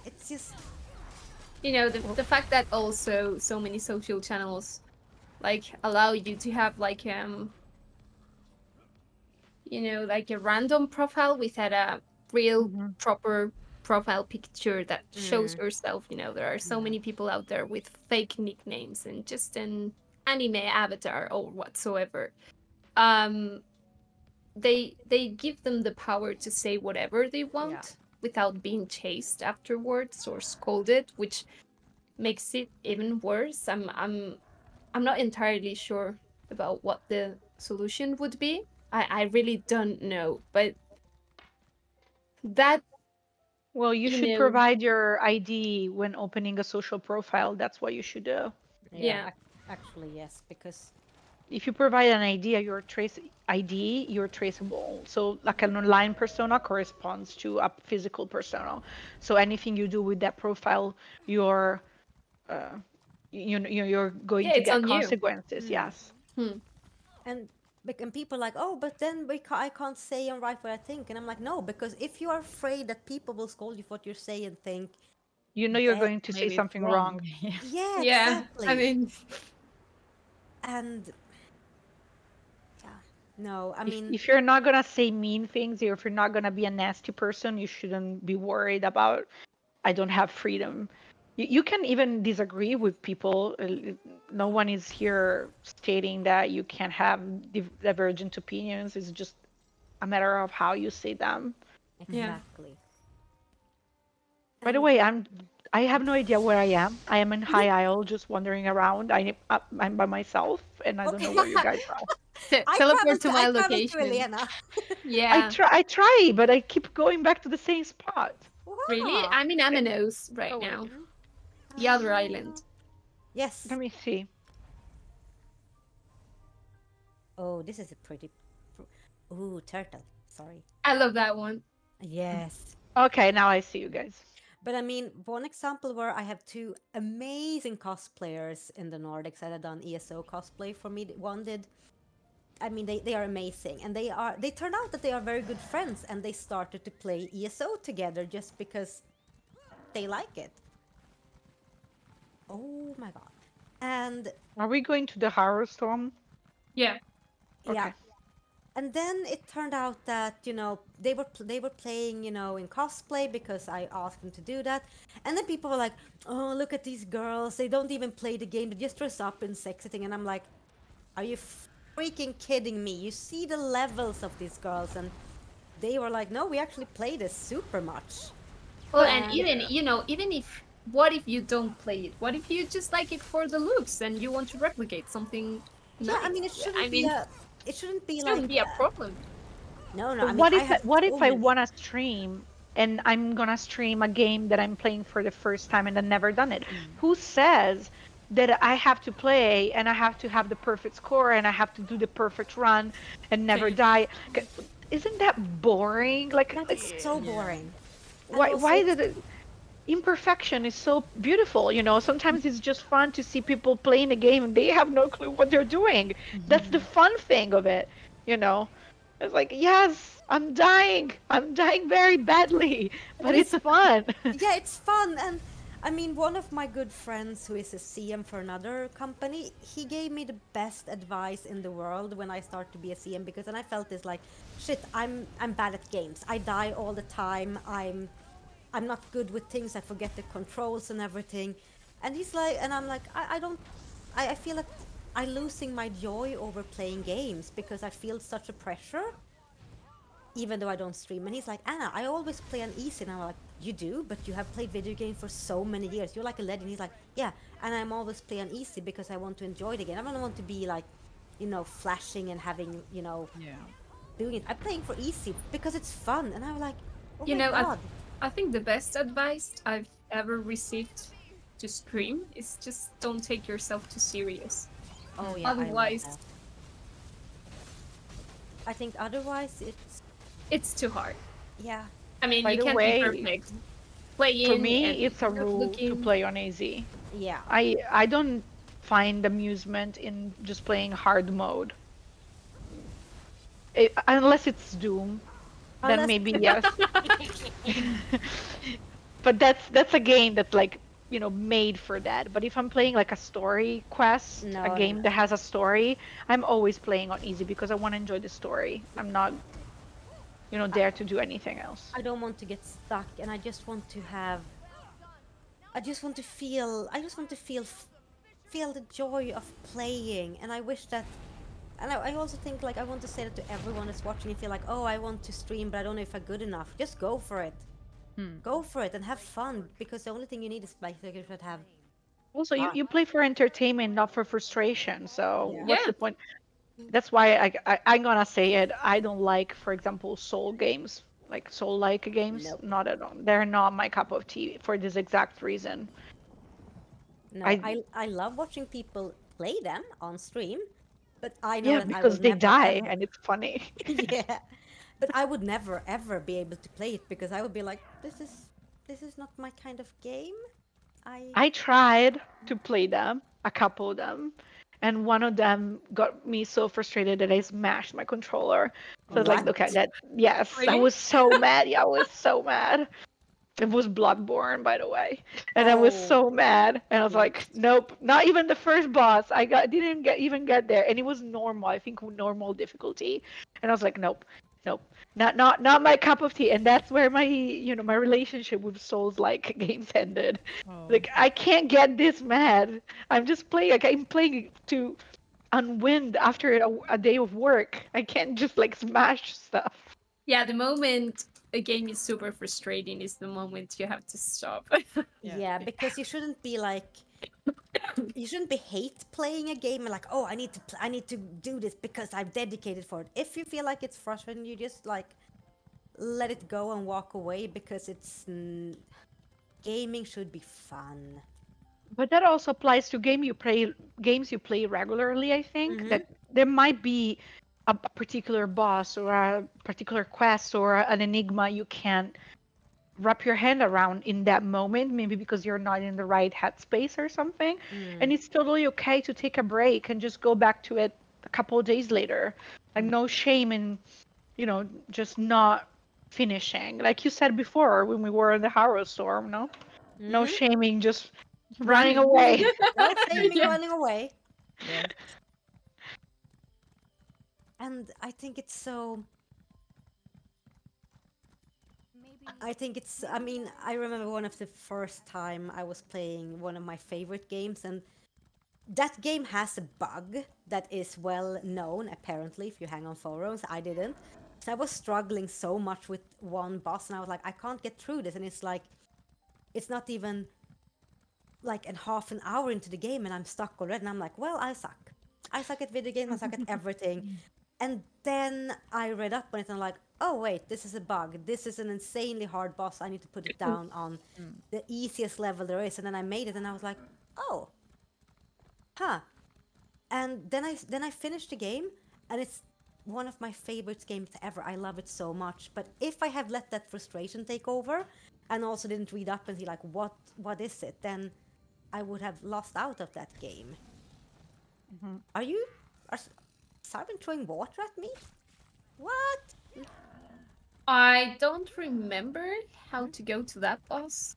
It's just You know, the fact that also so many social channels like allow you to have like you know, like a random profile without a real proper profile picture that shows yourself. You know, there are so many people out there with fake nicknames and just an anime avatar or whatsoever. um they give them the power to say whatever they want without being chased afterwards or scolded, which makes it even worse. I'm not entirely sure about what the solution would be. I really don't know, but that, Well, you you should know, provide your ID when opening a social profile. That's what you should do. yeah, actually yes, because If you provide an idea, your trace ID, you're traceable. So like an online persona corresponds to a physical persona. So anything you do with that profile, you're uh, you're going yeah, to it's get on you. consequences. Yes. Hmm. and and people are like, oh, but then I can't say and write what I think, and I'm like, no, because if you are afraid that people will scold you for what you say and think, You know you're then going to say Maybe it's something wrong. wrong. Yeah. yeah, Yeah, I exactly. mean, And yeah, no, I If mean, if you're not gonna say mean things, or if you're not gonna be a nasty person, you shouldn't be worried about I don't have freedom. You can even disagree with people. No one is here stating that you can't have divergent opinions. It's just a matter of how you say them. yeah. exactly. By the And way, I have no idea where I am. I am in High Isle, just wandering around. I'm by myself, and I don't know okay, where you guys are. Teleport to my I traveled to location. Elena. Yeah, I try, but I keep going back to the same spot. really? Wow. I'm in Aminos right Oh wait. now, the other island. Yes. Let me see. Oh, this is a pretty. Ooh, turtle. Sorry. I love that one. Yes. Okay, now I see you guys. But I mean, one example where I have two amazing cosplayers in the Nordics that have done ESO cosplay for me. One did. I mean, they are amazing, and they turned out that they are very good friends, and they started to play ESO together just because they like it. Oh my god! And Are we going to the horror storm? Yeah. yeah, Okay. and then it turned out that they were playing in cosplay because I asked them to do that, and then people were like, "Oh, look at these girls! They don't even play the game; they just dress up in sexy thing." And I'm like, "Are you freaking kidding me? You see the levels of these girls?" And they were like, "No, we actually play this super much." Well, and And even, you know, even if, what if you don't play it? What if you just like it for the looks and you want to replicate something yeah, I nice? mean, I mean, it shouldn't be shouldn't like be a problem. no, no. But I mean, I have what so if I many. wanna stream and I'm gonna stream a game that I'm playing for the first time and I've never done it? Who says that I have to play and I have to have the perfect score and I have to do the perfect run and never Same. die? Isn't that boring? That is so Yeah. boring. And Why also, did it? imperfection is so beautiful, you know. Sometimes it's just fun to see people playing a game and they have no clue what they're doing. That's the fun thing of it, you know. It's like, yes, I'm dying. I'm dying very badly, but it's fun. Yeah, it's fun. And I mean, one of my good friends who is a CM for another company, he gave me the best advice in the world when I started to be a CM, because then I felt this like, shit, I'm bad at games. I die all the time. I'm not good with things. I forget the controls and everything. And he's like, and I'm like, I don't, I feel like I'm losing my joy over playing games because I feel such a pressure even though I don't stream. And he's like, Anna, I always play on easy. And I'm like, you do? But you have played video games for so many years. You're like a legend. He's like, yeah. And I'm always playing on easy because I want to enjoy the game. I don't want to be like, you know, flashing and having, you know, Yeah. doing it. I'm playing for easy because it's fun. And I'm like, oh You my know, God. I think the best advice I've ever received to stream is just don't take yourself too serious. Oh yeah. Otherwise, I think otherwise it's too hard. yeah. I mean, By you the can't way, be perfect. Playing For me, and it's a not rule to looking. play on easy. Yeah. I don't find amusement in just playing hard mode. Unless it's Doom, then Unless- maybe yes. But that's a game that's like, you know, made for that. But if I'm playing like a story quest, No, a no, game no. that has a story, I'm always playing on easy because I want to enjoy the story. I'm not, you know, there to do anything else. I don't want to get stuck, and I just want to have. I just want to feel. I just want to feel the joy of playing, and I wish that. And I also think like I want to say that to everyone that's watching. If you're like, oh, I want to stream, but I don't know if I'm good enough. Just go for it. Go for it and have fun, because the only thing you need is like you should have. Also, you play for entertainment, not for frustration. So Yeah. what's Yeah. the point? That's why I'm gonna say it. I don't like, for example, soul games, like soul-like games. Nope. Not at all. They're not my cup of tea for this exact reason. No, I I love watching people play them on stream, but I know Yeah, that I will because they never die ever. and it's funny. Yeah, but I would never ever be able to play it because I would be like, this is not my kind of game. I I tried to play them, a couple of them, and one of them got me so frustrated that I smashed my controller. So it's like, what? okay, that yes, I Really? was so mad. Yeah, I was so mad. It was Bloodborne, by the way, and I was Oh, so mad. And I was yes. like, nope, not even the first boss. Didn't get even get there, and it was normal. I think normal difficulty, and I was like, nope, nope, not my cup of tea. And that's where my my relationship with Souls-like games ended. Oh. Like I can't get this mad. I'm just playing. Like I'm playing to unwind after a day of work. I can't just like smash stuff. Yeah, the moment a game is super frustrating is the moment you have to stop. Yeah, because you shouldn't be like, you shouldn't be hate playing a game and like, oh, I need to do this because I'm dedicated for it. If you feel like it's frustrating, you just like let it go and walk away, because gaming should be fun. But that also applies to games you play regularly, I think. Mhm. That there might be a particular boss or a particular quest or an enigma you can't wrap your hand around in that moment, maybe because you're not in the right headspace or something. And it's totally okay to take a break and just go back to it a couple of days later. Like no shame in, just not finishing. Like you said before when we were in the Harrow Storm, no? No Mhm. shaming, just running Running. away. No shaming Yeah. running away. Yeah. And I think it's so. I think it's. I mean, I remember one of the first time I was playing one of my favorite games, and that game has a bug that is well known. Apparently, if you hang on forums, I didn't. So I was struggling so much with one boss, and I was like, I can't get through this, and it's like, it's not even like a half an hour into the game, and I'm stuck already. And I'm like, well, I suck. I suck at video games. I suck at everything. And then I read up on it and I'm like, oh wait, this is a bug. This is an insanely hard boss. I need to put it down on the easiest level there is. And then I made it and I was like, oh, huh. And then I finished the game, and it's one of my favorite games ever. I love it so much. But if I have let that frustration take over, and also didn't read up and see like what is it, then I would have lost out of that game. Are Sarvin throwing water at me? What? I don't remember how to go to that boss.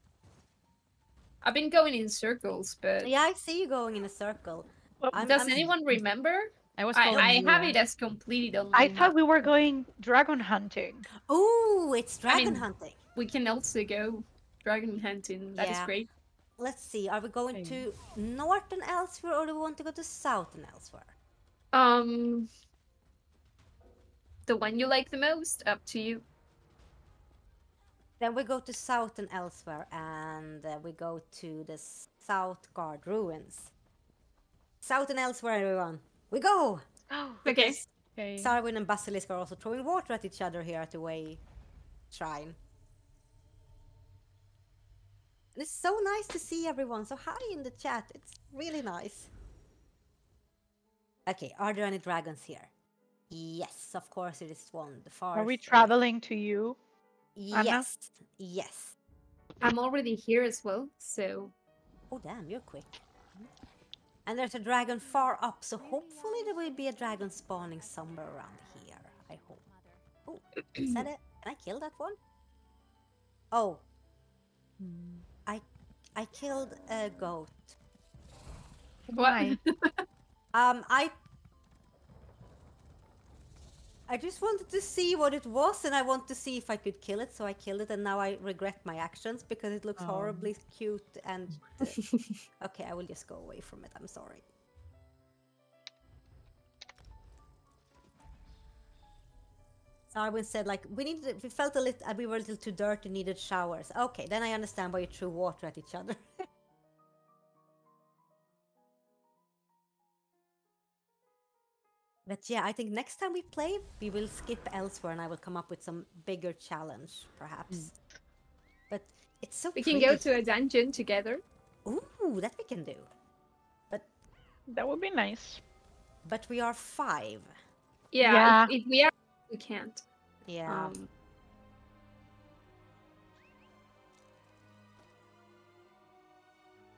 I've been going in circles, but Yeah, I see you going in a circle. Well, does anyone remember? I was I following have you. it as completed on I my thought map. we were going dragon hunting. Oh, it's dragon mean, hunting. We can also go dragon hunting. That is Yeah. great. Let's see. Are we going Okay. to Northern Elsewhere or do we want to go to Southern Elsewhere? The one you like the most, up to you. Then we go to Southern Elsewhere and we go to the Southgard Ruins. Southern Elsewhere, everyone. We go! Oh, Okay. Because Okay. Sarwin and Basilisk are also throwing water at each other here at the Way Shrine. And it's so nice to see everyone so high in the chat. It's really nice. Okay, are there any dragons here? Yes, of course it is one. The far. Are we traveling to you? Anna? Yes, yes. I'm already here as well, so Oh damn, you're quick. And there's a dragon far up, so hopefully there will be a dragon spawning somewhere around here. I hope. Oh, is that it? Can I kill that one? Oh, I killed a goat. Why? I just wanted to see what it was, and I want to see if I could kill it, so I killed it, and now I regret my actions because it looks horribly cute and... okay, I will just go away from it, I'm sorry. Sarwin said, like, we felt we were a little too dirty, needed showers. Okay, then I understand why you threw water at each other. But yeah, I think next time we play, we will skip Elsewhere and I will come up with some bigger challenge, perhaps. But it's so we can pretty. go to a dungeon together. Ooh, that we can do. That would be nice. But we are 5. Yeah, Yeah. If we are, we can't. Yeah.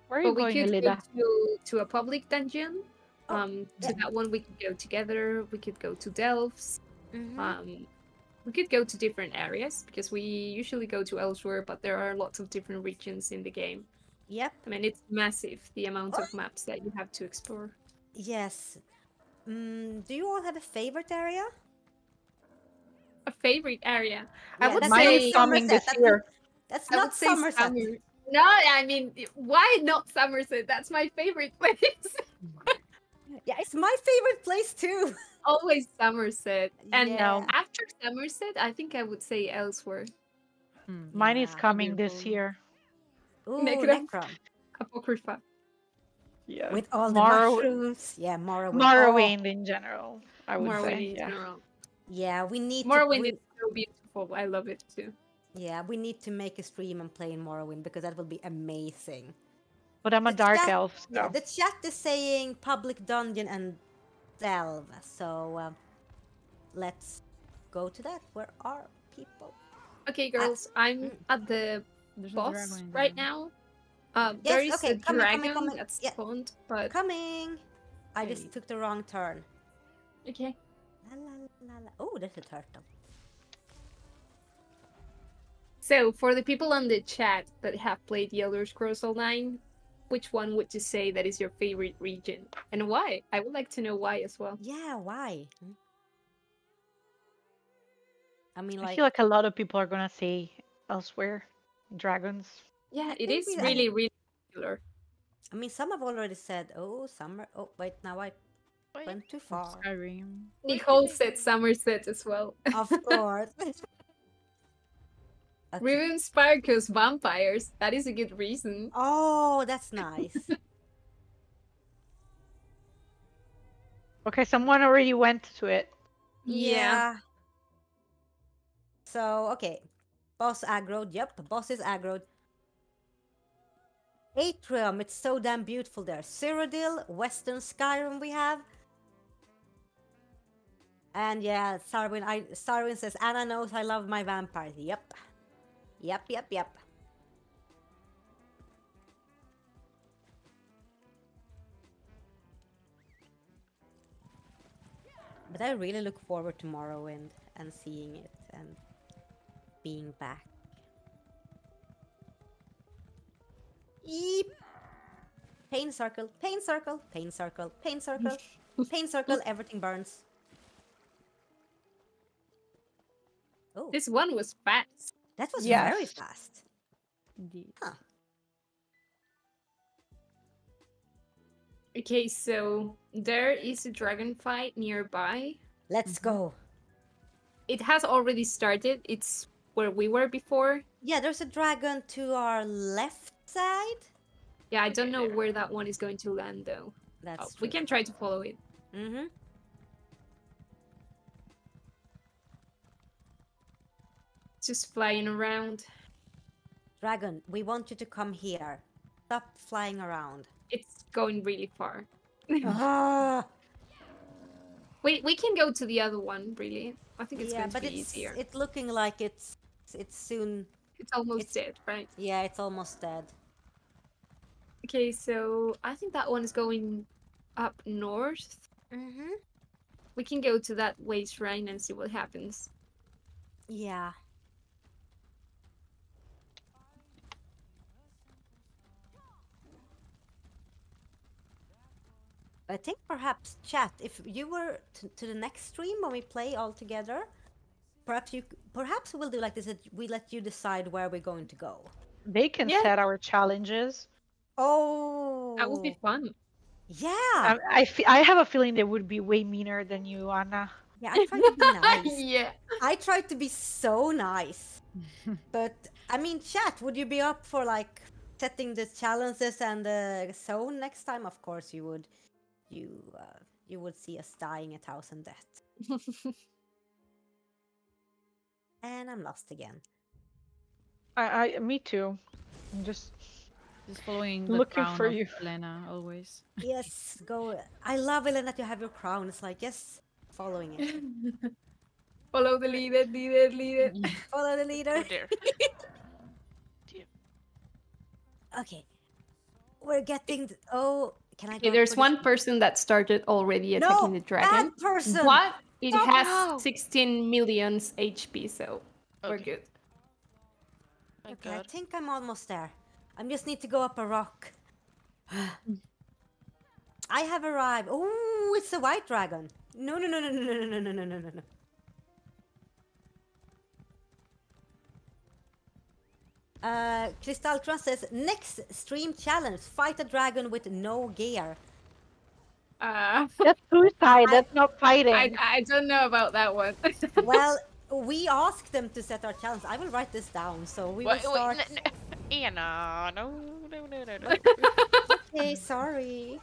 Where are But you we going, could Elida? go to a public dungeon. Oh, To yeah. that one we could go together. We could go to Delphs. Mhm. We could go to different areas because we usually go to Elsewhere, but there are lots of different regions in the game. Yep. I mean, it's massive, the amount of maps that you have to explore. Yes. Do you all have a favorite area? A favorite area? Yeah, I would that's Mine say is coming this Somerset. year. That's I would not say Somerset. Somerset. No, I mean, why not Somerset? That's my favorite place. Yeah, it's my favorite place too. Always Somerset. And Yeah. after Somerset, I think I would say Elsewhere. Mine is Yeah. coming this Beautiful. year. Ooh, Necrom. Necrom. Apocrypha. Yeah. With all the Morrow- mushrooms. Yeah, Morrowind. Morrowind in general, I would Morrowind say. in Yeah. general. Yeah, we need Morrowind to. is so beautiful. I love it too. Yeah, we need to make a stream and play in Morrowind because that will be amazing. But I'm a The dark chat- elf, so. Yeah, the chat is saying public dungeon and delve, so let's go to that. Where are people? Okay, girls, I'm at the There's a boss dragon in right there. now. There is okay, a dragon that's Yeah. spawned, but Coming! I just Okay. took the wrong turn. okay. La, la, la, la. Oh, there's a turtle. So for the people on the chat that have played The Elder Scrolls Online, which one would you say that is your favorite region and why? I would like to know why as well. Yeah, why? I mean, I like, feel like a lot of people are gonna say Elsewhere. Dragons. Yeah, I it think is we- really, really popular. I mean, some have already said, oh, summer. Oh, wait, now I Wait, went too far. Skyrim. where Nicole did I said go? Somerset as well. Of course. Okay. Riven Sparkles vampires. That is a good reason. Oh, that's nice. Okay, someone already went to it. Yeah. So, okay. Boss aggroed. Yep, boss is aggroed. Atrium, it's so damn beautiful there. Cyrodiil, Western Skyrim we have. And yeah, Sarwin says, Anna knows I love my vampires. Yep. Yep, yep, yep. But I really look forward tomorrow and seeing it and being back. Eep. Pain circle, pain circle, pain circle, pain circle, pain circle, everything burns. Oh, This one was fast. that was Yes. very fast. Indeed. Huh. Okay, so there is a dragon fight nearby. Let's go. It has already started. It's where we were before. Yeah, there's a dragon to our left side. Yeah, I don't Okay, know there. where that one is going to land though. That's We true. can try to follow it. Mm-hmm. Just flying around. Dragon, we want you to come here. Stop flying around. It's going really far. Ah, We can go to the other one, really. I think it's yeah, going to but be it's easier. it's looking like it's soon. It's almost it's- dead, right? Yeah, it's almost dead. Okay, so I think that one is going up north. Mm-hmm. We can go to that way shrine and see what happens. Yeah. I think perhaps chat. If you were to the next stream when we play all together, perhaps we'll do like this. That we let you decide where we're going to go. They can Yeah. set our challenges. Oh, That would be fun. yeah. I have a feeling they would be way meaner than you, Anna. Yeah, I try to be nice. Yeah. I try to be so nice. But I mean, chat. Would you be up for like setting the challenges and the zone next time? Of course, you would. You would see us dying 1,000 deaths. And I'm lost again. Me too. I'm just Just following the Looking crown for of you. Elena always. Yes, go. I love Elena that you have your crown. It's like, yes, following it. Follow the leader, leader. Follow the leader. Oh dear. Dear. Okay. We're getting. Oh, can I go? Okay, there's for this- one person that started already No, attacking the dragon. that person. But it Stop. has No. 16 million HP, so we're Okay. good. Thank Okay, I God. think I'm almost there. I just need to go up a rock. I have arrived. Oh, it's a white dragon. No, no, no, no, no, no, no, no, no, no, no, no. Crystaltron says, next stream challenge, fight a dragon with no gear. that's suicide. That's not fighting. I don't know about that one. Well, we asked them to set our challenge. I will write this down, so we will Wait, start. Anna, no, no, no, no, no. Okay, sorry.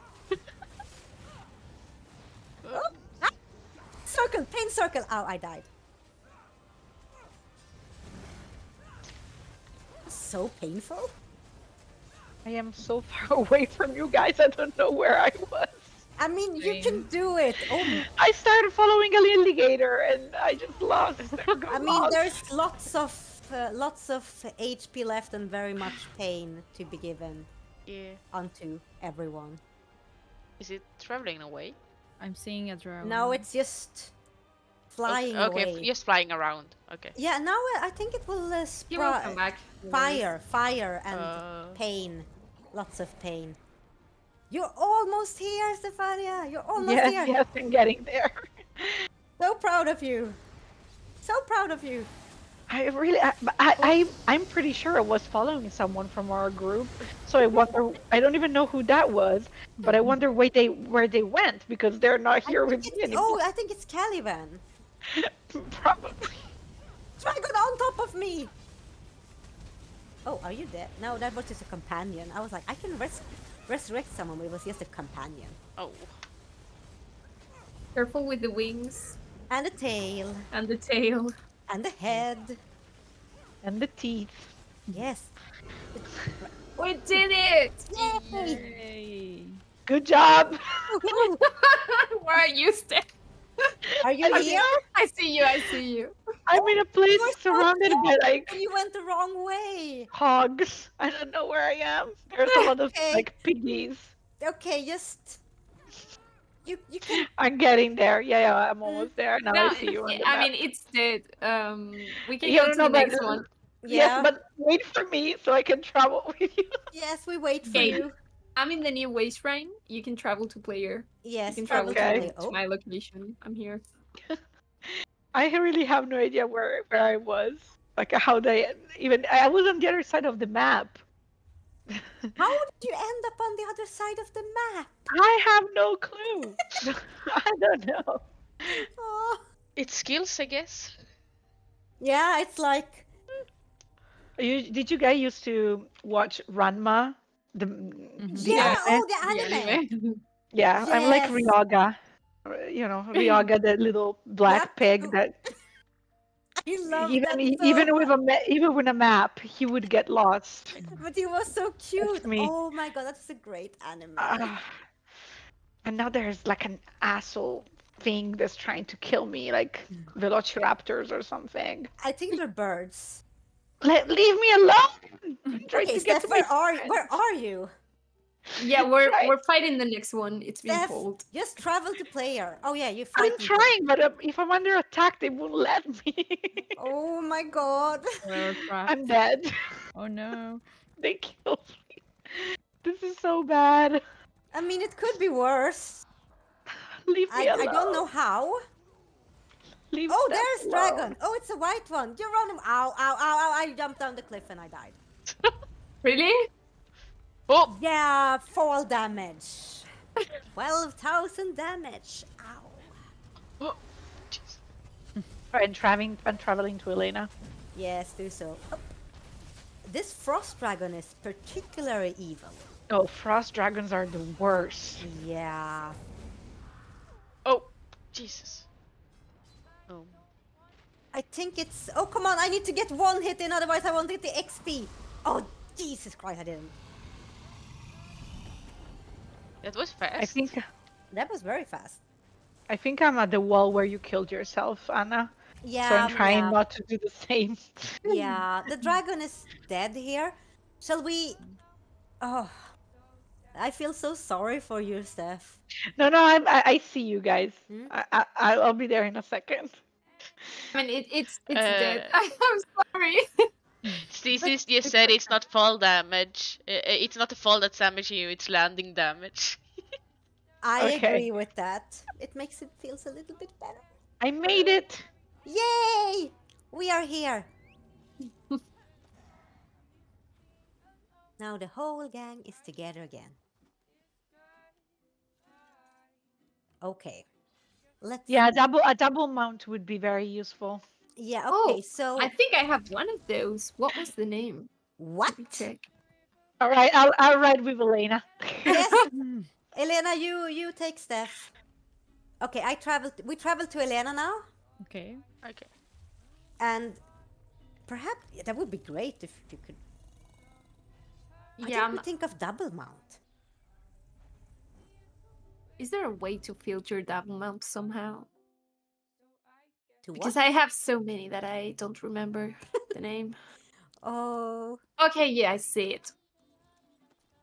Oh, ah! Circle, pain circle. Ow, I died. So painful. I am so far away from you guys. I don't know where I was. I mean, you can do it. Oh, I started following an alligator and I just lost. I mean, there's lots of HP left and very much pain to be given Yeah. onto everyone. Is it traveling away? I'm seeing a dragon. No, it's just flying Okay, away. just flying around. Okay. Yeah, now I think it will He will come back. fire and pain, lots of pain. You're almost here, Stefania. You're almost yes, here. yes, I'm getting there. So proud of you. So proud of you. I'm pretty sure I was following someone from our group, so I wonder. I don't even know who that was, but I wonder where they went because they're not here with me anymore. I think it's Caliban. Probably. Dragon on top of me. Oh, are you dead? No, that was just a companion. I was like, I can resurrect someone, but it was just a companion. Oh. Careful with the wings And the tail. and the tail. And the head. And the teeth. Yes. We did it! Yay! Yay. Good job. Where are you, Steph? Are you here? I see you, I see you. I'm in a place You're so surrounded by close, like and you went the wrong way. hogs. I don't know where I am. There's a lot of Okay. like piggies. Okay, just You can. I'm getting there. Yeah, I'm almost there. Now No, I see you on the I map. mean it's dead. We can You go don't to know, the but next one. yes, Yeah. but wait for me so I can travel with you. Yes, we wait for Okay, you. I'm in the new way shrine. You can travel to player. You Yes, can travel travel to Okay. play. to Oh, my location. I'm here. I really have no idea where I was. Like how they even I was on the other side of the map. how did you end up on the other side of the map? I have no clue. I don't know. Oh. It's skills, I guess. Yeah, it's like. Did you guys used to watch Ranma, the the Yeah, anime? oh, the The anime. anime. Yeah, I'm like Yes. Ryoga. You know, Ryoga, the little Yep. black pig that I love even that so much. even with a map, he would get lost. But he was so That's cute. me. Oh my god, that's a great anime. Ah, and now there's like an asshole thing that's trying to kill me, like velociraptors or something. I think they're birds. Leave me alone! I'm trying Okay, to get Steph, to my where friends. are you? Yeah, Try- we're fighting the next one. It's been Steph, told. just travel to player. Oh yeah, you I'm fight people. trying, but if I'm under attack, they won't let me. Oh my god. We're trapped. I'm dead. Oh no. They killed me. This is so bad. I mean, it could be worse. Leave me alone. I don't know how. Leave Oh, Steph there's alone. dragon. Oh, it's a white one. You're running. Ow, ow, ow, ow. I jumped down the cliff and I died. Really? Oh, Yeah, fall damage. 12,000 damage. Ow. oh, jeez. I'm traveling to Elena. Yes, do so. Oh. This frost dragon is particularly evil. Oh, frost dragons are the worst. Yeah. Oh, Jesus. Oh, I think it's. Oh, come on. I need to get one hit in, otherwise, I won't get the XP. Oh, Jesus Christ, I didn't. that was fast. That was very fast. I think I'm at the wall where you killed yourself, Anna. Yeah. So I'm trying yeah. not to do the same. Yeah, the dragon is dead here. Shall we? Oh, I feel so sorry for you, Steph. No, I see you guys. Hmm? I'll be there in a second. I mean it's dead. I'm sorry. Stasis just said it's not fall damage. It's not the fall that's damaging you, it's landing damage. I Okay. agree with that. It makes it feels a little bit better. I made it. Yay! We are here. Now the whole gang is together again. Okay. Let's. Yeah, a double mount would be very useful. Yeah. Oh, Okay. So I think I have one of those. What was the name? what? Let me check. All right, I'll ride with Elena. Yes, Elena, you take Steph. Okay, we traveled to Elena now, Okay. Okay. and perhaps that would be great if you could. I Yeah, didn't think of double mount. is there a way to filter double mount somehow? To what? Because I have so many that I don't remember the name. Oh, Okay, yeah, I see it.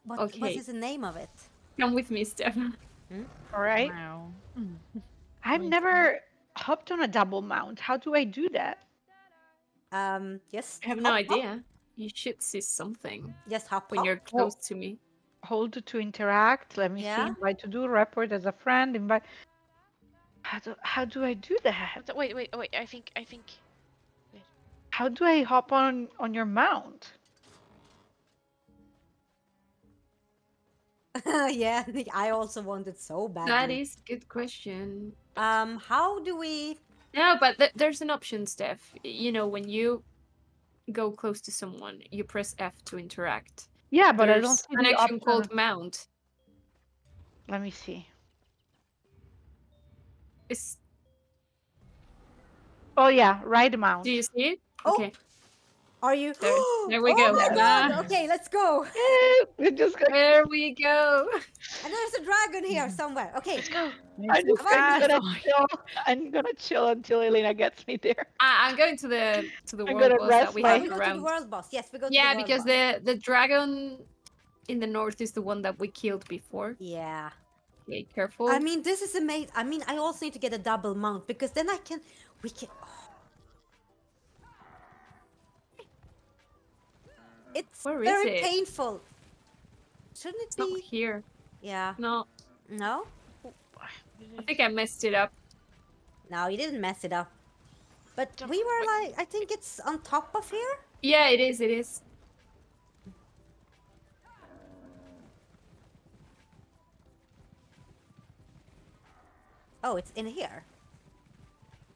what Okay. is the name of it? Come with me, Stefan. All right. Wow. I've never hopped on a double mount. How do I do that? Just I have no hop, hop. idea. You should see something Just hop, when hop. you're close to me. Hold to interact. Let me see. Yeah. Invite to do. Report as a friend. Invite. How do I do that? Wait, I think. How do I hop on your mount? Yeah, I also wanted so badly. That is a good question. How do we? No, but there's an option, Steph. You know, when you go close to someone, you press F to interact. Yeah, but I don't There's see an the action option. called mount. Let me see. It's, Oh yeah, ride mount. do you see it? Oh. Okay. Are you? There we oh go. my god! Ah. Okay, let's go. We're just gonna. There we go. And there's a dragon here somewhere. Okay, let's go. I'm gonna chill until Elena gets me there. I'm going to the I'm world gonna boss that rest we my- have We go to the around. world boss. Yes, we go to Yeah, the world because boss. the dragon in the north is the one that we killed before. Yeah. Okay, careful. I mean, this is amazing. I mean, I also need to get a double mount because then we can. It's Where is very it? painful. Shouldn't it It's not be? here. Yeah. No, No? I think I messed it up. No, you didn't mess it up. But Don't- we were wait. like, I think it's on top of here? Yeah, it is. It is. Oh, it's in here.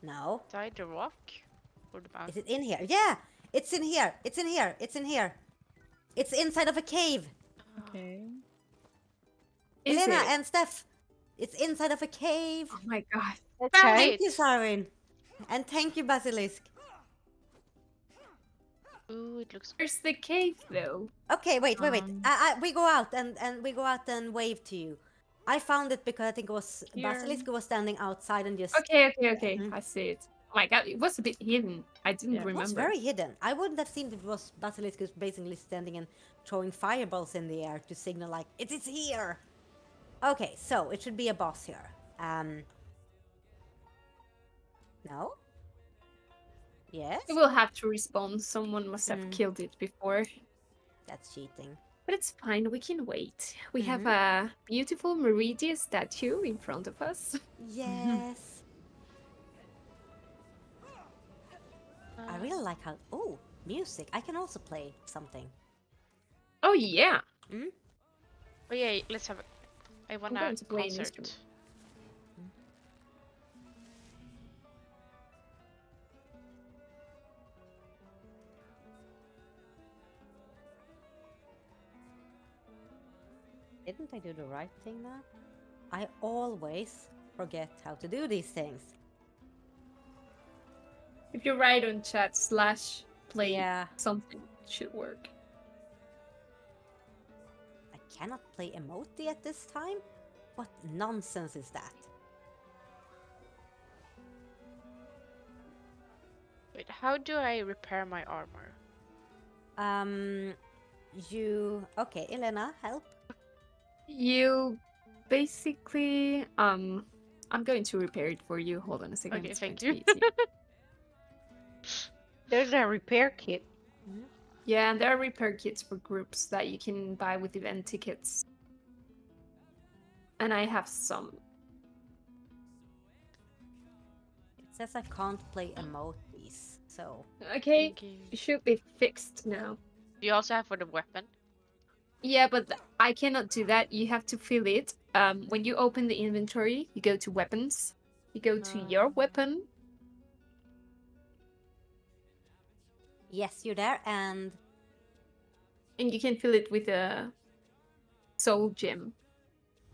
No. Inside the rock or the Is mountain? it in here? Yeah! It's in here! It's in here! It's in here! It's inside of a cave! Okay. Is Elena it? and Steph! It's inside of a cave! Oh my god. Found Thank it. you, Sarin! And thank you, Basilisk. Ooh, it looks. Where's the cave though? Okay, wait. Um, We go out and we go out and wave to you. I found it because I think it was Here. Basilisk was standing outside and just. Okay. Mhm. I see it. Oh my god, it was a bit hidden. I didn't Yeah. It was It was remember. very hidden. I wouldn't have seen it was Basilisk was basically standing and throwing fireballs in the air to signal like it is here. Okay, so it should be a boss here. No. Yes, It will have to respawn. Someone must have Mm. killed it before. that's cheating. But it's fine, we can wait. We have Mm-hmm. a beautiful Meridia statue in front of us. Yes. I really like how. Oh, music! I can also play something. Oh yeah. Oh yeah, let's have. I want going a to play an concert. instrument. Didn't I do the right thing now? I always forget how to do these things. If you write on chat /play Yeah. something, it should work. I cannot play emote at this time? What nonsense is that? Wait, how do I repair my armor? Okay, Elena, help. You basically I'm going to repair it for you. Hold on a second. Okay, it's thank going you. to be easy. There's a repair kit. Yeah, and there are repair kits for groups that you can buy with event tickets. And I have some. It says I can't play emotes, so Okay, Thank you. it should be fixed now. Do you also have for the weapon? Yeah, but I cannot do that. You have to fill it. When you open the inventory, you go to weapons. You go to your weapon. yes, you're there, and And you can fill it with a soul gem.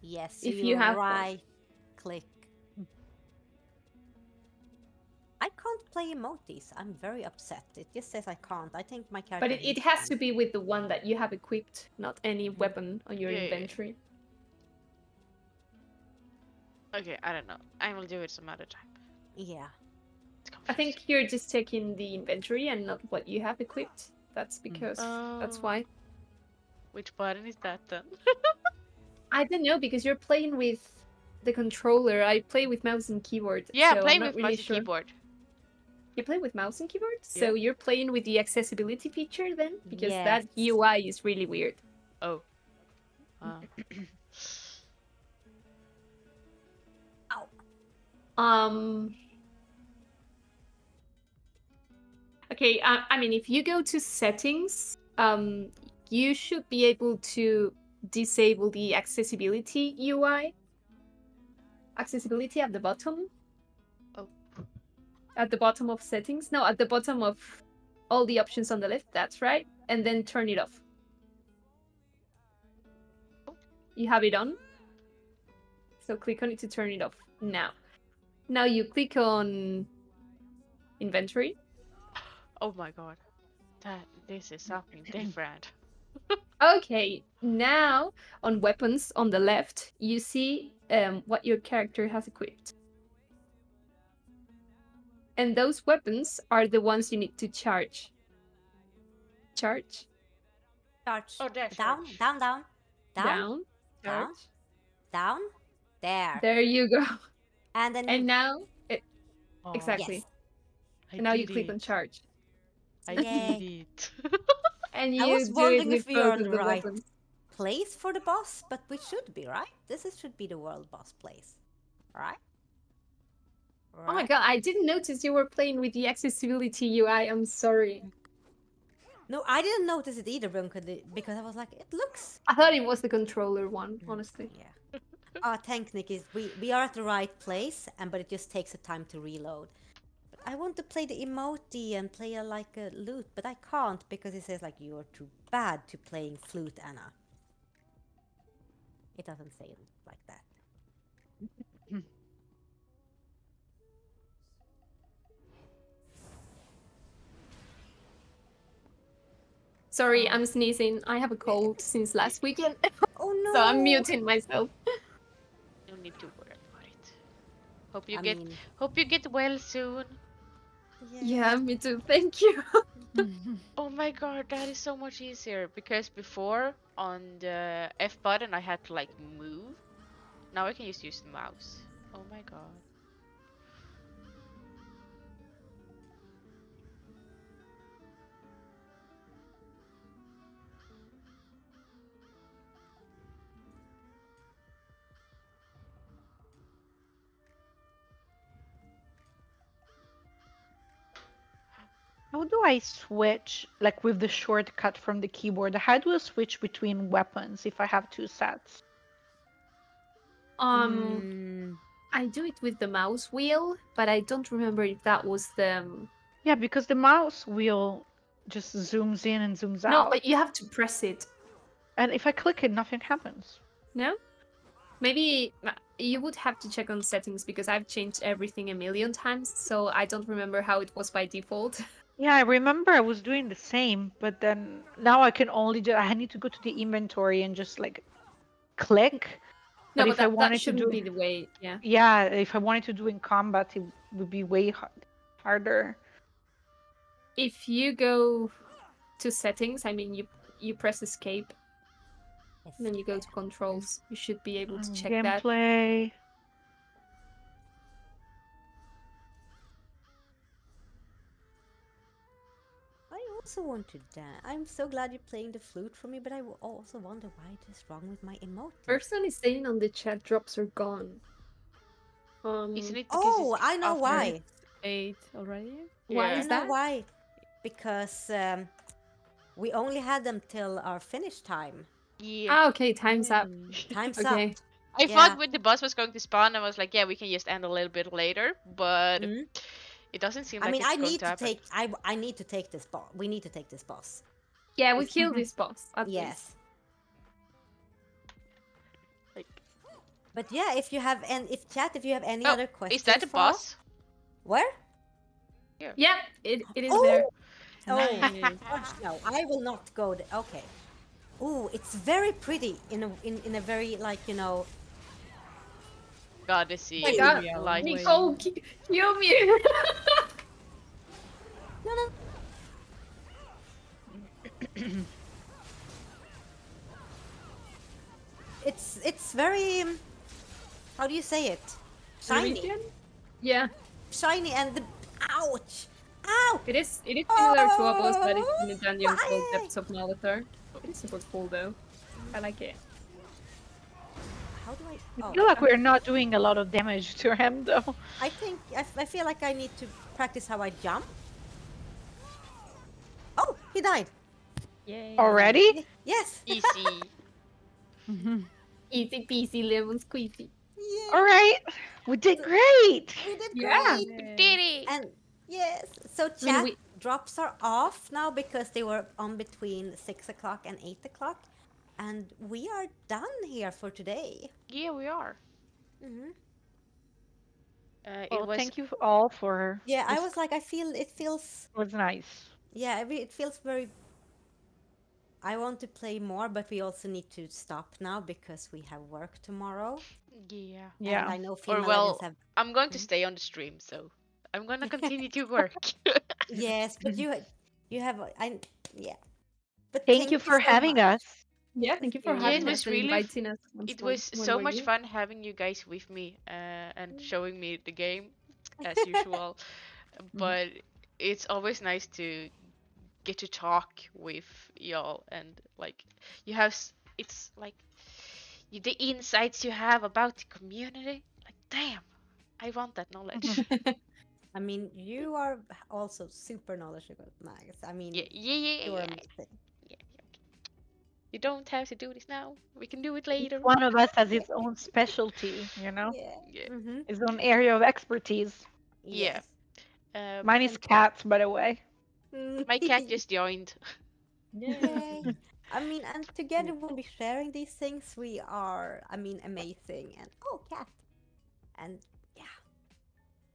yes, If you have one. right click. I can't play emotes. I'm very upset. It just says I can't. I think my character. But it hates has them. to be with the one that you have equipped, not any weapon on your Yeah, yeah, yeah. inventory. Okay, I don't know. I will do it some other time. Yeah. It's I think you're just taking the inventory and not what you have equipped. That's because that's Oh. why. Which button is that then? I don't know because you're playing with the controller. I play with mouse and keyboard. Yeah, so play I'm not with really mouse and sure. keyboard. You play with mouse and keyboard, Yeah. so you're playing with the accessibility feature then, because that Yes. UI is really weird. Oh. Um. Okay, I mean, if you go to settings, you should be able to disable the accessibility UI. Accessibility at the bottom. Oh. At the bottom of settings? No, at the bottom of all the options on the left. That's right. And then turn it off. You have it on. So click on it to turn it off. Now you click on inventory. Oh my god. This is something different. Okay, now on weapons on the left, you see what your character has equipped. And those weapons are the ones you need to charge. Charge. Charge. Oh, there, Down, charge. down, down, down, Down. down, Charge. down, There. There you go. And then And you... now, Aw, exactly. Yes. I And now you did click on it. charge. I Yay. did it. And I you was do it wondering with if we are both on of the the right weapons. place for the boss, but we should be, right? Should be the world boss place. Right? Oh my Right? god, I didn't notice you were playing with the accessibility UI. I'm sorry. No, I didn't notice it either, because I was like, it looks... I thought it was the controller one, honestly. Yeah. Our technique is we are at the right place, but it just takes a time to reload. But I want to play the emote and play like a lute, but I can't because it says like you're too bad to playing flute, Anna. It doesn't say it like that. Sorry, I'm sneezing. I have a cold since last weekend, Oh no! so I'm muting myself. No need to worry about it. Hope you I get mean, hope you get well soon. Yeah, me too. Thank you. Oh my god, that is so much easier because before on the F button I had to like move. Now I can just use the mouse. Oh my god. how do I switch, like with the shortcut from the keyboard? How do I switch between weapons if I have two sets? mm, I do it with the mouse wheel, but I don't remember if that was the. Yeah, because the mouse wheel just zooms in and zooms No, out. but you have to press it. And if I click it, nothing happens. No? Maybe you would have to check on settings because I've changed everything a million times, so I don't remember how it was by default. Yeah, I remember I was doing the same, but then now I can only do, I need to go to the inventory and just like click. No, But but if I that wanted to shouldn't do, be the way. Yeah. yeah, if I wanted to do in combat, it would be way harder. If you go to settings, I mean, you press escape, yes. and then you go to controls. You should be able to check that. Gameplay. I also want to dance. I'm so glad you're playing the flute for me, but I also wonder why it is wrong with my emote. Person is saying on the chat drops are gone. Isn't it because Oh, it's I know after- why. 8 already? Why Yeah. is I know that? why. Because we only had them till our finish time. Yeah. Ah, okay, time's up. Time's Okay. up. I Yeah. thought when the boss was going to spawn, I was like, yeah, we can just end a little bit later, but Mhm. it doesn't seem I like mean, it's I going need to to happen. take. I need to take this boss. We need to take this boss. Yeah, we killed this boss. At least. Yes. Like, But yeah, if you have if you have any oh, other questions is that the for us- boss? Where? Yeah, it is Oh! there. Oh, Nice. gosh, no, I will not go there. Okay. Ooh, it's very pretty in a very like Goddessy. Oh my god, Yeah, like wait. Nicole, kill me. no. It's very how do you say it? Shiny, Norwegian? Yeah, shiny, and the ouch, ow! it is. It is similar to a boss that is in the Oh, dungeon called why? Depths of Malathar. It is super cool though. I like it. How do I? I Oh, feel like we're not doing a lot of damage to him though. I think I feel like I need to practice how I jump. Oh, he died. Yay. Already? Yes. easy. Easy peasy lemon squeezy. Yeah. All right. We did great. We did Yeah. great. We did it. And yes, so I mean, chat drops are off now because they were on between 6 o'clock and 8 o'clock. And we are done here for today. Yeah, we are. Hmm. It Well, was thank you all for. Yeah, I this. was like, it feels, It was nice. yeah, it feels very. I want to play more, but we also need to stop now because we have work tomorrow. yeah. Yeah. And I know Or female well, legends have. I'm going to stay on the stream, so I'm gonna continue to work. Yes, but you have, yeah. But Thank you for so having much. us. Yeah, thank you for you. Yeah, it having was us and really inviting us once it more was one so more much year. fun having you guys with me and showing me the game as usual. Mhm. But it's always nice to get to talk with y'all and like you have it's like the insights you have about the community. Like, damn, I want that knowledge. I mean, you are also super knowledgeable, Max. I Yeah, mean, yeah, yeah, you're yeah, amazing. yeah. You don't have to do this now. We can do it Each later. one of us has Yeah, its own specialty, you know, yeah. Yeah, Mm-hmm. its own area of expertise. yeah. Yes. Mine is And cats, by the way. My cat just joined. yay. Yay. I mean, and together when we're sharing these things, we are, I mean, amazing. And oh, cat. And yeah,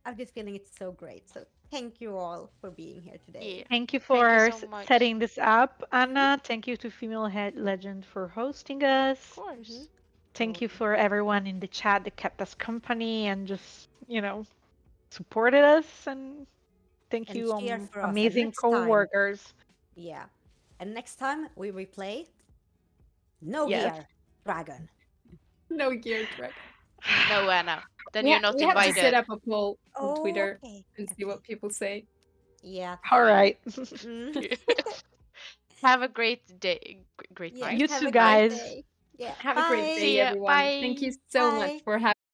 I'm just feeling it's so great. So thank you all for being here Yeah. today. Thank you Thank you for so much. setting this up, Mm-hmm. Anna. Thank you to Female Head Legend for hosting us. Of Mm-hmm. course. Thank you Totally. for everyone in the chat that kept us company and just, supported us. And thank And you, cheer for us. And amazing next time, co-workers. yeah. And next time we replay No Yes. Gear Dragon. No gear track. No, Anna. Then We, you're not we have to set invited. up a poll on Oh, Twitter okay. and see Okay. what people say. Yeah. All right. Mm. Have a great day, great Yes. You night. Have too, a great Night. guys. day. Yeah. Have a great Bye. day, See ya. everyone. Thank you Bye. so much Bye. for having